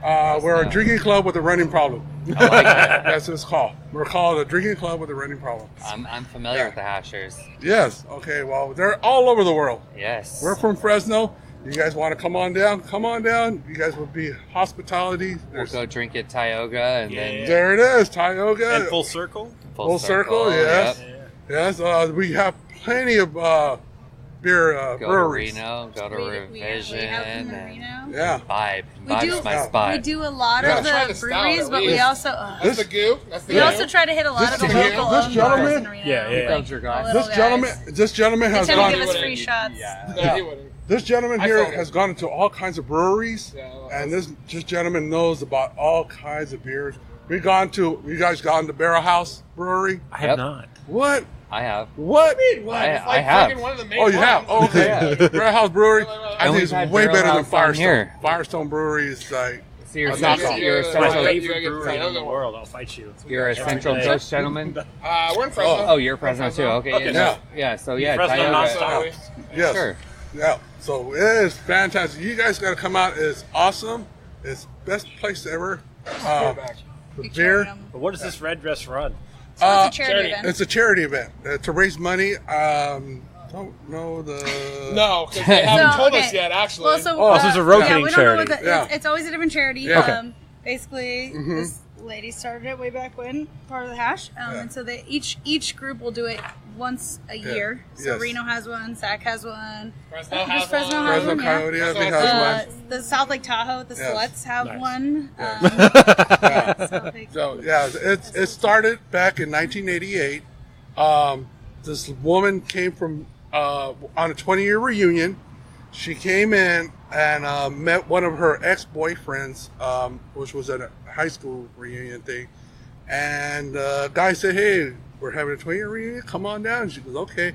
We're a drinking club with a running problem. I like that. That's what it's called. We're called a drinking club with a running problem. I'm familiar with the hashers. Yes. Okay. Well, they're all over the world. Yes. We're from Fresno. You guys want to come on down? Come on down. You guys will be hospitality. We'll go drink at Tioga and then... There it is, Tioga. And Full Circle? Full Circle, yes. Yep. Yes, we have plenty of beer breweries. Go to Reno, go to Revision, and yeah. Vibe. Vibe's my spot. We do a lot of the breweries, but we also... That's the goo. We also try to hit a lot of the local bars in Reno. This gentleman has gone... gone... Give us free shots. This gentleman here has gone into all kinds of breweries, and this gentleman knows about all kinds of beers. You guys gone to Barrel House Brewery? I have not. What? I have. What? I have. One of the main Oh, you have? Oh, okay. Barrel House Brewery, I think it's way better than Firestone. Here. Firestone Brewery is like... So you're a a knockoff. My central... favorite brewery in the world. I'll fight you. You're a Central Coast gentleman? We're in Fresno. Oh, you're Fresno too. Okay. Yeah. So yeah, Fresno Tioga. nonstop. Yes. Sure. Yeah. So it is fantastic. You guys got to come out. It's awesome. It's best place ever. The beer. But what is this red dress run? It's a charity event. It's a charity event to raise money. Don't know the... No, because they haven't told us yet, actually. Well, so this is a rotating charity. It's always a different charity. Yeah. Basically, this lady started it way back when, part of the hash. And so each group will do it once a year. So Reno has one, Sac has one. Fresno has Fresno Coyote, I think, has one. The South Lake Tahoe, the Sluts have one. So, it started back in 1988. This woman came from on a 20-year reunion. She came in and met one of her ex-boyfriends, which was at a high school reunion thing. And the guy said, hey, we're having a 20-year reunion. Come on down. And she goes, okay.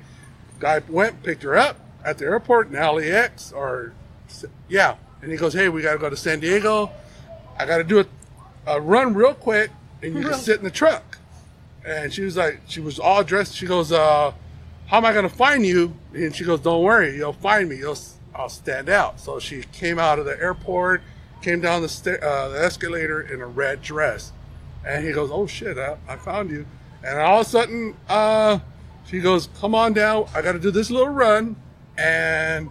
Guy went, picked her up at the airport in LAX. And he goes, hey, we got to go to San Diego. I got to do a run real quick, and you can sit in the truck. And she was like, she was all dressed. She goes, how am I going to find you? And she goes, don't worry. You'll find me. I'll stand out. So she came out of the airport, came down the escalator in a red dress. And he goes, oh, shit, I found you. And all of a sudden, she goes, come on down. I got to do this little run. And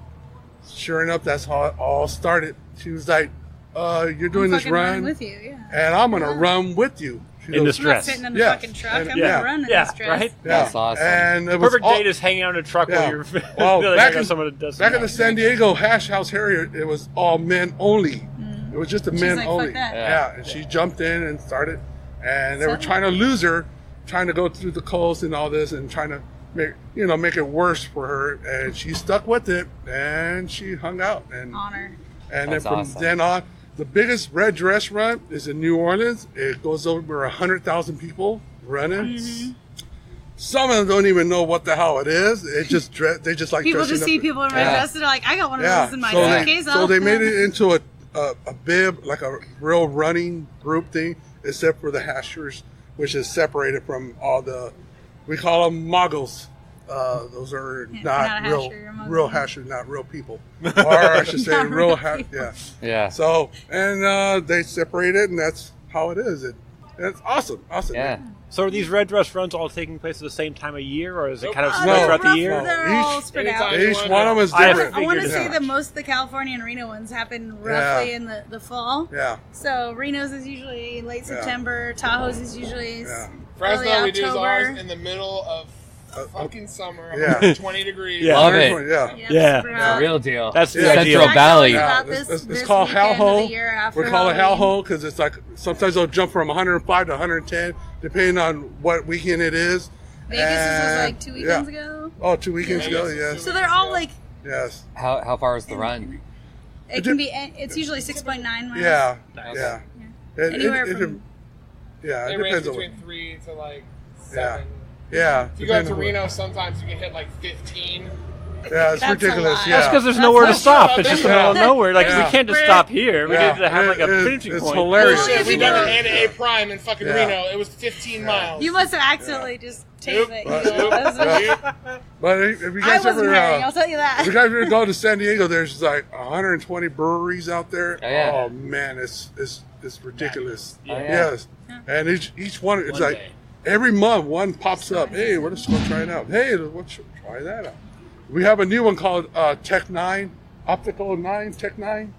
sure enough, that's how it all started. She was like, you're doing this run. With you, yeah. And I'm going to run with you. In this I'm not dress. sitting in the Yeah. fucking truck. And- I'm yeah. gonna run in Yeah, this dress. right? Yeah. That's awesome. And it was Perfect all- day to hang out in a truck Yeah. while you're Well, feeling back like in- someone that does Back in something. the San Diego Hash House Harrier, it was all men only. It was just a She's men like, only. "Fuck that." Yeah, and she jumped in and started, and they were So- trying to lose her, trying to go through the coast and all this, and trying to make it worse for her. And she stuck with it, and she hung out. And Honor. then That's from awesome. then on, the biggest red dress run is in New Orleans. It goes over 100,000 people running. Mm-hmm. Some of them don't even know what the hell it is. They just like People dressing just up. see people in red Yeah. dresses and they're like, I got one of Yeah, those in my so suitcase. so they made it into a bib, like a real running group thing, except for the hashers, which is separated from all the, we call them muggles. Those are Yeah, not not a real, hasher, you're a muggle. real hashers, not real people. Or I should say Not real real people. yeah. Yeah. So, and they separate it, and that's how it is. It's awesome. Yeah. So are these red dress runs all taking place at the same time of year, or is it kind of No. spread throughout the year? They're Each- all spread out. anytime- Each one of them is I different. I want to figured say it that most of the California and Reno ones happen roughly in the fall. Yeah. So Reno's is usually late September. Tahoe's is usually Yeah. early Fresno, we do October. ours in the middle of fucking summer, yeah. 120 degrees. Yeah. Love it. Yeah. Yeah. super It's hot. a real deal. That's the Yeah. ideal. Central Valley. Yeah, About it's, this- it's this called weekend of Hal the Ho. year after We call it Hal Halloween. Ho because it's like sometimes they'll jump from 105 to 110 depending on what weekend it is. Vegas was And- like 2 weekends yeah. ago. Oh, 2 weekends ago. Vegas is Yes. So they're all like, Yes. How far is the run? it can be, it's usually 6.9 miles. Yeah. Nice. Yeah. Anywhere from- yeah. They It range depends on. between 3 to like Yeah. 7. Yeah. If you go to depends on what- Reno, sometimes you can hit like 15. Yeah, it's That's a ridiculous. lot. Yeah. That's because there's That's nowhere to not stop. true. It's just in the Yeah. middle of nowhere. Like Yeah. we can't just stop here. We Yeah. need to have like a It- finishing it's point. hilarious. Well, We you done know- an A Prime in fucking Yeah. Reno. It was 15 miles. You must have accidentally just taken it. But- You know, that was- Yeah. But if you I guys wasn't ever, hurrying, I'll tell you if you that. guys ever go to San Diego, there's like 120 breweries out there. Oh, yeah. Oh man, it's ridiculous. Yeah. Yes, and each one, it's One like day. every month one pops up. Hey, we're just gonna try it out. Hey, let's try that out. We have a new one called Tech 9, Optical 9, Tech 9,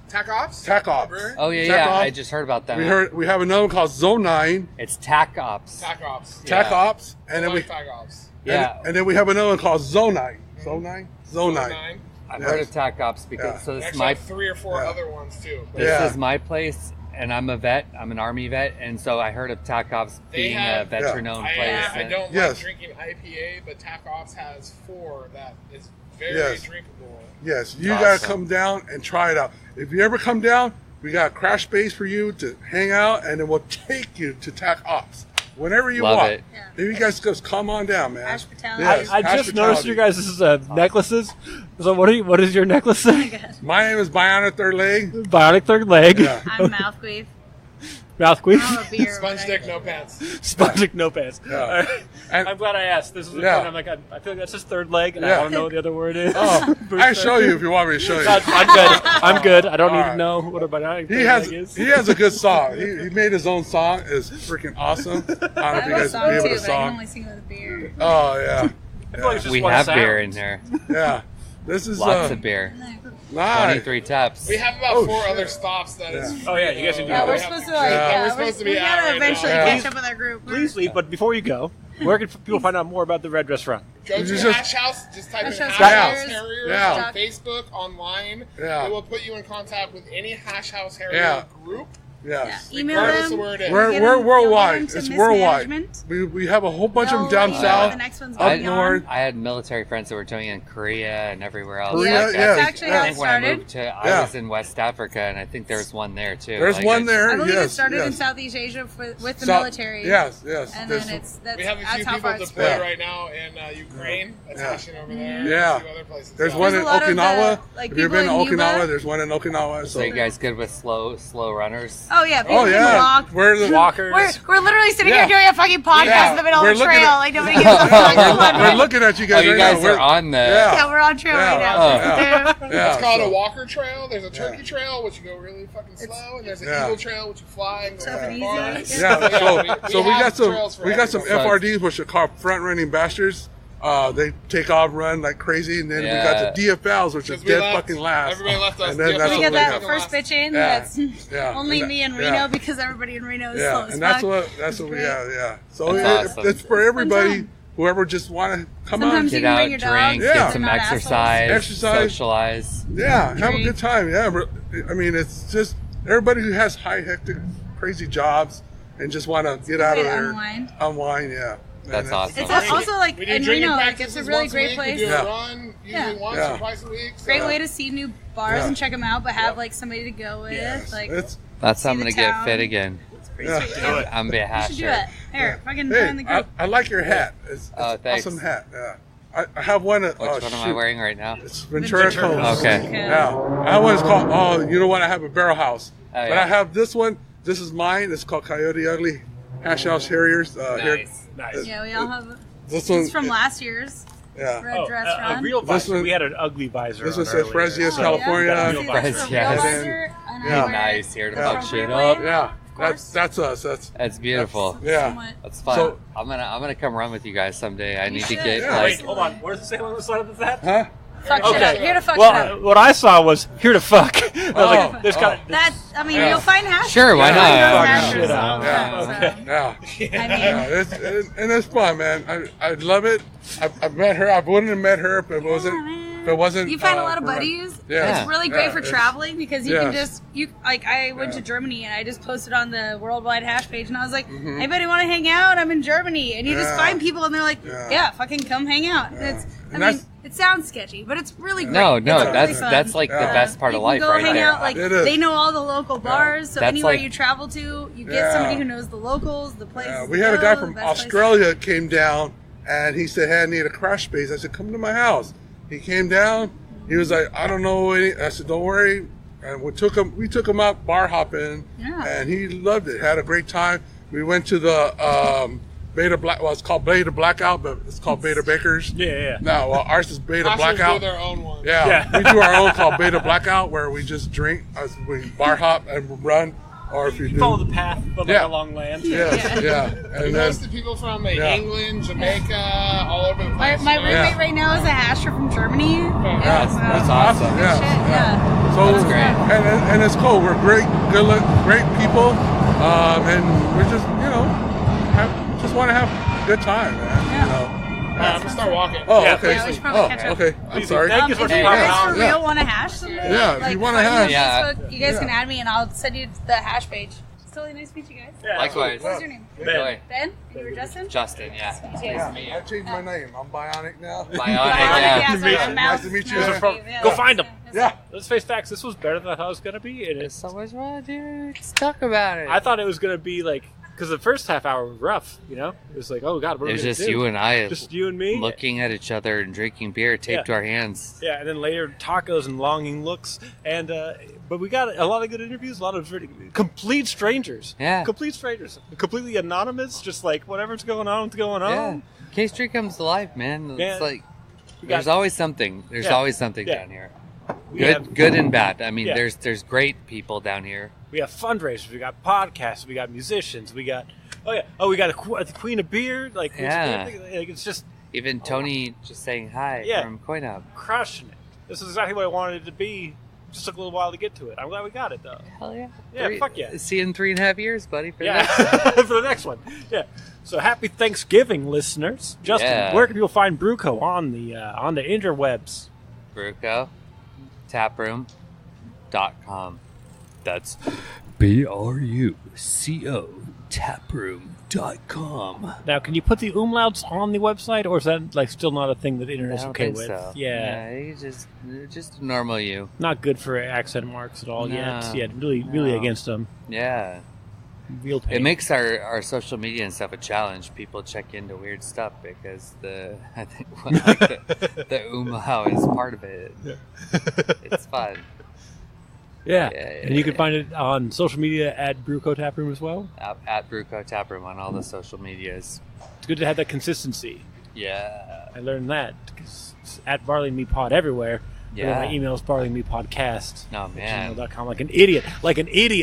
Tac Ops? Tac Ops. Brewery? Oh yeah, Tac yeah. Ops. I just heard about that. We have another one called Zone 9, It's Tac Ops. Tac Ops. Tac Yeah. Ops, and then I we like Tac Ops. Yeah. and then we have another one called Zone 9. Zone 9? Zone 9. 9. I've Yes. heard of Tac Ops because Yeah. so this is Actually, my have 3 or 4 Yeah. other ones too. this Yeah. is my place, and I'm a vet. I'm an Army vet, and so I heard of Tac Ops They being have- a veteran-owned I place. and- don't Yes. like drinking IPA, but Tac Ops has 4 that is very Yes. drinkable. Yes, you Awesome. gotta come down and try it out. If you ever come down, we got a crash space for you to hang out, and then we'll take you to Tac Ops whenever you Love want. it. Yeah. If you guys just come on down, man. Hospitality. Yes, I just noticed hospitality. you guys' necklaces. So what is your necklace say? My name is Bionic Third Leg. Bionic third leg. Yeah. I'm mouth queef. Mouth queef. I'm a beer. Sponge dick, no pants. Spongic no pants. Yeah. All right. And- I'm glad I asked. This is Yeah. I'm like I feel like that's his third leg, and I Yeah. don't know what the other word is. Oh, I can show you if you want me to show you. I'm good. I'm good. I don't All need right. to know what a bionic He third has leg is. he has a good song. He made his own song. It's freaking awesome. I don't know if I you have a guys song will be able too, to but I can song. only sing with a beer. Oh yeah, I feel like it's just We one have sound. beer in here. yeah. This is Lots of beer. nice. 23 taps. We have about Oh, 4 shit. other stops that is. Oh, yeah, you guys can do Yeah, that. we're we supposed to have like, Yeah. yeah, we're supposed to be we out gotta right eventually now. catch up with our group. Please leave, but before you go, where can people find out more about the Red Dress Run? Go to Just- Hash House. Just type in Hash House Hash House Harriers. Harriers Yeah. on Facebook, online. Yeah. It will put you in contact with any Hash House Harrier Yeah. group. Yes. Yeah. Email regardless them. of where it is. We're Get we're them- worldwide. they'll get them It's to worldwide. mismanagement. We have a whole bunch of them They'll down email south, The next one's up going north. I had military friends that were doing it in Korea and everywhere else. Korea, Like, yes. That's actually I how it think when I started. moved to, I Yeah. was in West Africa, and I think there's one there too. There's Like, one I- there. I believe yes, it started yes. in Southeast Asia with the South- military. Yes, yes. And There's- then that's We have a that's few how people far it's deployed Yeah. right now in Ukraine, attaching over there. Yeah. And a few other places. There's Yeah. one There's in a lot of the, Okinawa. like, If you've been to people in Okinawa, Yuba. there's one in Okinawa. So you guys good with slow runners? Oh yeah, people Oh can yeah, walk. we're the Walkers. We're literally sitting Yeah. here doing a fucking podcast Yeah. in the middle We're of the looking trail. at- Like nobody gives a fuck. Come on, we're man. looking at you Oh, guys you right guys now. are on the. Yeah. Yeah, we're on trail Yeah. right now. Oh. Yeah, It's called so- a walker trail. There's a turkey trail, which you go really fucking slow, and there's an Yeah. eagle trail, which you fly and go Tough and really far. easy. Yeah, so we have got some trails for FRDs, everyone. which are called front running bastards. They take off, run like crazy, and then we got the DFLs, which is dead fucking last. Everybody left us. And then that's We what get that got. first bitch in. Yeah. That's Yeah. only And me and that- Reno yeah. because everybody in Reno is Yeah, slow as and that's fuck. what we have. Yeah. So That's awesome. it's for everybody. Whoever just want to come Sometimes out. you Get can out, bring your drink, dogs. get Yeah. some They're not assholes. exercise, socialize. Yeah, have a Drink. good time. Yeah, but, I mean, it's just everybody who has high, hectic, crazy jobs and just want to get out way of to there. unwind. Yeah. That's And awesome. It's also like We do in drinking Reno, like practices it's a really once great week. place. We do Yeah. a run usually once Yeah. or twice a week. So. Great way to see new bars Yeah. and check them out, but have like somebody to go with. Yes. Like, It's, That's how I'm See gonna the get town. fit again. yeah. I'm gonna be a you hat should do shirt. it. Here, fucking Hey, find the group. I like your hat. It's Oh, thanks. awesome hat. Yeah. I have one. Which one am I wearing right now? It's Ventura Coast. Okay. Yeah. I have one that's called, you know what? I have a barrel house. Oh, But yeah. I have this one. This is mine. It's called Coyote Ugly Hash House Harriers. Here. Nice. Yeah, we all have. This one. It's from last year's Yeah. red dress a run. real This visor. one- We had an ugly visor. This on one says earlier. Fresnias, So, California. got a See, real that's visor. the Yes. real And then- visor, and Yeah. I wear Nice here to the fuck appropriate shit way. up. Yeah. course. That's us. That's beautiful. Yeah. Somewhat. That's fun. So- I'm gonna come run with you guys someday. I need to should. get Yeah. Wait, like hold on. What does it say on the side of the hat? Huh? Fuck shit up. Here to fuck shit Well, up. what I saw was here to fuck. I was like, there's got. That's, I mean, Yeah. you'll find hash. Sure, why You'll not? find Fuck hashers shit up. all the Yeah. time, so. Yeah. I mean, And it's fun, man. I love it. I've met her. I wouldn't have met her if it wasn't. you find a lot of for- buddies. Yeah. It's really great Yeah, for it's- traveling because you can yes. just I went to Germany and I just posted on the worldwide hash page and I was like, Mhm. anybody want to hang out? I'm in Germany, and you just Yeah. find people and they're like, Yeah. yeah, fucking come hang out. Yeah. It's, I And mean, that's- it sounds sketchy, but it's really great. no, It's really fun. that's like the Yeah. best part You of can life go right hang there. out, like It is. they know all the local bars, so That's anywhere like- you travel to, you get Yeah. somebody who knows the locals, the places. Yeah, we to had a go, guy the from best places. Australia came down, and he said, "Hey, I need a crash space." I said, "Come to my house." He came down. He was like, "I don't know any." I said, "Don't worry." And we took him out bar hopping, Yeah. and he loved it. Had a great time. We went to the Beta Black. Well, it's called Beta Blackout, but it's called Beta Bakers. Yeah. No, well, ours is Beta Hashers Blackout. do their own one. Yeah, we do our own called Beta Blackout, where we just drink, we bar hop and run, or if you You do, follow the path of Yeah. along land. yeah, yeah, We and noticed then the people from Yeah. England, Jamaica, all over the My, place. my you know? roommate Yeah. right now is a hasher from Germany. Yeah, that's awesome. Shit, yeah. So That's great. and it's cool. We're great people, and we're just just want to have a good time, man. Yeah. You know. I'm gonna start walking. Oh, Yeah. okay. Yeah, we should probably catch up. Okay. I'm sorry. Thank you If for you being guys on. for Yeah. real want to hash something, Yeah, if you wanna find me on hash. Yeah. Facebook, you guys can Yeah. add me and I'll send you the hash page. It's totally nice to meet you guys. Yeah, Likewise. What's your name? Enjoy. Ben? You were Justin? Justin, yeah. Yeah, I changed my name. I'm Bionic now. Bionic, Yeah, yeah. so your Nice mouth- to meet you. mouth Go shave, yeah. find them. Yeah. Let's face facts. This was better than I thought it was gonna be, and There's so much wrong, dude. Let's talk about it. I thought it was gonna be like because the first half hour was rough. You know, it was like, oh god, what are It we was gonna just do? you and I Just you and me. looking at each other and drinking beer taped to our hands. Yeah, and then later tacos and longing looks, and but we got a lot of good interviews, a lot of complete strangers. Yeah. Complete strangers, completely anonymous, just like whatever's going on, what's going on. Yeah. K-Street comes to life, man. Yeah. It's like We got- there's always something. There's Yeah. always something Yeah. down here. We Good, have- good and bad. I mean, Yeah. there's great people down here. We have fundraisers, we got podcasts, we got musicians, we got we got the Queen of Beer, like Yeah. it's just Even Tony just saying hi Yeah. from Coin Up. crushing it. This is exactly what I wanted it to be. Just took a little while to get to it. I'm glad we got it though. Hell yeah. Yeah, fuck yeah. See you in 3.5 years, buddy. For Yeah, that. for the next one. Yeah. So happy Thanksgiving, listeners. Justin, Yeah. where can people find BruCo on the interwebs? BruCo. Taproom.com. That's BRUCO. Taproom.com. Now, can you put the umlauts on the website, or is that like still not a thing that the I internet's don't okay think with? so. Yeah. you just normal you. Not good for accent marks at all No. yet. Yeah, really No. against them. Yeah. Real pain. It makes our social media and stuff a challenge. People check into weird stuff because I think the umlau is part of it. It's fun. Yeah. Yeah, And you can find it on social media at BruCo Taproom as well. At BruCo Taproom on all the social medias. It's good to have that consistency. Yeah. I learned that 'cause it's at Barley and Me Pod everywhere. Yeah. My email is barleyandmepodcast. Oh, man. @gmail.com, like an idiot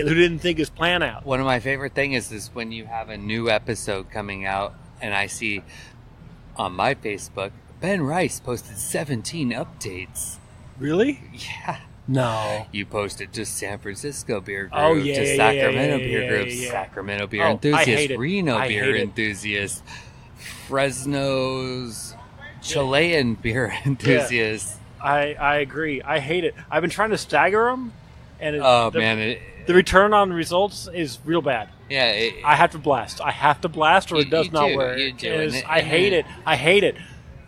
who didn't think his plan out. One of my favorite things is when you have a new episode coming out and I see on my Facebook Ben Rice posted 17 updates. Really? Yeah. No. You posted to San Francisco beer group, Oh, yeah, to yeah, Sacramento yeah, beer yeah, group, yeah. Sacramento beer Oh, I enthusiast, hate it. Reno I beer hate it. enthusiast, Fresno's Chilean beer enthusiast. I agree. I hate it. I've been trying to stagger them, and Man, the return on results is real bad. Yeah, I have to blast. I have to blast, or it does not work. You do. I hate it. I hate it.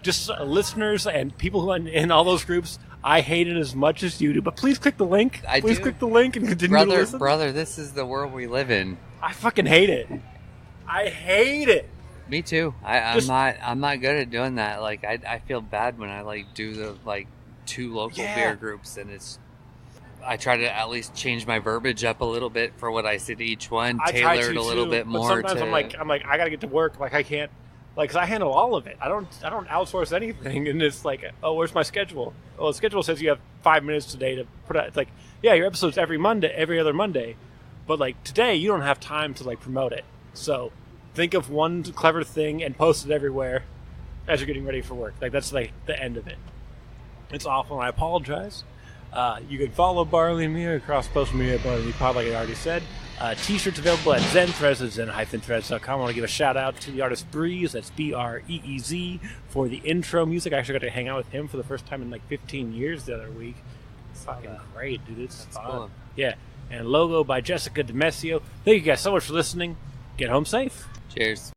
Just listeners and people who are in all those groups, I hate it as much as you do. But please click the link. Please click the link and continue to listen. Brother, this is the world we live in. I fucking hate it. I hate it. Me too. I'm not good at doing that. Like I feel bad when I like do the like 2 local beer groups, and I try to at least change my verbiage up a little bit for what I say to each one, tailor it a little bit more. But sometimes I'm like I gotta get to work. Like I can't. Like, 'cause I handle all of it. I don't outsource anything. And it's like, oh, where's my schedule? Oh, the schedule says you have 5 minutes today to put out. It's like, yeah, your episode's every other Monday, but like today you don't have time to like promote it. So think of one clever thing and post it everywhere as you're getting ready for work. Like that's like the end of it. It's awful, and I apologize. You can follow Barley and me across social media at Barley and Me Pod, like I already said. T-shirts available at Zen-Threads at zen-threads.com. I want to give a shout out to the artist Breeze, that's Breez, for the intro music. I actually got to hang out with him for the first time in like 15 years the other week. It's fucking great, dude. It's fun. Cool. Yeah. And logo by Jessica DiMesio. Thank you guys so much for listening. Get home safe. Cheers.